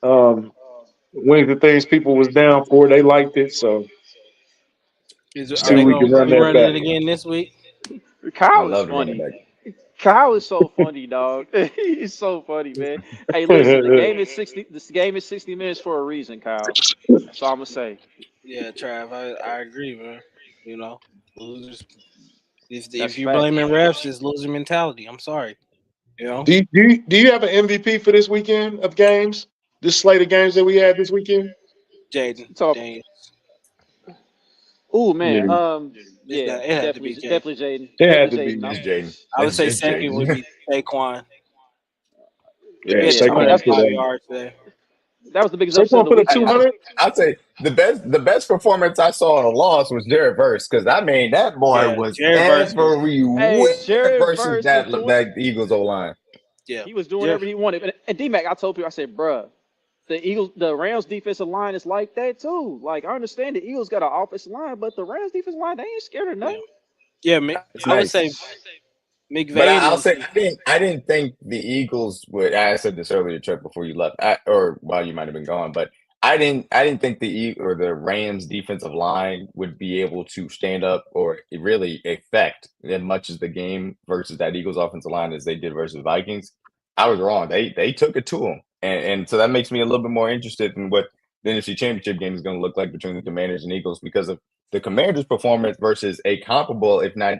One of the things people was down for, they liked it. So, are they going to be running it again this week? Kyle is funny. Kyle is so funny, dog. He's so funny, man. Hey, listen, the game is 60. This game is 60 minutes for a reason, Kyle. That's all I'm gonna say. Yeah, Trav, I agree, man. You know, losers. If you're fact. blaming refs, it's loser mentality. I'm sorry. You know. Do you have an MVP for this weekend of games? This slate of games that we had this weekend? Jaden. Oh man, yeah, it had to be definitely Jaden. It had to be Jaden. I would say second would be Saquon. Yeah, Saquon. yards today. That was the biggest upset. Saquon put a 200. I'd say the best performance I saw in a loss was Jared Verse, because I mean that boy was everywhere versus that Eagles O line. Yeah, he was doing whatever he wanted. And D-Mac, I told people, I said, bruh, the Rams defensive line is like that too. Like, I understand the Eagles got an offensive line, but the Rams defensive line, they ain't scared of nothing. Yeah, I would say McVay. But I'll say I didn't think the Eagles would. I said this earlier, Chuck, before you left, or while you might have been gone. But I didn't think the Rams defensive line would be able to stand up or really affect as much as the game versus that Eagles offensive line as they did versus Vikings. I was wrong. They took it to them, and so that makes me a little bit more interested in what the NFC Championship game is going to look like between the Commanders and Eagles, because of the Commanders' performance versus a comparable, if not,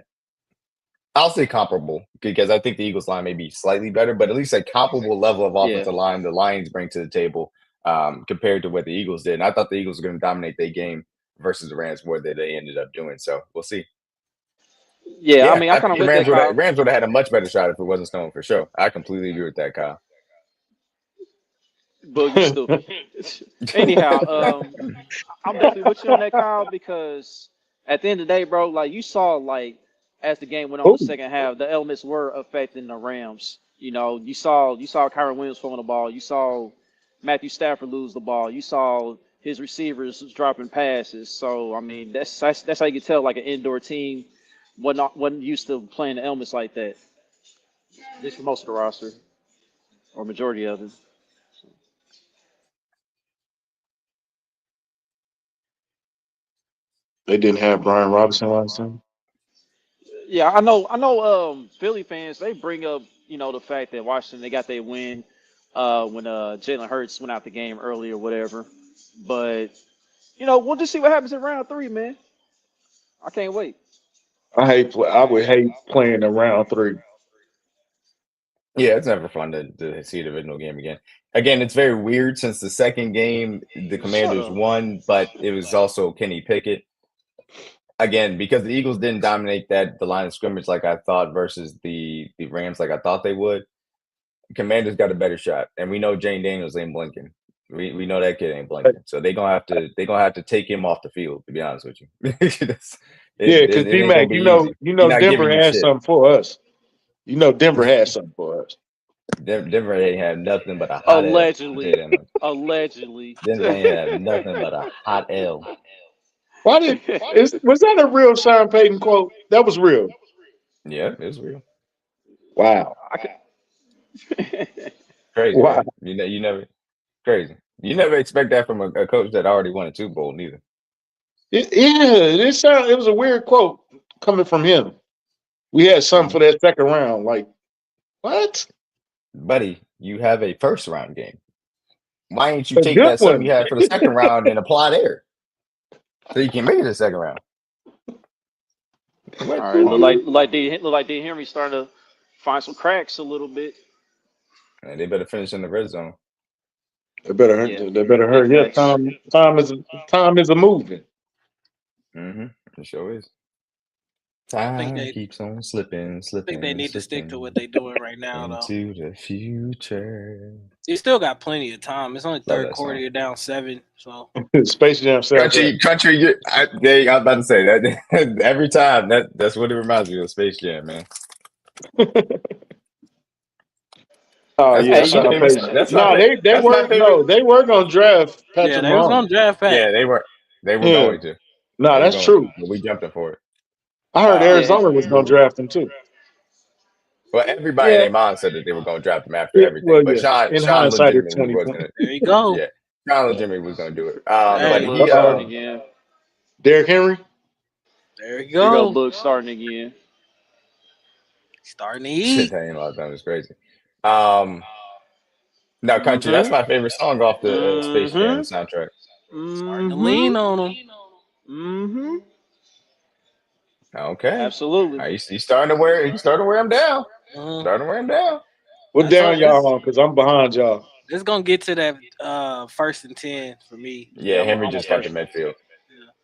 I'll say comparable, because I think the Eagles line may be slightly better, but at least a comparable level of offensive line the Lions bring to the table compared to what the Eagles did. And I thought the Eagles were going to dominate their game versus the Rams more than they ended up doing. So we'll see. Yeah, I mean, I kind of Rams would have had a much better shot if it wasn't Stone, for sure. I completely agree with that, Kyle. But you stupid. Anyhow, I'm definitely with you on that, Kyle, because at the end of the day, bro, like you saw, like as the game went on the second half, the elements were affecting the Rams. You know, you saw Kyron Williams throwing the ball. You saw Matthew Stafford lose the ball. You saw his receivers dropping passes. So I mean, that's how you can tell like an indoor team wasn't used to playing the elements like that. This for most of the roster, or majority of it. They didn't have Brian Robinson last time. Yeah, I know. Philly fans, they bring up, the fact that Washington, they got their win when Jalen Hurts went out the game early or whatever. But we'll just see what happens in round 3, man. I can't wait. I would hate playing in round 3. Yeah, it's never fun to see a divisional game again. Again, it's very weird since the second game the Commanders up. won, but it was also Kenny Pickett. Again, because the Eagles didn't dominate the line of scrimmage like I thought versus the Rams like I thought they would. Commanders got a better shot, and we know Jane Daniels ain't blinking. We know that kid ain't blinking, so they're gonna have to take him off the field. To be honest with you, Yeah, because it ain't gonna D-Mac, be easy. He's not Denver giving you has shit. something for us. Denver has something for us. Denver ain't have nothing but a hot Allegedly. L. Allegedly. Denver ain't have nothing but a hot L. Was that a real Sean Payton quote? That was real. Yeah, it was real. Wow. Crazy, Wow. right? You never crazy. You never expect that from a coach that already won a Super Bowl, neither. It was a weird quote coming from him. We had something for that second round. Like, what? Buddy, you have a first round game. Why ain't you A take good that something one. you had for the second round and apply there? So you can make it the second round. All right, look like D. Henry starting to find some cracks a little bit. And they better finish in the red zone. They better hurry up. Time is a moving. It sure is. Time keeps on slipping. I think they need to stick to what they're doing right now, into the future. You still got plenty of time. It's only third quarter. You're down 7, so Space Jam country. I was about to say that every time. That's what it reminds me of, Space Jam, man. Oh yeah, they were gonna draft Patrick. Yeah, they was gonna draft Pat. Yeah, they were going to. No, that's true. But we jumped in for it. I heard Arizona was gonna draft him too. Well, everybody in their mind said that they were gonna draft him after everything. But Sean legitimately was gonna. There you go. Yeah, Sean legitimately was gonna do it. But he starting again. Derrick Henry. There you go. Here go Book starting again. Starting to eat. Shit, that ain't a lot of time. It's crazy. Now, country. That's my favorite song off the Space Jam soundtrack. Starting to lean on him. Okay. Absolutely. He's starting to wear him down. Starting to wear him down. What down y'all on? Because I'm behind y'all. It's gonna get to that 1st and 10 for me. Yeah, Henry just got to midfield.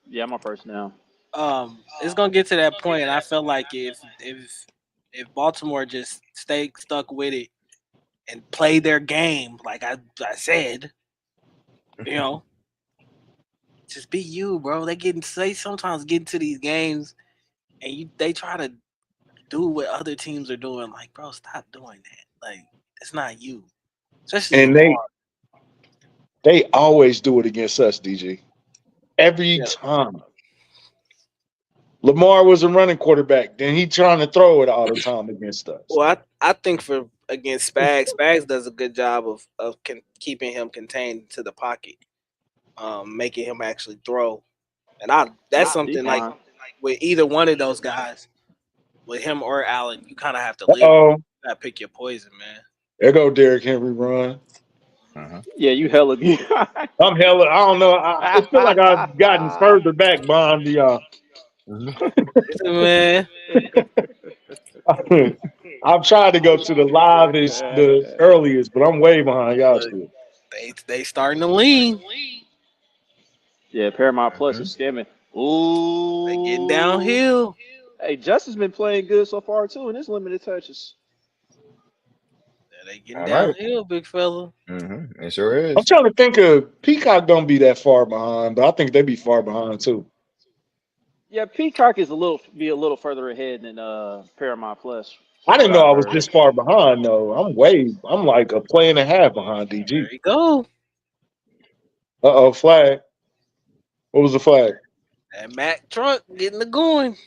Yeah, I'm on first now. It's gonna get to that point, and I feel like if Baltimore just stay stuck with it and play their game, like I said, just be you, bro. They sometimes get into these games and they try to do what other teams are doing. Like, bro, stop doing that. Like, it's not you. Especially and they always do it against us, DG. Every time. Lamar was a running quarterback. Then he trying to throw it all the time against us. Well, I think against Spags does a good job of keeping him contained to the pocket, making him actually throw. And that's something like with either one of those guys, with him or Allen, you kind of have to live. You gotta pick your poison, man. There go Derrick Henry run. Yeah, you hella good. I'm hella. I don't know. I feel like I've gotten further back behind y'all. Man, I've tried to go to the earliest, but I'm way behind y'all still. They starting to lean. Yeah, Paramount Plus is scamming. Ooh, they getting downhill. Hey, Justin's been playing good so far too in his limited touches. Yeah, they getting downhill, big fella. It sure is. I'm trying to think of Peacock. Don't be that far behind, but I think they be far behind too. Yeah, Peacock is a little further ahead than Paramount Plus. I didn't know I was this far behind though. I'm like a play and a half behind DG. There you go. Flag. What was the flag? That Mack truck getting the going.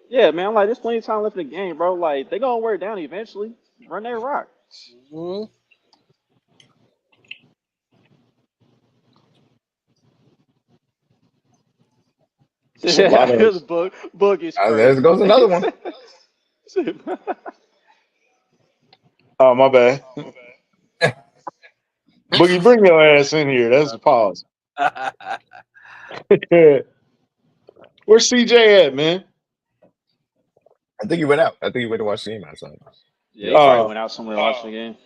Yeah, man. Like, there's plenty of time left in the game, bro. Like, they gonna wear it down eventually. Run that rock. This book is crazy. There goes another one. Oh, my bad. Boogie, bring your ass in here. That's a pause. Where's CJ at, man? I think he went out. I think he went to watch the game outside. Yeah, he probably went out somewhere to watch the game.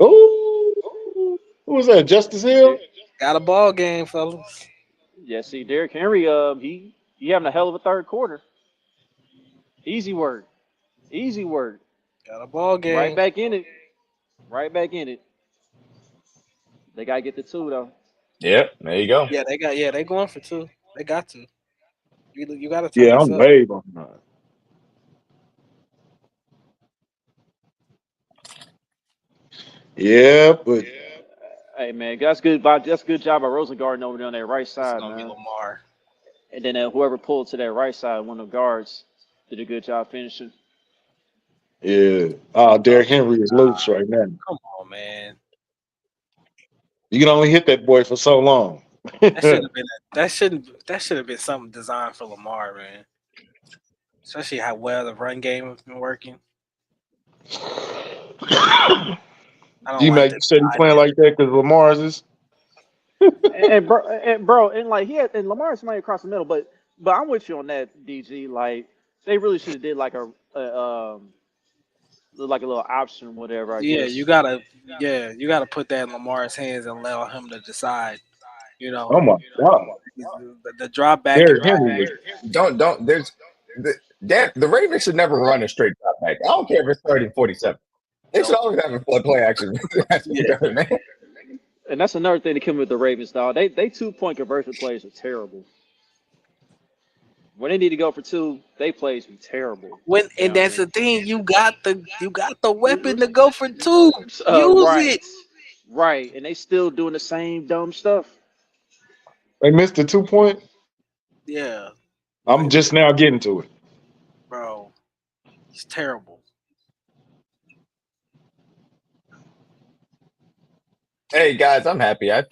Ooh, who was that? Justice Hill? Got a ball game, fellas. Yeah, see, Derrick Henry, he having a hell of a third quarter. Easy work. Easy work. Got a ball game. Right back in it. Right back in it. They gotta get the 2 though. Yep, there you go. Yeah, they going for 2. They got to. You got to tie Yeah, this I'm up. way behind. Yeah, but Hey man, that's good. That's a good job by Rosengarten over there on that right It's side, gonna be man. Lamar. And then whoever pulled to that right side, one of the guards, did a good job finishing. yeah. Derrick Henry is loose right now. Come on, man. You can only hit that boy for so long. That should have been that should have been something designed for Lamar, man. Especially how well the run game has been working. I don't D like Mac, that. you said he playing like that because Lamar's is. and like he had and Lamar's money across the middle, but I'm with you on that, DG. Like they really should have did like a like a little option, whatever. I Yeah, guess. you gotta put that in Lamar's hands and allow him to decide. You know, Oh my God, the drop back and Derrick run. Henry was. Don't. There's the Ravens should never run a straight drop back. I don't care if it's 30 and 47. They should always have a play action. Yeah. Man. And that's another thing that came with the Ravens, dog. They 2-point conversion plays are terrible. When they need to go for 2, they plays be terrible. And that's the thing, you got the weapon to go for 2. Use right, it. right, and they still doing the same dumb stuff. They missed the 2-point. Yeah, I'm just now getting to it. bro. It's terrible. Hey guys, I'm happy. I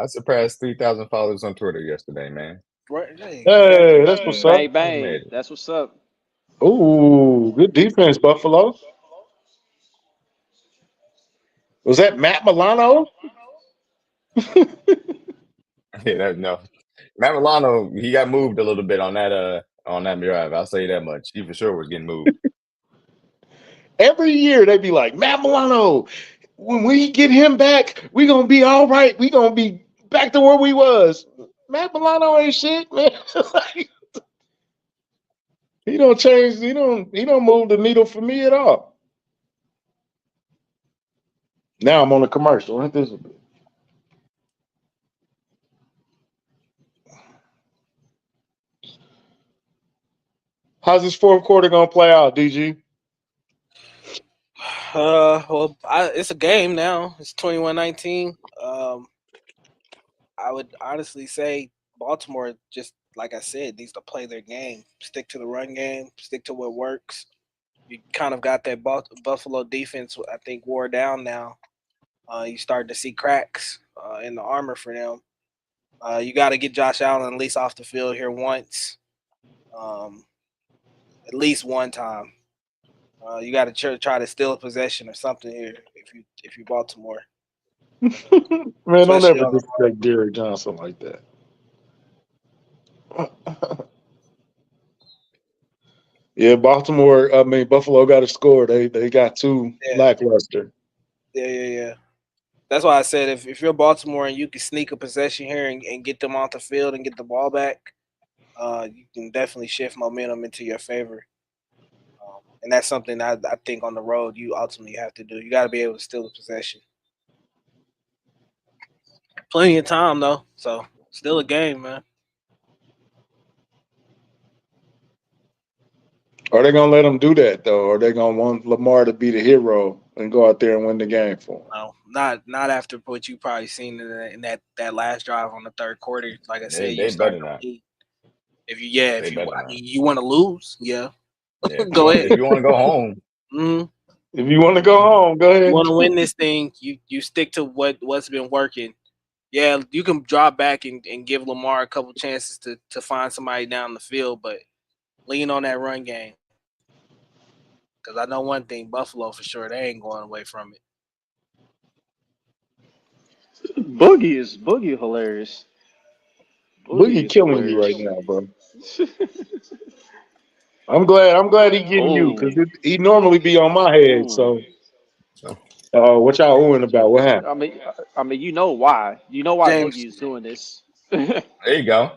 surpassed 3,000 followers on Twitter yesterday, man. Right. Hey, that's what's up. Bang bang. That's what's up. Ooh, good defense, Buffalo. Was that Matt Milano? Yeah, no. Matt Milano, he got moved a little bit on that drive. I'll say that much. He for sure was getting moved. Every year they be like, Matt Milano, when we get him back, we gonna be all right. We gonna be back to where we was. Matt Milano ain't shit, man. He don't change. He don't move the needle for me at all. Now I'm on a commercial. Ain't this a bit? How's this fourth quarter gonna play out, DG? Well, it's a game now. It's 21-19. I would honestly say Baltimore, just like I said, needs to play their game. Stick to the run game. Stick to what works. You kind of got that Buffalo defense, I think, wore down now. You starting to see cracks in the armor for them. You got to get Josh Allen at least off the field here once, at least one time. You got to try to steal a possession or something here if you Baltimore. Man, don't ever disrespect Derrick Johnson like that. Yeah, Buffalo got to score. They got 2 lackluster. Yeah. That's why I said if you're Baltimore and you can sneak a possession here and get them off the field and get the ball back, you can definitely shift momentum into your favor. And that's something I think on the road you ultimately have to do. You got to be able to steal the possession. Plenty of time though, so still a game, man. Are they gonna let them do that though? Or are they gonna want Lamar to be the hero and go out there and win the game for him? No, not after what you probably seen in that last drive on the third quarter. Like I said, They better not. If you want to lose, Yeah, go ahead. If you want to go home, if you want to go home, go ahead. You want to win this thing, you stick to what's been working. Yeah, you can drop back and give Lamar a couple chances to find somebody down the field, but lean on that run game. Because I know one thing, Buffalo for sure, they ain't going away from it. Boogie hilarious. Boogie Boogie is killing you right hilarious. now, bro. I'm glad he getting you because Oh, he normally be on my head. oh. So, what y'all oohing about? What happened? I mean, you know why? You know why James, Boogie is doing this. There you go.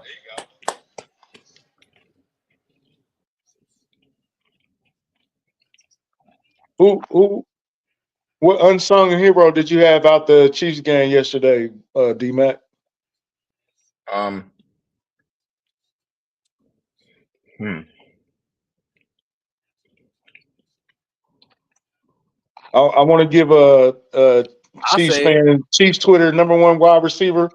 Who what unsung hero did you have out the Chiefs game yesterday, D Mac? Um, hmm. I want to give a I Chiefs say fan, Chiefs Twitter #1 wide receiver,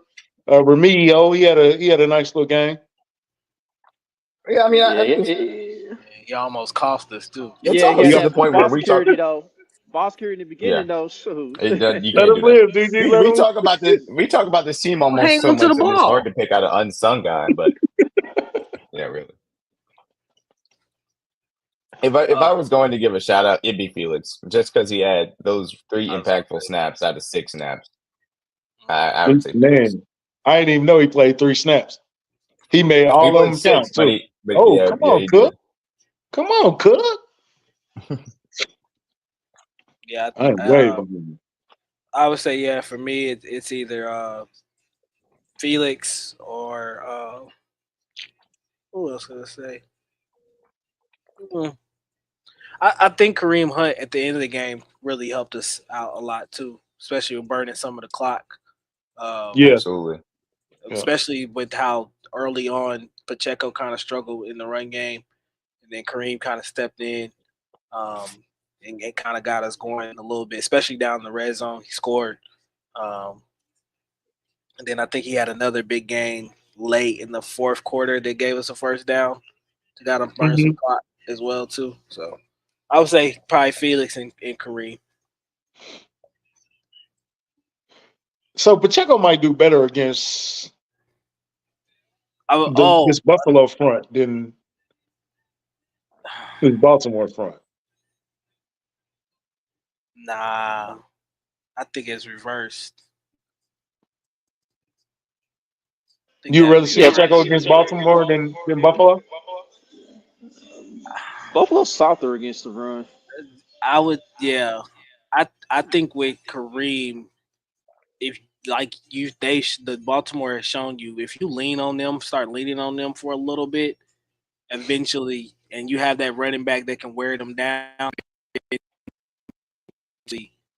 Remigio. He had a nice little game. Yeah, I mean, Yeah, I think he almost cost us too. it's yeah, he almost had to Yep. the that point where boss we talk. security though. Boss security in the Yeah, beginning though. Shoot. you Let can't him do that. live, DG. Let We him. talk about this. We talk about this team almost Hang so on to the much that it's hard ball. to pick out an unsung guy. But yeah, really. If I was going to give a shout out, it'd be Felix, just because he had those 3 I was gonna impactful say snaps out of 6 snaps. I would say Felix. Man, I didn't even know he played 3 snaps. He made He all of played them 6, count too. but Oh, yeah, come yeah, on, he Cook. did. Come on, Cook. yeah. I ain't way behind. I would say yeah. For me, it's either Felix or who else could I say? Hmm. I think Kareem Hunt at the end of the game really helped us out a lot too, especially with burning some of the clock. Um, Yeah. Absolutely. Yeah. especially with how early on Pacheco kind of struggled in the run game, and then Kareem kind of stepped in um, and kind of got us going a little bit, especially down the red zone. He scored, um, and then I think he had another big game late in the fourth quarter that gave us a first down to got him burn some hmm clock as well too. So I would say probably Felix and Kareem. So Pacheco might do better against Oh this Buffalo front than this Baltimore front. nah, I think it's reversed. I think You that'd rather be see Yeah, Pacheco against Baltimore than Buffalo? Buffalo's softer against the run. I would, yeah. I think with Kareem, if like the Baltimore has shown you, if you lean on them, start leaning on them for a little bit, eventually, and you have that running back that can wear them down,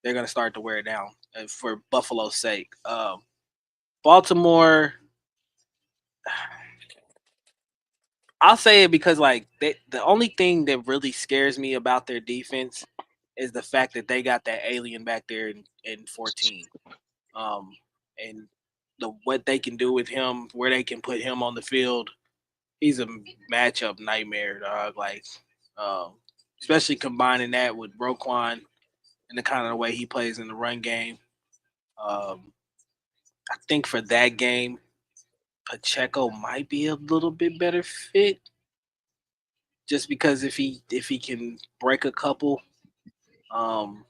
they're gonna start to wear it down for Buffalo's sake. Baltimore, I'll say it because the only thing that really scares me about their defense is the fact that they got that alien back there in 14. And what they can do with him, where they can put him on the field, he's a matchup nightmare, dog. Um, especially combining that with Roquan and the kind of the way he plays in the run game. Um, I think for that game, Pacheco might be a little bit better fit, just because if he can break a couple, um,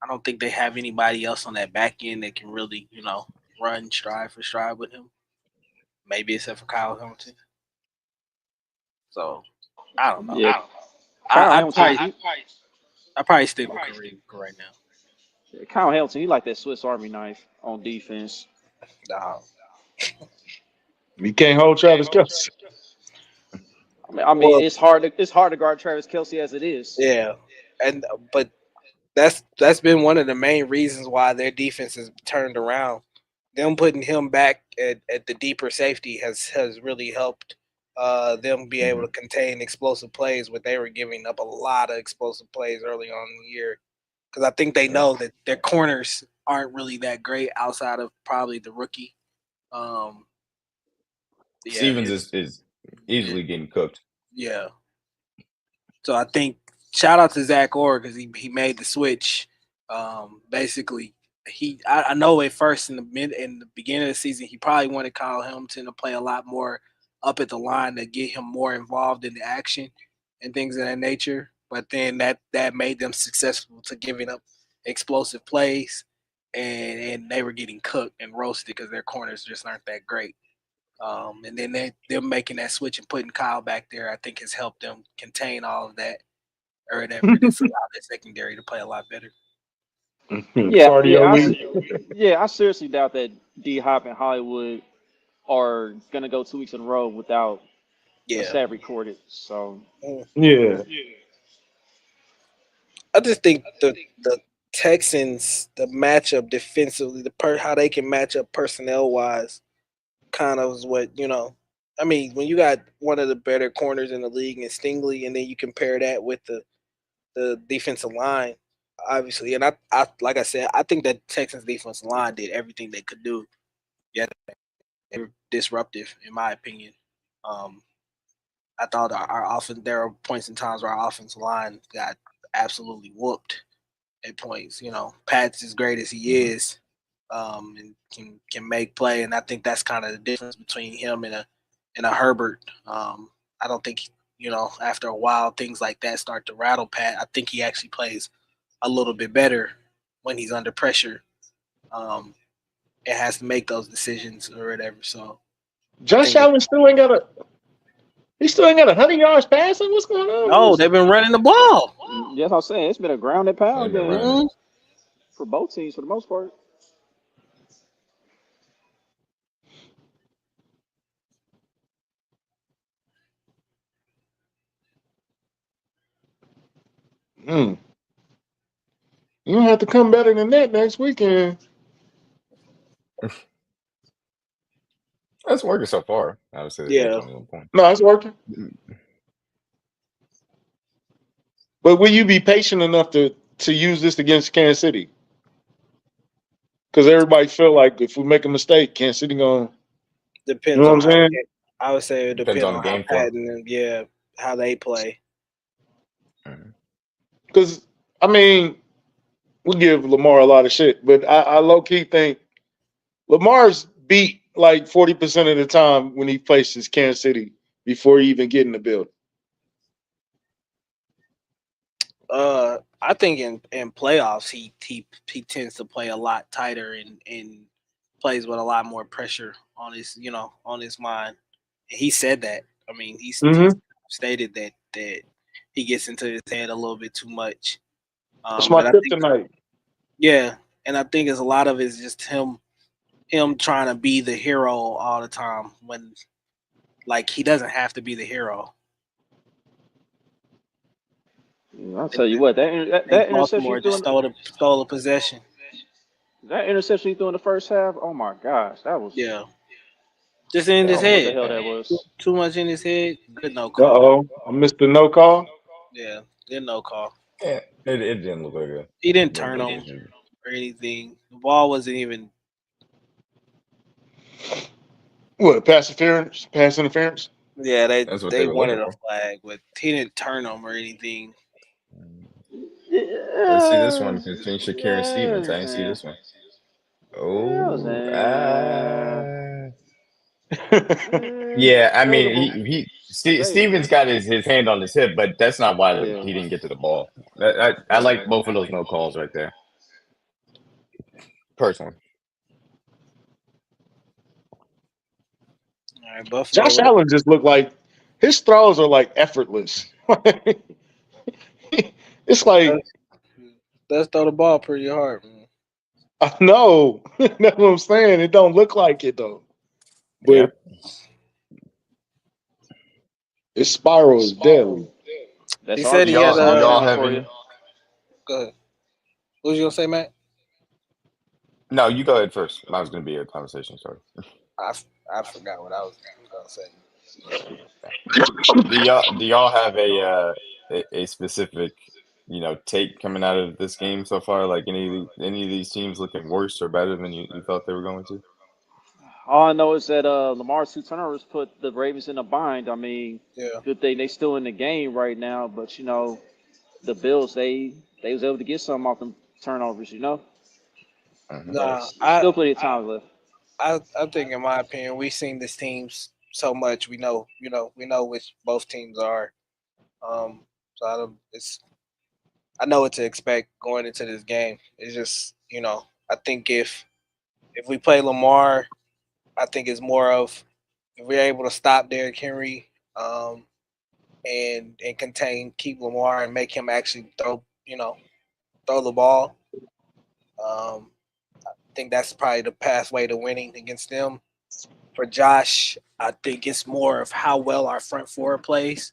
I don't think they have anybody else on that back end that can really run stride for stride with him. Maybe except for Kyle Hamilton. So I don't know. Yeah, Kyle I I Hamilton. probably I probably stick with Kareem right now. Kyle Hamilton, he like that Swiss Army knife on defense. Uh, You can't hold Travis Kelce. I mean, well, it's hard to guard Travis Kelsey as it is. yeah, and but that's been one of the main reasons why their defense has turned around. Them putting him back at the deeper safety has really helped them be able Hmm. to contain explosive plays. When they were giving up a lot of explosive plays early on in the year, because I think they Yeah. know that their corners aren't really that great outside of probably the rookie. Um, yeah, Stevens is easily getting cooked. yeah. So I think shout out to Zach Orr because he made the switch. Basically, I know at first in the beginning of the season he probably wanted Kyle Hamilton to play a lot more up at the line to get him more involved in the action and things of that nature. But then that made them successful to giving up explosive plays. and they were getting cooked and roasted because their corners just aren't that great. And then them making that switch and putting Kyle back there, I think has helped them contain all of that, or whatever. It's allowed their secondary to play a lot better. Cardio league. I seriously doubt that D Hop and Hollywood are gonna go 2 weeks in a row without a Yeah, stat recorded. So Yeah. I just think the Texans, the matchup defensively, how they can match up personnel wise, kind of is what I mean, when you got one of the better corners in the league in Stingley, and then you compare that with the defensive line, obviously, and I like I said, I think that Texans defensive line did everything they could do. Yeah, they were disruptive, in my opinion. I thought our offense. There were points in times where our offensive line got absolutely whooped at points. Pat's as great as he is, and can make play, and I think that's kind of the difference between him and a Herbert. I don't think after a while things like that start to rattle Pat. I think he actually plays a little bit better when he's under pressure. It has to make those decisions or whatever. So Josh Allen still ain't got a. He still ain't got 100 yards passing. What's going on? no, they've been running the ball. that's what I'm saying. It's been a grounded pound They've been game running. for both teams for the most part. You don't have to come better than that next weekend. That's working so far. Obviously, Yeah. there's only 1 point. No, it's working. But will you be patient enough to use this against Kansas City? Because everybody feel like if we make a mistake, Kansas City going. Depends You know on what I'm saying? I would say it depends on on the how game flow. Patton and how they play. Because I mean, we give Lamar a lot of shit, but I low key think Lamar's beat like 40% of the time when he faces Kansas City before he even get in the building. I think in playoffs he tends to play a lot tighter and plays with a lot more pressure on his mind. And he said that. I mean, he stated that he gets into his head a little bit too much. That's my But kryptonite. yeah, and I think it's a lot of it's just him trying to be the hero all the time when like he doesn't have to be the hero. I'll tell you what, that interception Baltimore he threw just stole a possession. in the first half. Oh my gosh, that was Yeah, just in his what the head. hell that was. Too much in his head. Good no Uh call. oh, I missed the no call. Yeah, good no call. Yeah, it didn't look like a. He didn't turn him or anything. The ball wasn't even. What pass interference? Pass interference? Yeah, That's what they were wanted looking a for. flag, but he didn't turn him or anything. Let's see this one between Shakir and Stevens. I didn't see this one. Oh, yeah. I mean, Stevens got his hand on his hip, but that's not why he didn't get to the ball. I like both of those no calls right there. Personally, All right, Buffalo. Josh Allen just looked like his throws are like effortless. It's like Let's throw the ball pretty hard, man. I know that's what I'm saying. It don't look like it though, but his spiral is deadly. That's He said he had do y'all have for any? you. Go ahead. What was you gonna say, Matt? No, you go ahead first. I was going to be a conversation. Sorry. I forgot what I was gonna say. Do y'all have a specific take coming out of this game so far? Like any of these teams looking worse or better than you thought they were going to? All I know is that Lamar's 2 turnovers put the Ravens in a bind. I mean, Yeah. good thing they still in the game right now, but the Bills they was able to get something off them turnovers. Nah, Still plenty of time left. I think in my opinion we've seen this teams so much we know which both teams are. So I know what to expect going into this game. It's just I think if we play Lamar, I think it's more of if we're able to stop Derrick Henry, and keep Lamar and make him actually throw the ball. I think that's probably the pathway to winning against them. For Josh, I think it's more of how well our front four plays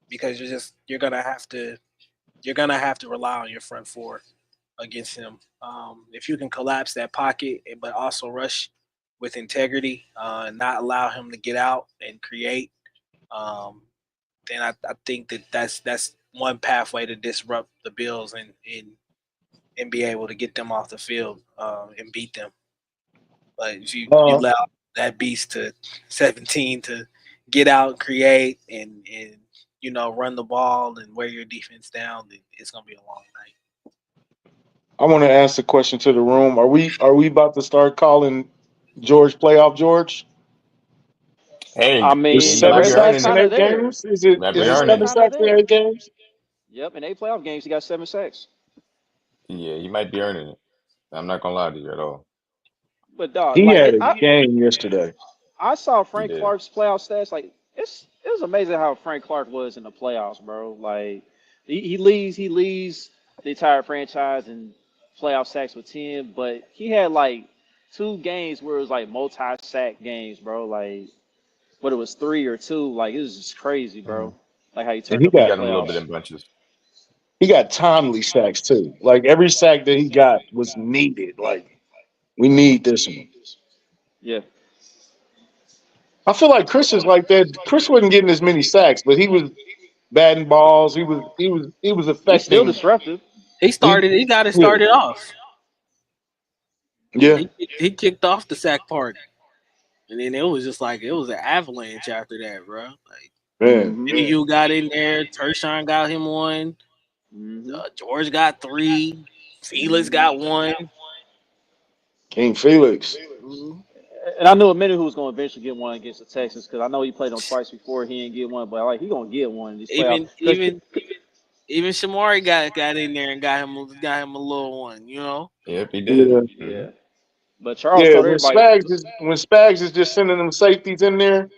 because you're gonna have to rely on your front four against him. If you can collapse that pocket, but also rush with integrity, and not allow him to get out and create, then I think that's one pathway to disrupt the Bills and be able to get them off the field, and beat them. But if you allow that beast to 17 to get out, create, and run the ball and wear your defense down, then it's gonna be a long night. I want to ask a question to the room. Are we about to start calling George playoff George? Hey, I Is mean, you the might be 7 record's earning sacks in it. kind of 8 there. games? Is You it might The be is it earning 7 record's it. kind of sacks in there. 8 games? Yep, in 8 playoff games, he got 7 sacks. Yeah, you might be earning it. I'm not gonna lie to you at all. But dog, He like had a game yesterday. I saw You Frank did. Clark's playoff stats. Like it was amazing how Frank Clark was in the playoffs, bro. Like he leads the entire franchise in playoff sacks with 10, but he had like 2 games where it was like multi-sack games, bro. Like whether it was 3 or 2, like it was just crazy, bro. Mhm. Like how he And turned up in He the got him a little bit playoffs. in bunches. he got timely sacks too. Like every sack that he got was needed. Like we need this one. Yeah, I feel like Chris is like that. Chris wasn't getting as many sacks, but he was batting balls. He was he's still affecting. disruptive. He He got it yeah started off. yeah He kicked off the sack party, and then it was just like it was an avalanche after that, bro. Like man. Hmm. you got in there, Tershawn got him one, Hmm. George got 3, Felix Hmm. got 1. King Felix. Mhm. And I knew a minute who was going to eventually get one against the Texans because I know he played them twice before. He didn't get one, but like he gonna get one in these playoffs. Even even even Shamari got in there and got him a little one, you know. Yep, he did. Yeah. Yeah, but Charles Yeah, told everybody. When Spags is just sending them safeties in there,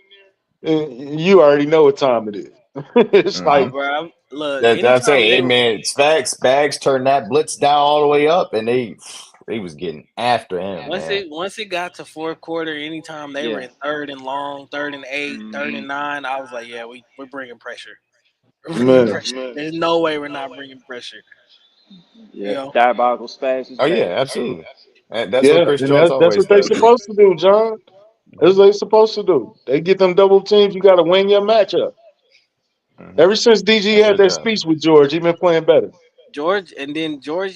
you already know what time it is. It's Hmm like, Bro, look, That's I'm anytime saying. Hey they man, Spags turned that blitz down all the way up, and they was getting after him, man. once it got to fourth quarter, anytime they were Yeah. in third and long, third and 8, third Hmm. and 9, I was like, yeah, we're bringing pressure. We're bringing man, pressure. There's no way we're not bringing pressure. You Yeah. know, Diabolical Spags is Oh back. yeah, absolutely. And that's what yeah, Chris and Jones that's always what they does. supposed to do, John. That's what they supposed to do. They get them double teams. You got to win your matchup. Mhm. Ever since DG That's had their that job. speech with George, he been playing better. George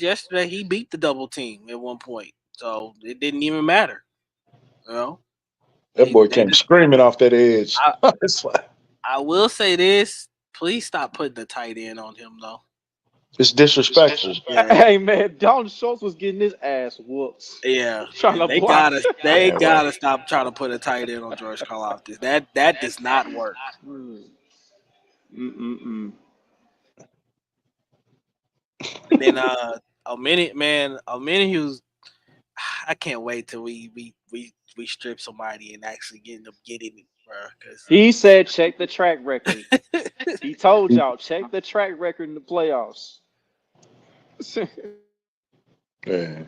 yesterday he beat the double team at one point, so it didn't even matter. You know, That boy they came just. screaming off that edge. I It's like, I will say this: please stop putting the tight end on him, though. it's disrespectful. Yeah, Hey man, Dalton Schultz was getting his ass whooped yeah. trying to They block. they Yeah, well, gotta stop trying to put a tight end on George Karlaftis. That does not work. Mm. Mm-mm-mm. And then a minute he was. I can't wait till we strip somebody and actually get in it, bro. He said, check the track record. Because He told y'all, check the track record in the playoffs. Yeah.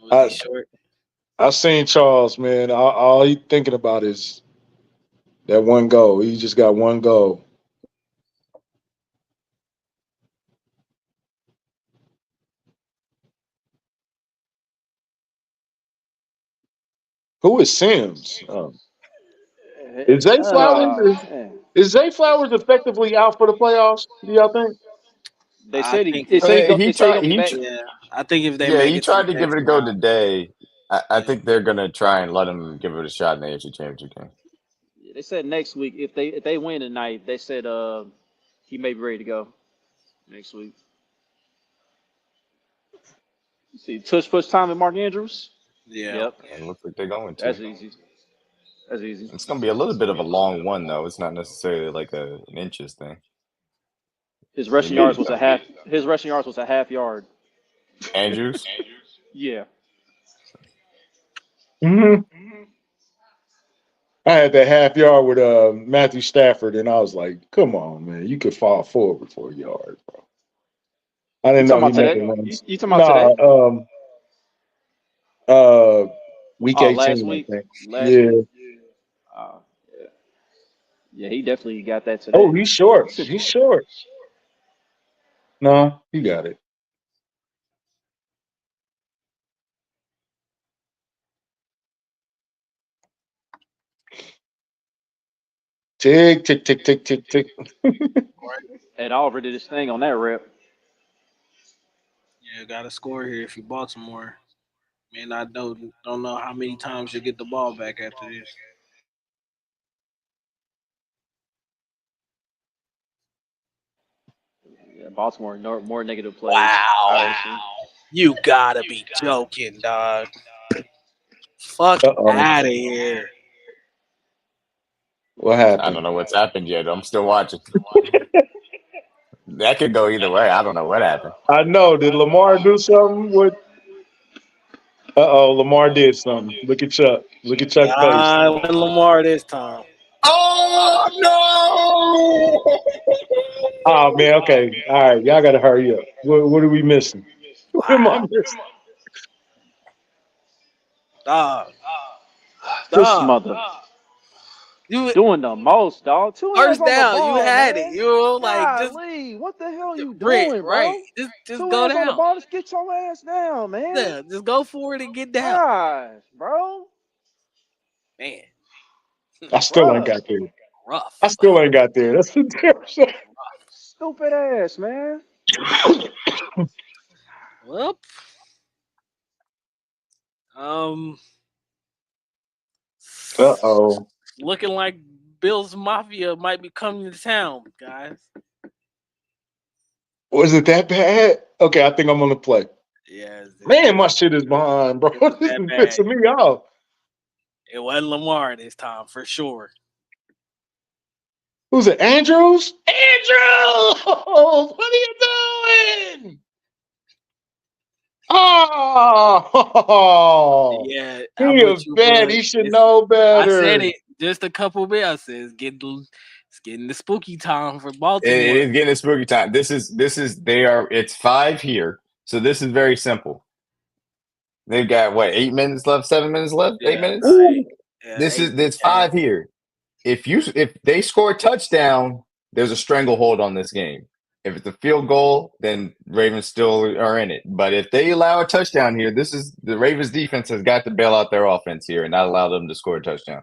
was he I short? I seen Charles, man. All he thinking about is that one goal. He just got one goal. Who is Sims? Is Zay Flowers Man. is Zay Flowers effectively out for the playoffs? Do y'all think? They I said think if they he said he tried. gonna be back. yeah, I think if they Yeah, make he it to the tried to give next it a go round, today. I yeah. think they're gonna try and let him give it a shot in the AFC Championship game. They said next week if they win tonight, they said he may be ready to go next week. See, touch push time with Mark Andrews. Yeah. Yep, And it looks like they're going to. that's easy. That's easy. It's gonna be a little bit of a long one though. It's not necessarily like an inches thing. His He rushing made yards it was a though. half. His rushing yards was a half yard. Andrews. Yeah. Mm-hmm. I had that half yard with Matthew Stafford, and I was like, "Come on, man, you could fall forward for a yard, bro." I You didn't know talking he about meant to today? run. You talking about today? No, week Oh, last 18, week. I think. Last Yeah. week. Yeah. Yeah, he definitely got that Oh, today. he's short. He's short. No, he got it. Tick, tick, tick, tick, tick, tick. Ed Oliver did his thing on that rep. Yeah, got to score here if you Baltimore. Man, I don't know how many times you'll get the ball back after this. Yeah, Baltimore, more negative plays, Wow. obviously. You gotta be joking, dog. Fuck Uh-oh. out of here. What I don't happened? know what's happened yet. I'm still watching. That could go either way. I don't know what happened. I know. Did Lamar do something with? Uh-oh, Lamar did something. Look at Chuck. Look at Chuck's face. I went Lamar this time. Oh no! Oh man, okay. All right, y'all gotta hurry up. What are we missing? What am I Wow. missing? Dog. This Dog. mother You doing the most, dog. 2 hands first on the down, you ball, had it. man. You know, like just Golly, what the hell you Brit, doing, right. bro? Just Two go hands on the down. ball. Just get your ass down, man. Yeah, just go for it and get down. Gosh, bro. Man, I still ain't Bruh. got there. I rough. still ain't got there. That's the difference. Stupid ass, man. Well, um Uh-oh. looking like Bill's Mafia might be coming to town, guys. Was it that bad? Okay, I think I'm gonna play. Yeah, Man, my shit is behind, bro. it was This is that bad. pissing me off. It wasn't Lamar this time for sure. Who's it? Andrews? Andrews! What are you doing? Oh, Yeah, I'm he a with you, vet. bud. He should know I said better. it just a couple bit. I said it's getting the spooky time for It Baltimore. is getting a spooky time. This is it's 5 here. So this is very simple. They've got what, 8 minutes left, 7 minutes left, 8 Yeah, minutes? Ooh. yeah, This is it's yeah. 5 here. If they score a touchdown, there's a stranglehold on this game. If it's a field goal, then Ravens still are in it. But if they allow a touchdown here, this is the Ravens defense has got to bail out their offense here and not allow them to score a touchdown.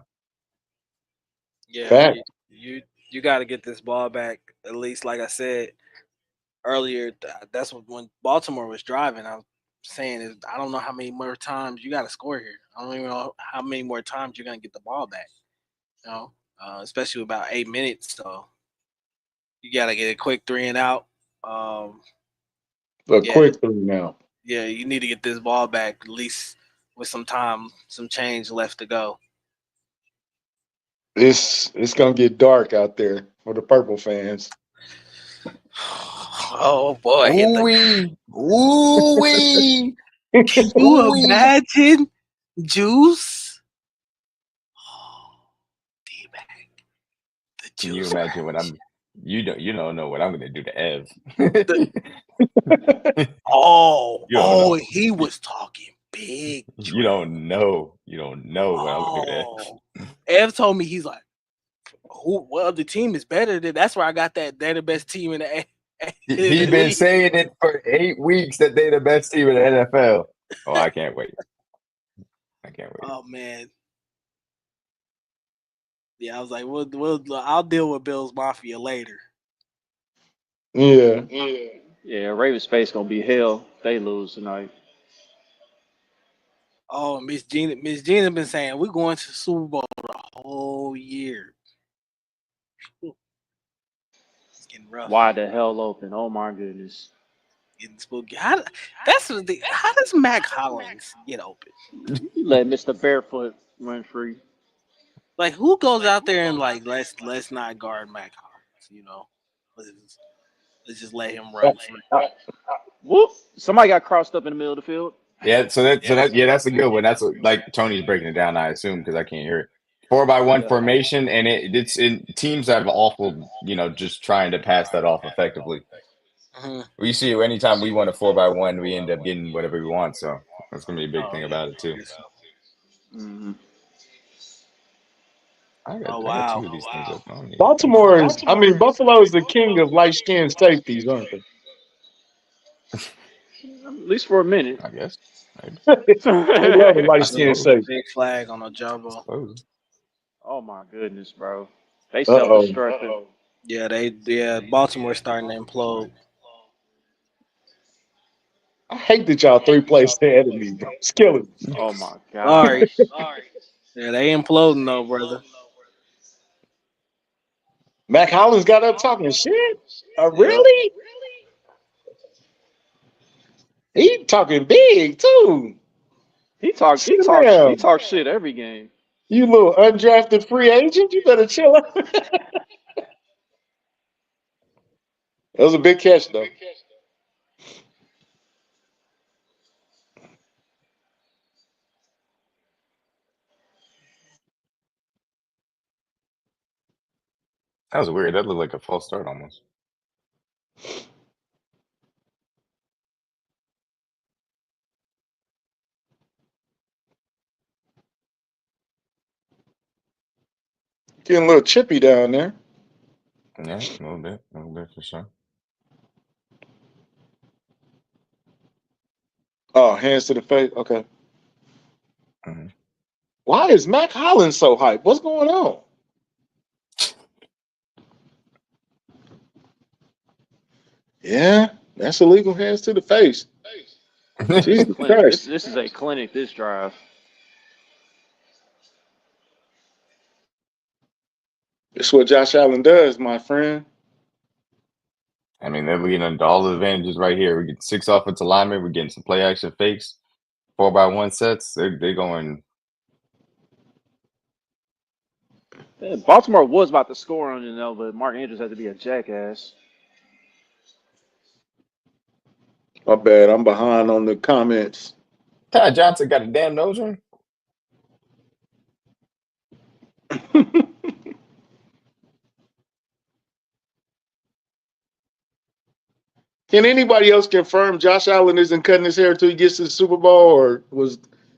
Yeah, Fact. you got to get this ball back. At least, like I said earlier, that's when Baltimore was driving. I was saying is I don't know how many more times you got to score here. I don't even know how many more times you're gonna get the ball back. You know, especially with about 8 minutes. So you got to get a quick 3 and out. Um, But yeah, quickly now. yeah, you need to get this ball back at least with some time, some change left to go. It's gonna get dark out there for the purple fans. Oh boy, hit the. Ooh-wee. Ooh-wee. Can you Ooh-wee. imagine Juice? Oh, D-bag. The Can you Juice imagine what match. you don't know what I'm gonna do to Ev. You don't Oh, know. he was talking big. You don't know. You don't know what I'm gonna do to Ev. Oh, Ev told me he's like, who? What other team is better than? That's where I got that. They're the best team in the in He's the been league. saying it for 8 weeks that they're the best team in the NFL. Oh, I can't wait. I can't wait. Oh man, yeah. I was like, I'll deal with Bills Mafia later. Yeah. Yeah, Ravens space gonna be hell if they lose tonight. Oh, Miss Gina been saying we're going to the Super Bowl the whole year. It's getting rough. Why the hell open? Oh my goodness. Getting spooky. How does Mac Hollins get open? Let Mr. Barefoot run free. Like who goes out there and like let's not guard Mac Hollins? You know, let's just let him run free. Whoop! Somebody got crossed up in the middle of the field. Yeah, that's a good one. That's what, like Tony's breaking it down. I assume because I can't hear it. 4-by-1 formation, and it's in teams have awful, just trying to pass that off effectively. We see anytime we want a 4-by-1, we end up getting whatever we want. So that's gonna be a big thing about it too. Mm-hmm. I got two of these things up. Baltimore is, Buffalo is the king of light-skinned safeties, aren't they? At least for a minute. I guess. Maybe. They love a light-skinned safety. Big flag on a jumbo. Oh my goodness, bro. They self-destructive. Yeah, Baltimore's starting to implode. I hate that y'all 3 plays ahead of me, bro. It's killing me. Oh my god. Sorry. Yeah, they imploding though, brother. Mac Hollins got up talking shit. Really? He talking big too. He talks shit every game. You little undrafted free agent, you better chill out. That was a big catch though. That was weird. That looked like a false start almost. Getting a little chippy down there. Yeah, a little bit for sure. Oh, hands to the face. Okay. Mm-hmm. Why is Mac Hollins so hyped? What's going on? Yeah, that's illegal. Hands to the face. Jesus Christ. This is a clinic. This drive. It's what Josh Allen does, my friend. I mean, they're leading into all the advantages right here. We get 6 offensive linemen. We're getting some play action fakes, 4-by-1 sets. They're going. Baltimore was about to score on you, but Mark Andrews had to be a jackass. My bad. I'm behind on the comments. Ty Johnson got a damn nose ring. Can anybody else confirm Josh Allen isn't cutting his hair until he gets to the Super Bowl, or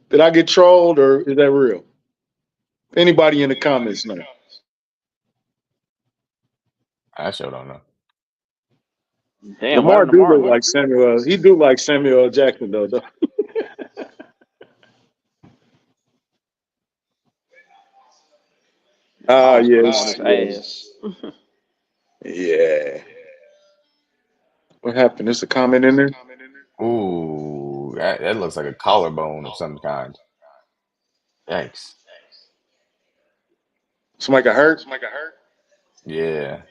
did I get trolled, or is that real? Anybody in the comments know? I sure don't know. Damn, Lamar do look like Samuel. He do like Samuel L. Jackson though. Yes. Yeah. What happened? There's a comment in there? Ooh, that looks like a collarbone of some kind. Yikes. Somebody got hurt? Yeah.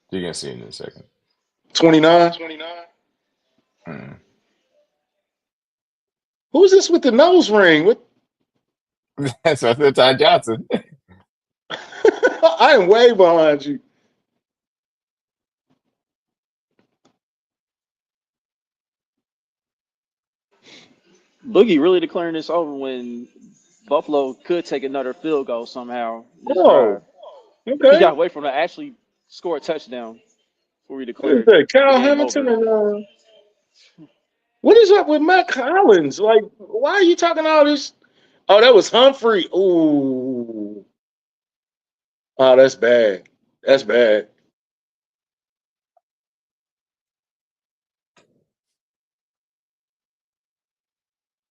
You're going to see it in a second. 29? Who's this with the nose ring? What? That's Ty Johnson. I am way behind you. Boogie really declaring this over when Buffalo could take another field goal somehow. Okay. He got away from it, actually score a touchdown before he declared. Kyle Hamilton. What is up with Mac Hollins? Like, why are you talking all this? Oh, that was Humphrey. Ooh. Oh, that's bad. That's bad.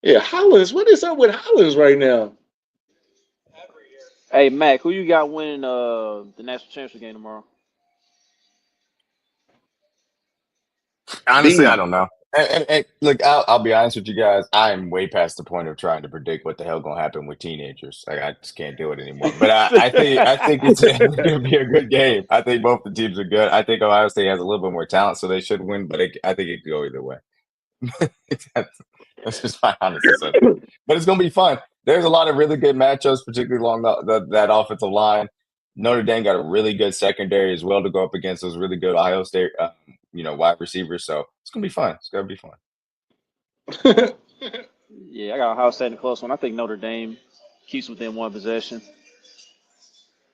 Yeah, Hollins. What is up with Hollins right now? Hey, Mac, who you got winning the national championship game tomorrow? Honestly, I don't know. And look, I'll be honest with you guys. I'm way past the point of trying to predict what the hell gonna happen with teenagers. Like, I just can't do it anymore. But I think it's gonna be a good game. I think both the teams are good. I think Ohio State has a little bit more talent, so they should win. But I think it could go either way. That's just my honest assessment. But it's gonna be fun. There's a lot of really good matchups, particularly along that offensive line. Notre Dame got a really good secondary as well to go up against those really good Ohio State, wide receivers. So it's gonna be fun. It's gonna be fun. Yeah, I got Ohio State in a close one. I think Notre Dame keeps within one possession.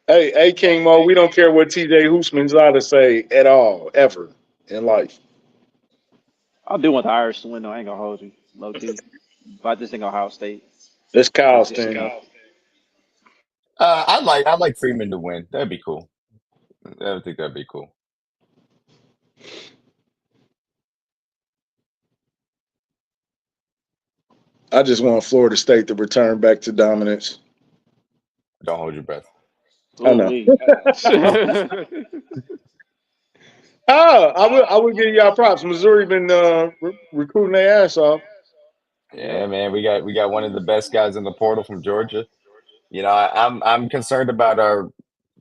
Hey, King Mo, we don't care what TJ Hoosman's out to say at all, ever in life. I do want the Irish to win, though. I ain't gonna hold you, low key. But I just think Ohio State It's Kyle's finishes thing. enough. I'd like Freeman to win. That'd be cool. I would think that'd be cool. I just want Florida State to return back to dominance. Don't hold your breath. I know. Ooh-wee. I would give y'all props. Missouri been recruiting their ass off. Yeah, man, we got one of the best guys in the portal from Georgia. I'm concerned about our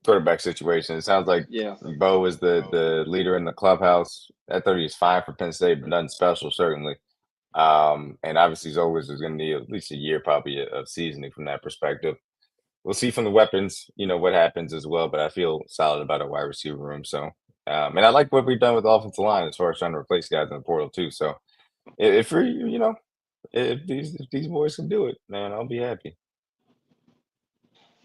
quarterback situation. It sounds like Yeah. Bo is the leader in the clubhouse. I thought he was fine for Penn State, but nothing special certainly. And obviously Zolas is going to need at least a year probably of seasoning from that perspective. We'll see from the weapons, what happens as well. But I feel solid about our wide receiver room. So, and I like what we've done with the offensive line as far as trying to replace guys in the portal too. So, if we, if these boys can do it, man, I'll be happy.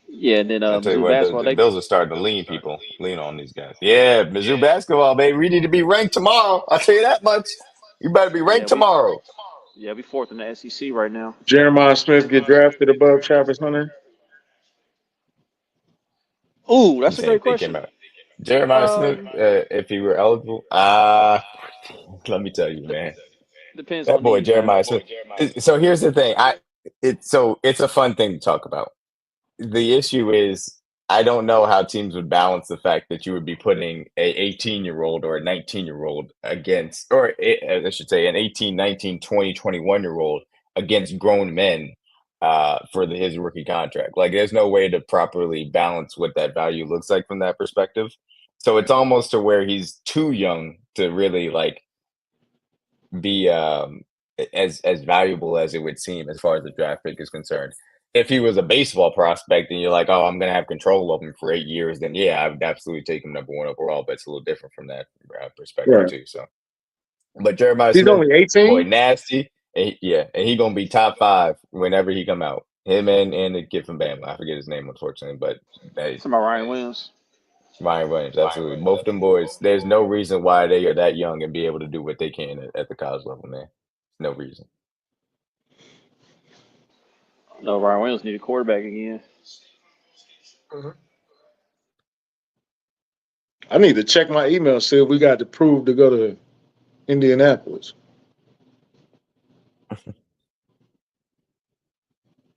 Yeah, and then I tell you Mizzou what, basketball. the Bills are starting to lean on these guys. Yeah, Mizzou basketball, baby. We need to be ranked tomorrow. I'll tell you that much. You better be ranked tomorrow. We fourth in the SEC right now. Jeremiah Smith get drafted above Travis Hunter. Ooh, that's a Same great thing came question. out. Jeremiah Smith, if he were eligible, let me tell you, man, Depends that on boy needs, man. Jeremiah Smith. So here's the thing. It's a fun thing to talk about. The issue is I don't know how teams would balance the fact that you would be putting a 18-year-old or a 19-year-old against, or I should say an 18, 19, 20, 21-year-old against grown men for his rookie contract. Like there's no way to properly balance what that value looks like from that perspective. So it's almost to where he's too young to really like be as valuable as it would seem as far as the draft pick is concerned. If he was a baseball prospect and you're like, oh, I'm going to have control of him for 8 years, then yeah, I would absolutely take him number one overall. But it's a little different from that perspective Right. too. So, but Jeremiah He's Smith, only boy, 18. nasty, and he gonna be top 5 whenever he come out. Him and the kid from Bama, I forget his name unfortunately, but hey, Some about Ryan Williams. Ryan Williams, absolutely. Both them boys, there's no reason why they are that young and be able to do what they can at the college level, man. No reason. No, Ryan Williams need a quarterback again. I need to check my email, see if we got approved to go to Indianapolis.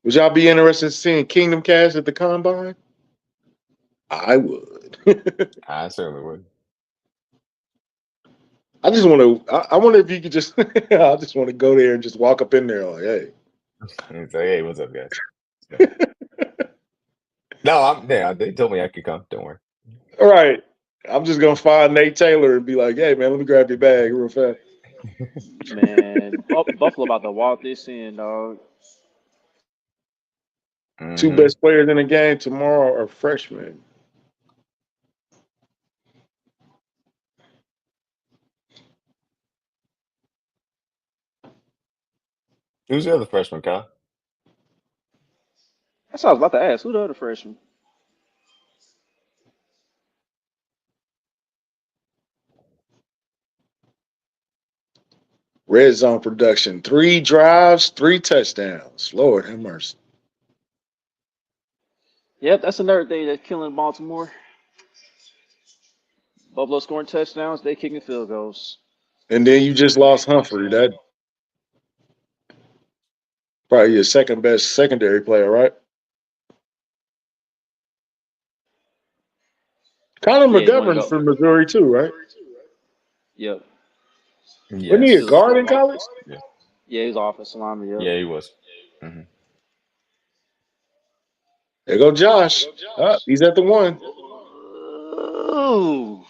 Would y'all be interested in seeing Kingdom Cast at the Combine? I would. I certainly would. I just want to. I wonder if you could just. I just want to go there and just walk up in there like, hey. And say, hey, what's up, guys? No, I'm there. They told me I could come. Don't worry. All right. I'm just gonna find Nate Taylor and be like, hey man, let me grab your bag real fast. Man, Buffalo about to walk this in, dog. Two best players in the game tomorrow are freshmen. Who's the other freshman, Kyle? That's what I was about to ask. Who the other freshman? Red zone production. 3 drives, 3 touchdowns. Lord have mercy. Yep, that's another thing that's killing Baltimore. Buffalo scoring touchdowns, they kicking field goals. And then you just lost Humphrey. That probably your second best secondary player, right? Connor Yeah, you want to McGovern's go? from Missouri too, right? Yep. Wasn't he a Yes. guard in college? Yeah, he's offensive lineman. Yep. Yeah, he was. Mm-hmm. There go Josh. He's at the 1. Ooh.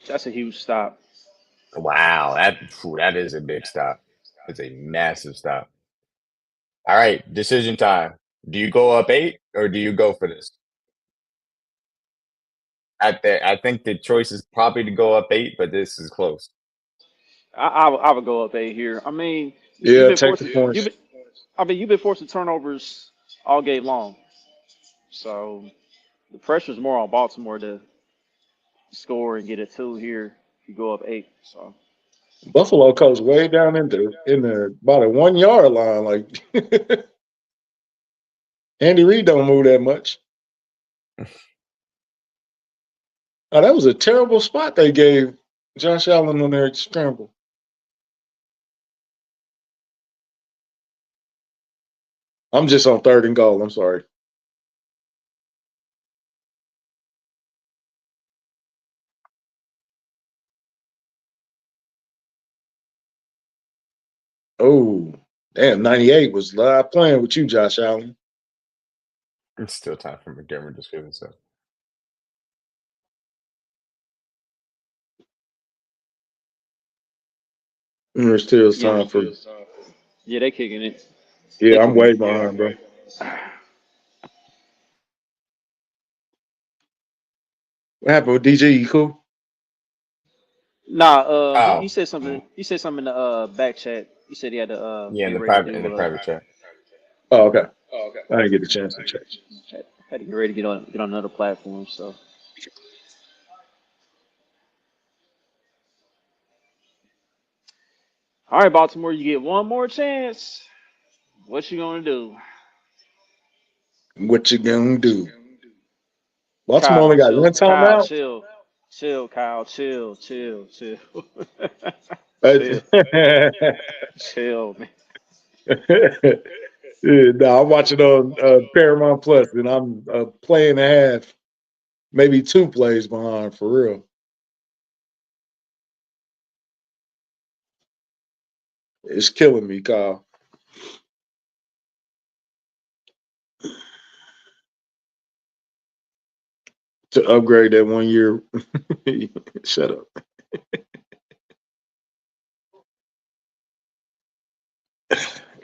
That's a huge stop. Wow, that is a big stop. It's a massive stop. All right, decision time. Do you go up 8 or do you go for this? I think the choice is probably to go up 8, but this is close. I would go up 8 here. I mean, you've Yeah, been take the forcing points. you've been forcing turnovers all game long. So the pressure's more on Baltimore to score and get a 2 here. You go up 8. So Buffalo coast way down in the about a 1 yard line. Like Andy Reid don't move that much. Oh, that was a terrible spot they gave Josh Allen on their scramble. I'm just on 3rd and goal. I'm sorry. Oh, damn, 98 was live playing with you, Josh Allen. It's still time for McDermott to screw this up. There's still time for. yeah, they kicking it. Yeah, They I'm kicking way it. behind, bro. What happened with DJ? You cool? Nah, he Oh, said something. He said something in the back chat. He said he had to yeah, in get the ready to private do chat. Oh, okay. I didn't get a chance to check. had to get ready to get on another platform. So all right, Baltimore, you get one more chance. What you gonna do? What you gonna do? Baltimore Kyle, only got chill. one Kyle, timeout. chill. Chill, Kyle. Chill, chill, chill. chill, Uh, chill, man. Yeah, no, I'm watching on Paramount Plus, and I'm a play and a half, maybe 2 plays behind for real. It's killing me, Kyle. To upgrade that 1 year. Shut up.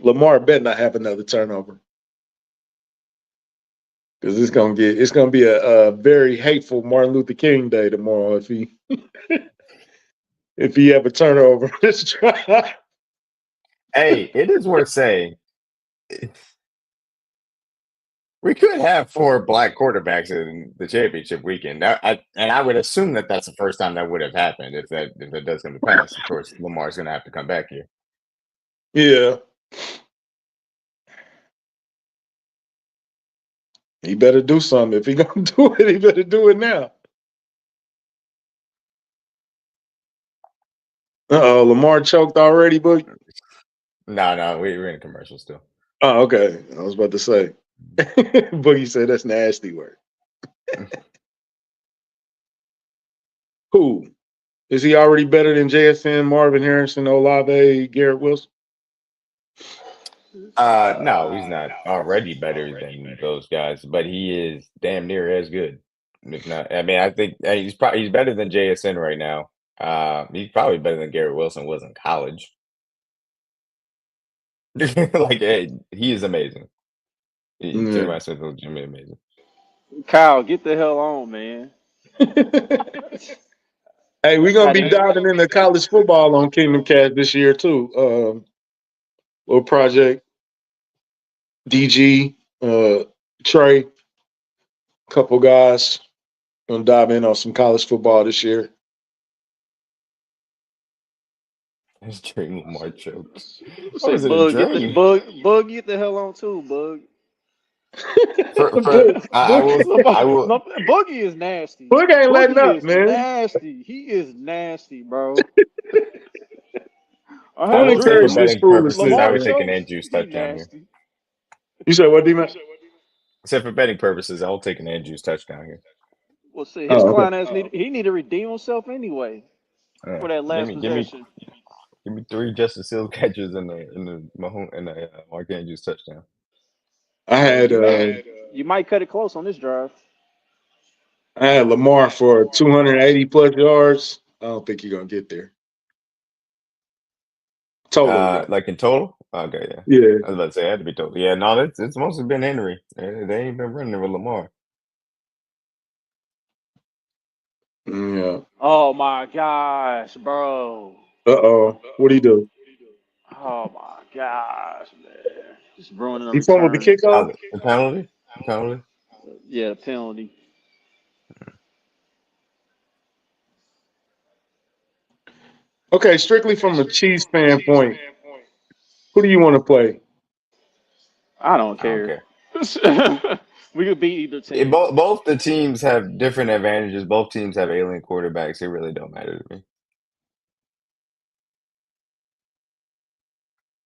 Lamar better not have another turnover because it's gonna be a very hateful Martin Luther King Day tomorrow if he have a turnover this drive. Hey, it is worth saying we could have 4 black quarterbacks in the championship weekend. I would assume that that's the first time that would have happened if that does come to pass. Of course, Lamar's going to have to come back here. Yeah. He better do something. If he gonna do it, he better do it now. Uh-oh, Lamar choked already, but No, we're in commercial still. oh, okay. I was about to say. Boogie said that's nasty work. Who? Is he already better than JSN, Marvin Harrison, Olave, Garrett Wilson? No, he's not already better than those guys, but he is damn near as good. If not, I mean, I think he's better than JSN right now. He's probably better than Garrett Wilson was in college. Like, hey, he is amazing. Jeremiah Smith is legitimately amazing. Kyle, get the hell on, man. Hey, we're gonna be diving into college football on Kingdom Cast this year too. Little project, DG, Trey, couple guys gonna dive in on some college football this year. His dream Lamar choked. Say, Was it a Bug, dream? Bug, get the hell on too, Bug. I will. Boogie is nasty. Boog ain't letting Boogie up, is man. nasty. He is nasty, bro. I Don't had a will say for encourage dream. this betting purposes, foolishness, I Lamar would man. take an chokes. Andrews He touchdown here. nasty. You said what, D-Man? I said for betting purposes, I'll take an Andrews touchdown here. Well, see, his Oh, okay. client ass need to redeem himself anyway for that Give last me, give me, possession. give me 3 Justice Hill catches in the Mark Andrews touchdown. I had You might cut it close on this drive. Lamar for 280 plus yards. I don't think you're gonna get there. Total. Like in total? Okay, yeah. Yeah. I was about to say it had to be total. Yeah, no, it's mostly been Henry. They ain't been running with Lamar. Yeah. Oh my gosh, bro. What do you do? Oh my gosh, man! Just ruining a He fumbled the return. kickoff. The penalty? The penalty? Yeah, penalty. Okay, strictly from a Chiefs standpoint, who do you want to play? I don't I don't care. care. We could beat either team. Both the teams have different advantages. Both teams have alien quarterbacks. It really don't matter to me.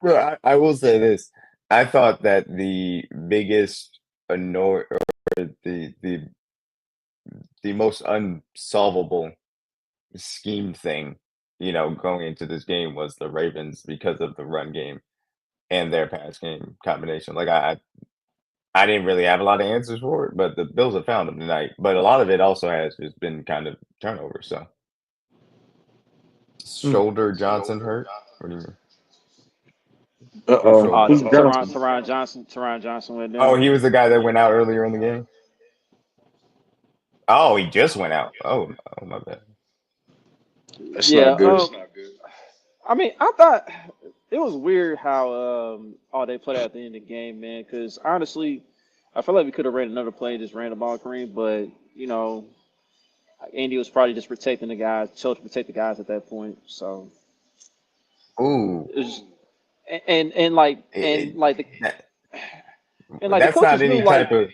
Well, I will say this. I thought that the biggest annoy or the the most unsolvable scheme thing, going into this game was the Ravens because of the run game and their pass game combination. Like I didn't really have a lot of answers for it, but the Bills have found them tonight. But a lot of it also has just been kind of turnover. So Hmm. shoulder Johnson hurt. What do you mean? Who's Who's shoulder? Johnson? Teron Johnson went Oh, down. he was the guy that went out earlier in the game. Oh, he just went out. Oh my bad. That's Yeah. not good. I mean, I thought it was weird how they played at the end of the game, man. Because honestly, I feel like we could have ran another play, just ran the ball clean. But Andy was probably just protecting the guys, chose to protect the guys at that point. So Ooh, it was, and like it, the that, the that's not coaches knew any like type of.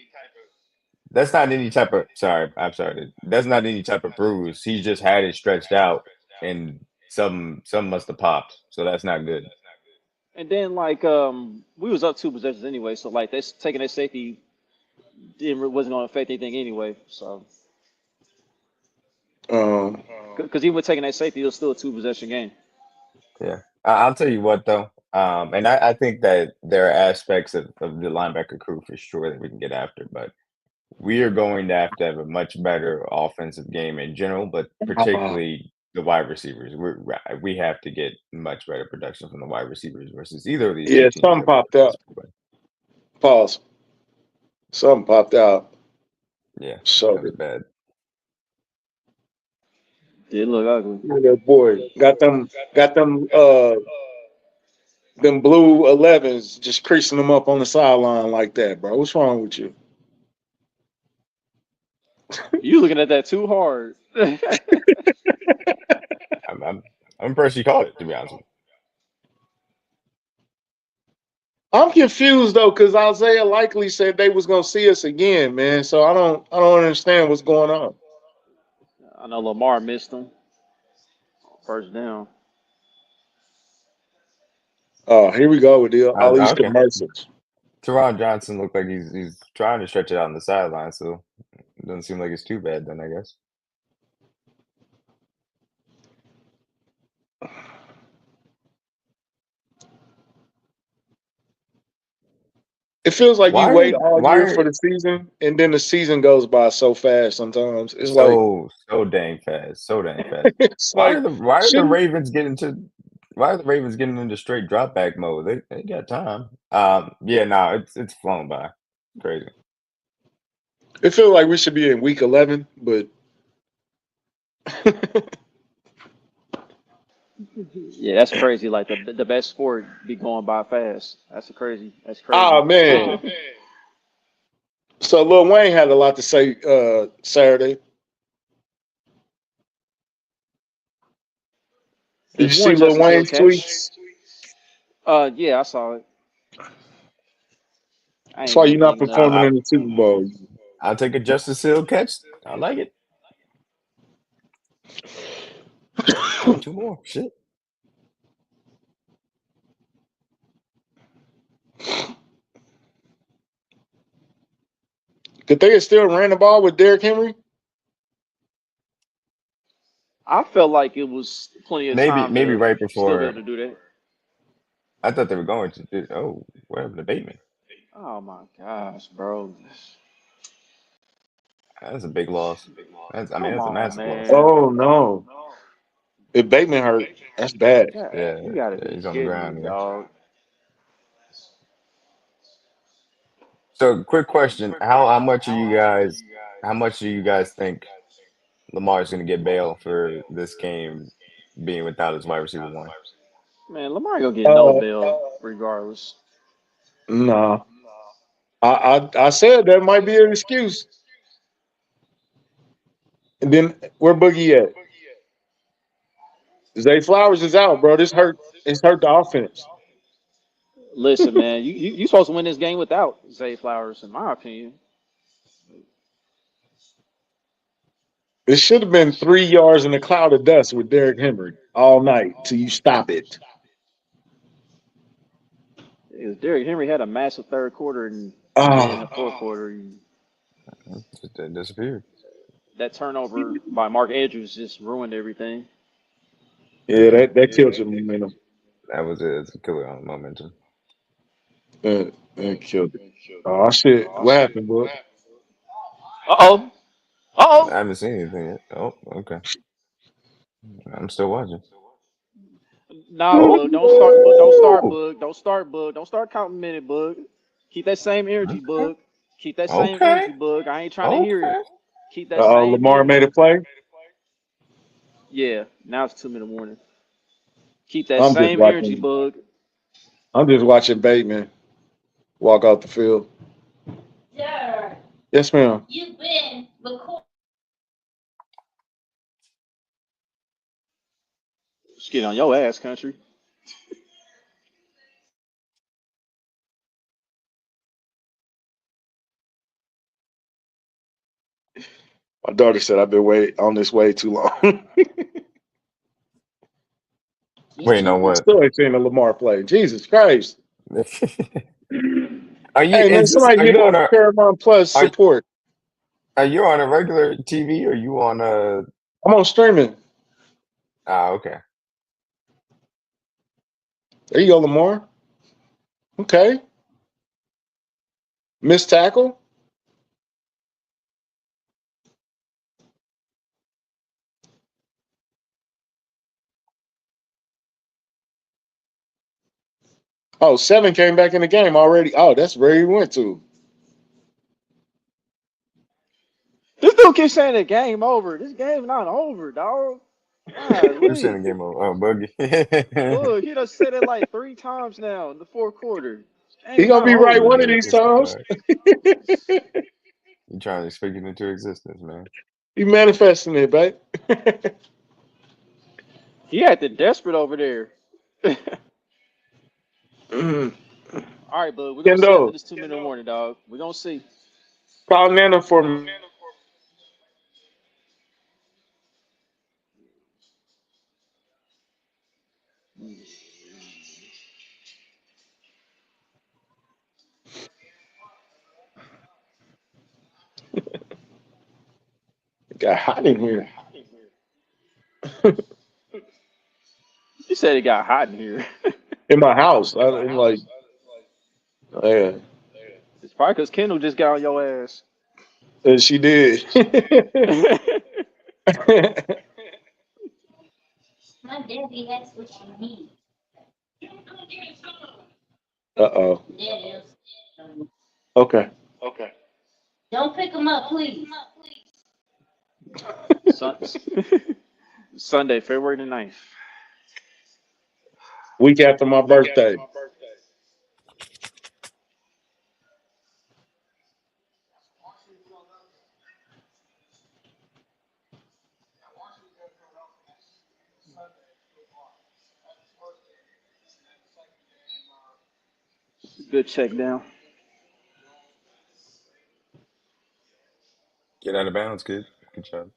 That's not any type of. Sorry, I'm sorry. That's not any type of bruise. He just had it stretched out, and some must have popped. So that's not good. and then we was up 2 possessions anyway, so like they taking their safety wasn't going to affect anything anyway. So Um, because even with taking that safety, it was still a 2 possession game. Yeah, I'll tell you what though. And I think that there are aspects of the linebacker crew for sure that we can get after, but we are going to have a much better offensive game in general, but particularly the wide receivers. We have to get much better production from the wide receivers versus either of these two yeah, teams something that we popped out. play. Pause. Something popped out. Yeah, So that was bad. Did look ugly. yeah, boy, them blue 11s just creasing them up on the sideline like that, bro. What's wrong with you? You looking at that too hard. I'm impressed you caught it, to be honest with I'm confused though, because Isaiah likely said they was gonna see us again, man. So I don't understand what's going on. I know Lamar missed him first down. Oh, here we go with all these Okay. commercials. Teron Johnson looked like he's trying to stretch it out on the sideline, so it doesn't seem like it's too bad then, I guess. It feels like you Why wait are all why year for are the season, and then the season goes by so fast. Sometimes it's like so dang fast, so dang fast. it's like Why are the shouldn't Ravens getting to why are the Ravens getting into straight drop back mode? They got time. Yeah, no, it's flown by. Crazy. it feels like we should be in week 11, but Yeah, that's crazy. Like the best sport be going by fast. That's crazy. That's ah crazy. man. So Lil Wayne had a lot to say Saturday. Did you There's see one Lil Justice Hill Wayne's catch. tweets? Yeah, I saw it. I That's ain't why you're really not giving nothing. performing in the Super Bowl. I'll take a Justice Hill catch. I like it. Oh, two more. Shit. Could they have still ran the ball with Derrick Henry? I felt like it was plenty of time Maybe to right still be before. able to do that. I thought they were going to do. Oh, what happened to Bateman? Oh my gosh, bro. That's a big loss. Come That's a on, massive loss. man. Oh no. If Bateman hurt, that's bad. Yeah, You gotta yeah, be he's on the kidding me, ground. Yeah. dog. So, quick question: how much are you guys? How much do you guys think Lamar's going to get bail for this game being without his wide receiver one. Man, Lamar gonna get no bail regardless. Nah. I said that might be an excuse. And then where Boogie at? Zay Flowers is out, bro. This hurt. It's hurt the offense. Listen, man, you supposed to win this game without Zay Flowers, in my opinion. It should have been 3 yards in a cloud of dust with Derrick Henry all night till you stop it. Derrick Henry had a massive third quarter, and then in the fourth quarter, Just disappeared. that turnover by Mark Andrews just ruined everything. Yeah, that killed your momentum. That was it. It's a killer on momentum. That killed it. Oh shit! What happened, bro? Uh I oh. haven't seen anything yet. Oh, okay. I'm still watching. Nah, Oh, Bug. Don't start. Bug. Don't start, Bug. Don't start, Bug. Don't start counting minute, Bug. Keep that same energy, Bug. Keep that same okay. energy, Bug. I ain't trying to hear it. Keep that Oh, same Lamar energy. made a play. Yeah, now it's 2-minute warning. Keep that I'm just same energy, watching. Bug. I'm just watching Bateman walk off the field. Sir, Yes, ma'am. you've been recording. Just get on your ass, country. My daughter said I've been on this way too long. Wait, no, what? Still ain't seen a Lamar play. Jesus Christ! Are you? Hey man, somebody Are get you on a a? Paramount Plus support. Are you on a regular TV or you on a? I'm on streaming. Okay. There you go, Lamar. Okay. Missed tackle. Oh, 7 came back in the game already. Oh, that's where he went to. This dude keeps saying the game over. This game's not over, dog. Who's saying Golly. the game over? Oh, Buggy. Look, he done said it like 3 times now in the fourth quarter. This He game's gonna not be right over. one of these times. You trying to speak it into existence, man. He manifesting it, babe. He acting desperate over there. Mm. All right, bud. We're gonna see after Kendo, this 2-minute warning, dog. We're gonna see. call Nana for me. It got hot in here. He said it got hot in here. In my house. I'm like, yeah. It's probably because Kendall just got on your ass. And she did. My daddy has what you need. Uh-oh. There it is. Okay. Don't pick him up, please. Sunday, February the 9th. Week after my birthday. Good check down. Get out of bounds, kid. Good job.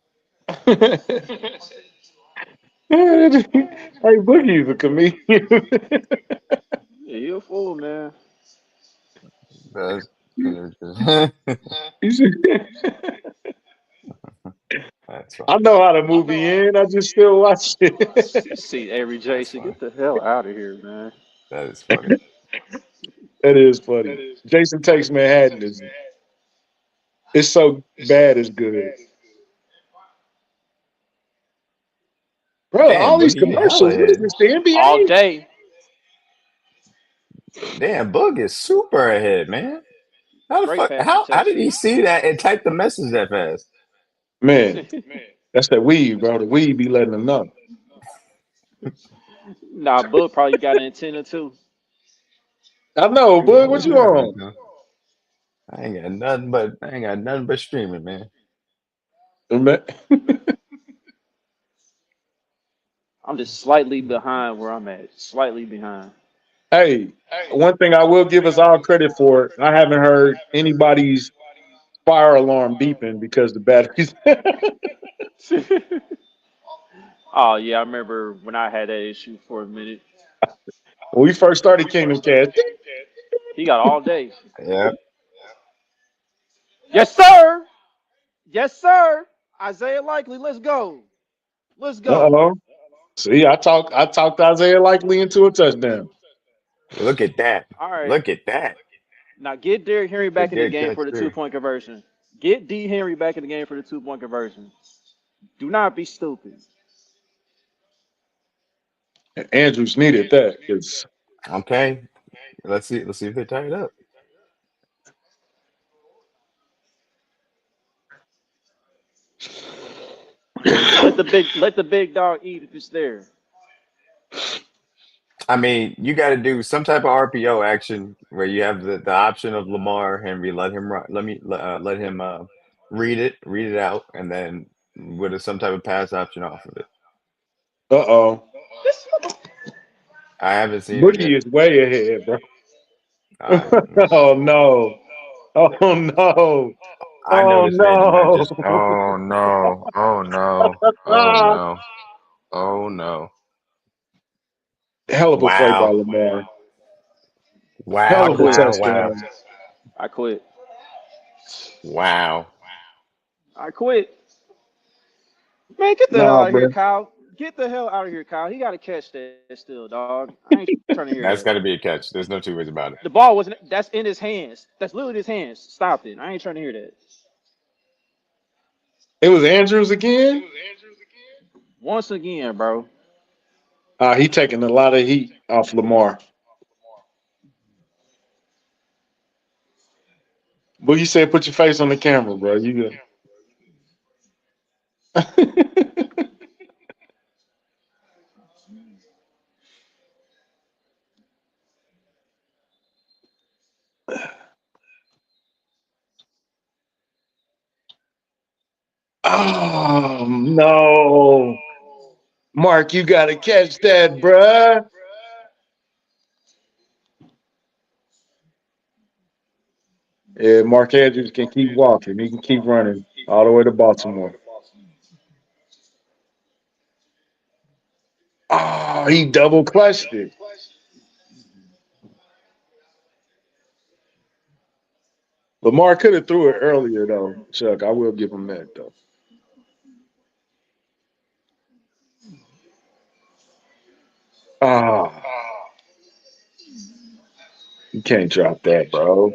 Hey, Boogie's a comedian. Yeah, you a fool, man. That's That's I fine. know how the movie end. I just still watch it. See, Avery That's Jason, fine. get the hell out of here, man. That is funny. That is funny. Jason Takes Manhattan is it's so bad it's good. Bro, all Damn, these Boogie, you hella commercials, what is ahead. this, the All NBA? day. Damn, Boog is super ahead, man. How the Great fuck? pass How did protection. he see that and type the message that fast? Man, that's that weed, bro. The weed be letting them know. Nah, Book probably got an antenna too. I know, Bud. What you on? I ain't got nothing but streaming, man. I'm just slightly behind where I'm at. Slightly behind. Hey, one thing I will give us all credit for, I haven't heard anybody's fire alarm beeping because the batteries. Oh yeah, I remember when I had that issue for a minute. When we first started Kingdom Cast, He got all day. Yeah. Yes, sir. Yes, sir. Isaiah Likely, let's go. Let's go. uh-oh. See, I talked Isaiah Likely into a touchdown. Look at that. All right. Look at that. Now get Derrick Henry It's a back in the good game catch for the too. 2-point conversion. Get D Henry back in the game for the 2-point conversion. Do not be stupid. Andrews needed that because Okay. Let's see if they tie it up. Let the big dog eat if it's there. I mean, you got to do some type of RPO action where you have the option of Lamar Henry. Let him let him read it out, and then with some type of pass option off of it. uh-oh. I haven't seen it yet. Boogie is way ahead, bro. I Oh no. Oh no. I know Oh this man did not just. no. Oh no! Oh no! Oh no! Oh no! Hell of a play by Wow! Lamar. I Hell Wow! of a quit. Wow! Wow! touchdown. I quit. Wow! I quit. Man, get the hell Nah, out of here, bro. Kyle. Get the hell out of here, Kyle. He got to catch that still, dog. I ain't trying to hear That's that. got to be a catch. There's no two ways about it. The ball wasn't. That's in his hands. That's literally his hands. Stop it. I ain't trying to hear that. It was Andrews again. Once again, bro. He taking a lot of heat off Lamar. Boogie said, "Put your face on the camera, bro. You good?" Oh no, Mark, you got to catch that, bruh. Yeah, Mark Andrews can keep walking. He can keep running all the way to Baltimore. Oh, he double clutched it. Lamar could have threw it earlier, though, Chuck. I will give him that, though. Ah, you can't drop that, bro.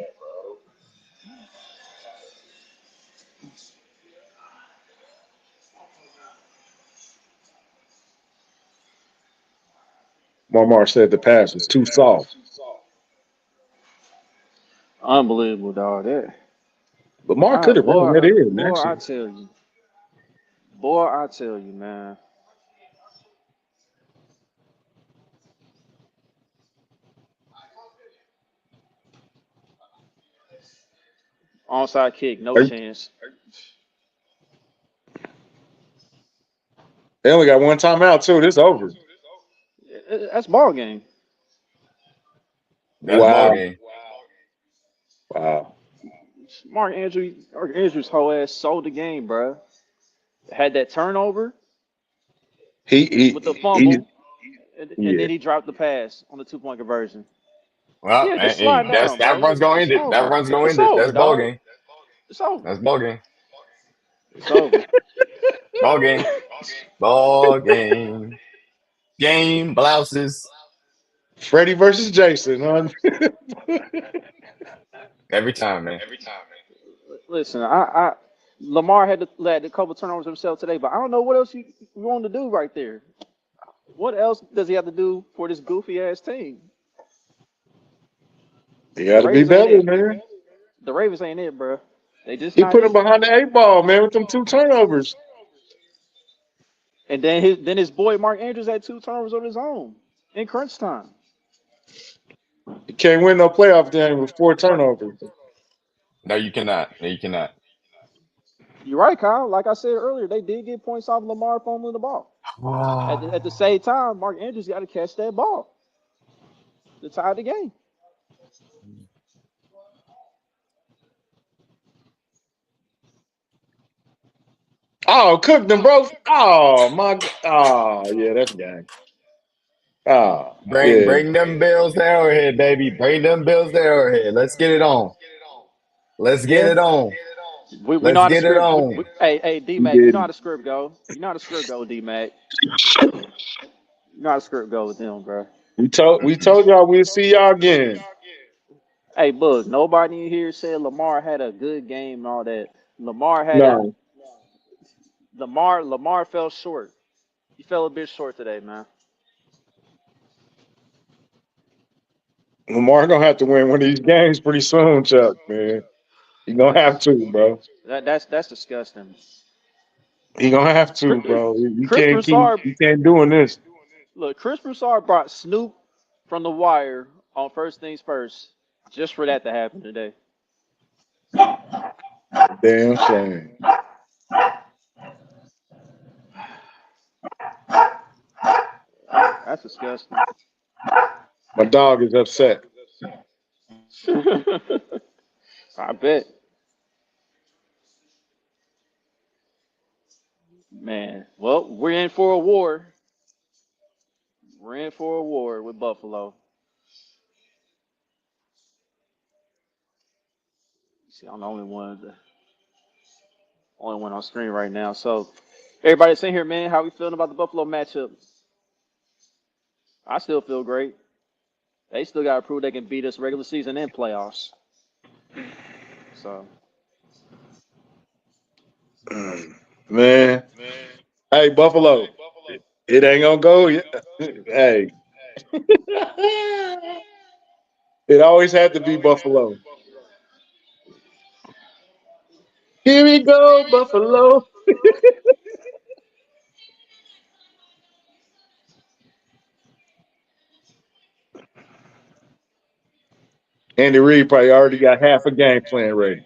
Lamar said the pass was too soft. Unbelievable, dog. That. Lamar could have ran that in, Boy, I actually. tell you. Boy, I tell you, man. Onside kick, no chance. They only got one timeout, too. This over. That's ball game. That's ball Wow. game. Wow. Mark Andrews' whole ass sold the game, bro. Had that turnover with the fumble, and then he dropped the pass on the 2-point conversion. Well, Yeah, just hey, slide down, that bro. run's gonna It's end it. That over. run's gonna It's end it. over, That's ball dog. game. It's over. That's ball game. It's over. Ball game. Ball game. Game blouses. Freddie versus Jason, huh? Every time, man. Listen, I Lamar had a couple turnovers himself today, but I don't know what else you want to do right there. What else does he have to do for this goofy ass team? He The got to be Ravens ain't better, it. man. The Ravens ain't it, bro. They just He not put him it. behind the 8 ball, man, with them 2 turnovers. And then his boy Mark Andrews had 2 turnovers on his own in crunch time. You can't win no playoff game with 4 turnovers. No, you cannot. No, you cannot. You're right, Kyle. Like I said earlier, they did get points off Lamar fumbling the ball. At the same time, Mark Andrews got to catch that ball to tie the game. Oh, cooked them, bro. Oh my God. Oh yeah, that's a game. Oh Bring yeah. bring them bills to Arrowhead, baby. Bring them bills to Arrowhead. Let's get it on. Let's get Yeah, it on. we know Let's how the get it script. on. Hey, D We Mac, you know how did. the script go. You know how the script go, D Mac. You know how the script go with them, bro. We told y'all we'll see y'all again. Hey, look, nobody in here said Lamar had a good game and all that. Lamar had a No. Lamar fell short. He fell a bit short today, man. Lamar gonna have to win one of these games pretty soon, Chuck, man. He gonna have to, bro. That's disgusting. He gonna have to, Chris, bro. You Chris can't keep Broussard, you can't doing this. look, Chris Broussard brought Snoop from the wire on First Things First, just for that to happen today. Damn shame. That's disgusting. My dog is upset. I bet. Man, well, we're in for a war. We're in for a war with Buffalo. See, I'm the only one on screen right now. So, everybody that's in here, man, how we feeling about the Buffalo matchup? I still feel great. They still got to prove they can beat us regular season and playoffs. So, Man. Hey, Buffalo. It ain't gonna go. Hey. It always had to be Buffalo. Here we go, Buffalo. Andy Reid probably already got half a game plan ready.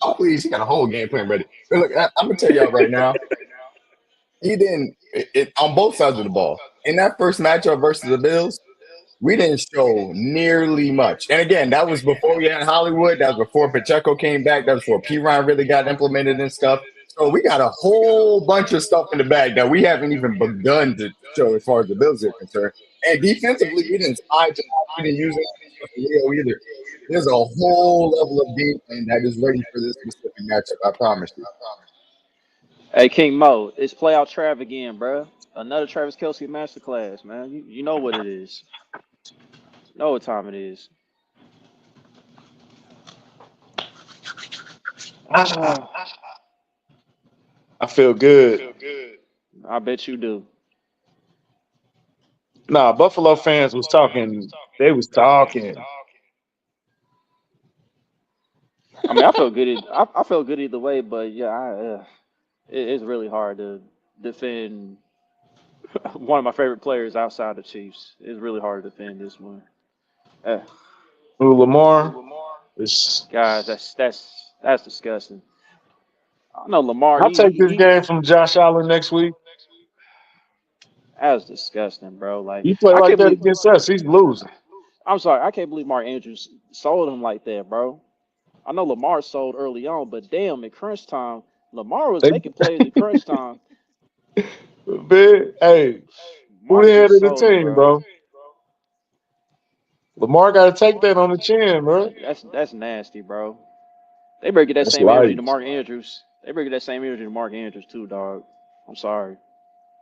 Oh, please, he got a whole game plan ready. But look, I'm gonna tell y'all right now, he didn't on both sides of the ball. In that first matchup versus the Bills, we didn't show nearly much. And again, that was before we had Hollywood. That was before Pacheco came back. That was before P. Ryan really got implemented and stuff. So we got a whole bunch of stuff in the bag that we haven't even begun to show as far as the Bills are concerned. And defensively, we didn't we didn't use it for Leo either. There's a whole level of game plan that is ready for this specific matchup. I promise you. hey, King Mo, it's playoff Trav again, bro. Another Travis Kelce masterclass, man. You know what it is. You know what time it is. I feel good. I bet you do. Nah, Buffalo fans was talking. They was talking. I mean, I feel good. I feel good either way, but yeah, it's really hard to defend one of my favorite players outside the Chiefs. It's really hard to defend this one. Uh, Who Lamar? It's, guys, that's disgusting. I know Lamar. I'll take this game from Josh Allen next week. That's disgusting, bro. Like He play I like can't that believe. against us. He's losing. I'm sorry, I can't believe Mark Andrews sold him like that, bro. I know Lamar sold early on, but damn, at crunch time, Lamar was They, making plays at crunch time. big, hey, who the head Marcus of the sold him, team, bro. bro? Lamar got to take that on the chin, bro. That's nasty, bro. They better get that That's same energy to light. Mark Andrews. They better get that same energy to Mark Andrews too, dog. I'm sorry.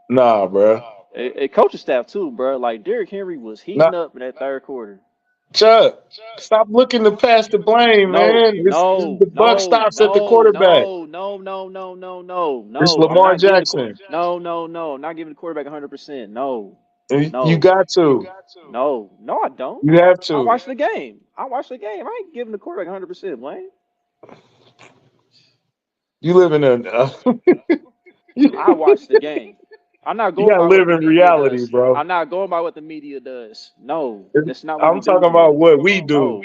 Nah, bro. Coaching staff too, bro. Like Derrick Henry was Nah, heating up in that third quarter. Chuck, stop looking to pass the blame, No, man. It's no, the buck no, stops at the no, quarterback. no, no, no, no, no, no, It's no. I'm Lamar not giving the Jackson. no. I'm not giving the quarterback 100%. No, And you no, got to. no. I don't. You have I to. watched the game. I ain't giving the quarterback 100%, Blaine. You live in a I watch the game. I'm not You going gotta by what live the in media reality, does. bro. I'm not going by what the media does. No, that's not what we I'm do talking here. about what we do.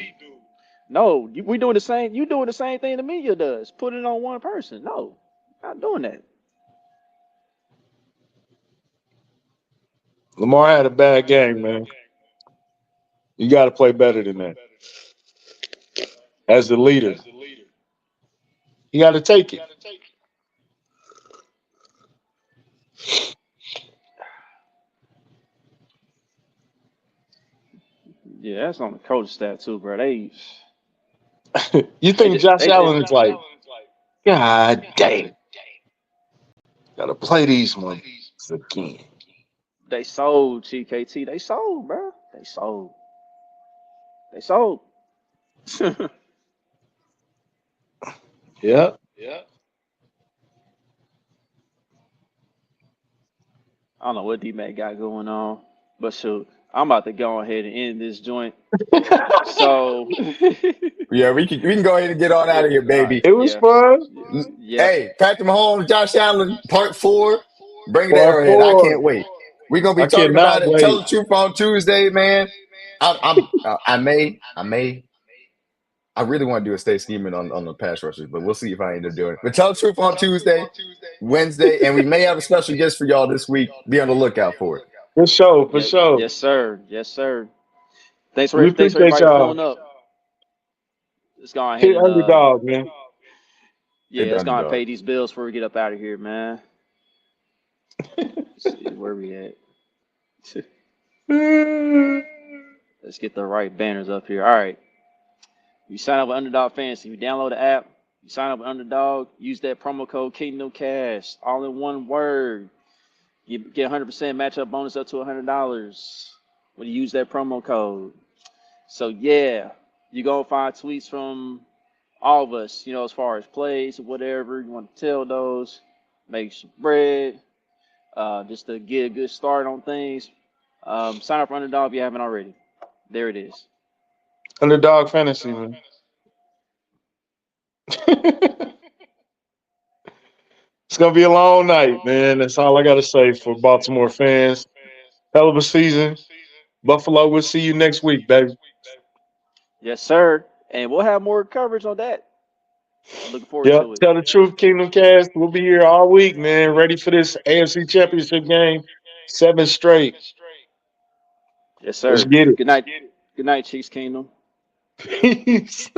No, we doing the same. You doing the same thing the media does. Put it on one person. No, not doing that. Lamar had a bad game, man. You got to play better than that. As the leader, you got to take it. Yeah, that's on the coach staff too, bro. You think Josh Allen is like, God damn, got to play these ones again. They sold GKT. They sold, bro. They sold. They sold. Yeah. I don't know what D-Mac got going on, but shoot, I'm about to go ahead and end this joint. So, Yeah, we can go ahead and get on out of here, baby. It was fun. Yeah. Hey, Patrick Mahomes, Josh Allen, part 4. Bring it Part Arrowhead. I 4. can't wait. We're gonna be I talking cannot about it. Tell wait. the truth on Tuesday, man. I really want to do a stay scheming on the pass rushers, but we'll see if I end up doing it. But tell the truth on Tuesday, Wednesday, and we may have a special guest for y'all this week. Be on the lookout for it. For sure. Yes, sir. Yes, sir. Thanks We for appreciate everybody y'all. pulling up. Let's go ahead Hit and underdog, man. yeah, Hit let's go and underdog. pay these bills before we get up out of here, man. Let's see where we at. Let's get the right banners up here. All right. You sign up with Underdog Fantasy. You download the app. You sign up with Underdog. Use that promo code KingdomCast. All in one word. You get 100% matchup bonus up to $100 when you use that promo code. So, yeah, you're going to find tweets from all of us, as far as plays or whatever. You want to tell those. Make some bread. Just to get a good start on things. Sign up for Underdog if you haven't already. There it is. Underdog fantasy, man. It's gonna be a long night, man. That's all I gotta say for Baltimore fans. Hell of a season. Buffalo, we'll see you next week, baby. Yes, sir. And we'll have more coverage on that. I'm looking forward Yep. to it. Tell the truth, Kingdom Cast. We'll be here all week, man. Ready for this AFC Championship game. 7 straight. Yes, sir. Let's get it. Good night. Good night, Chiefs Kingdom. Peace.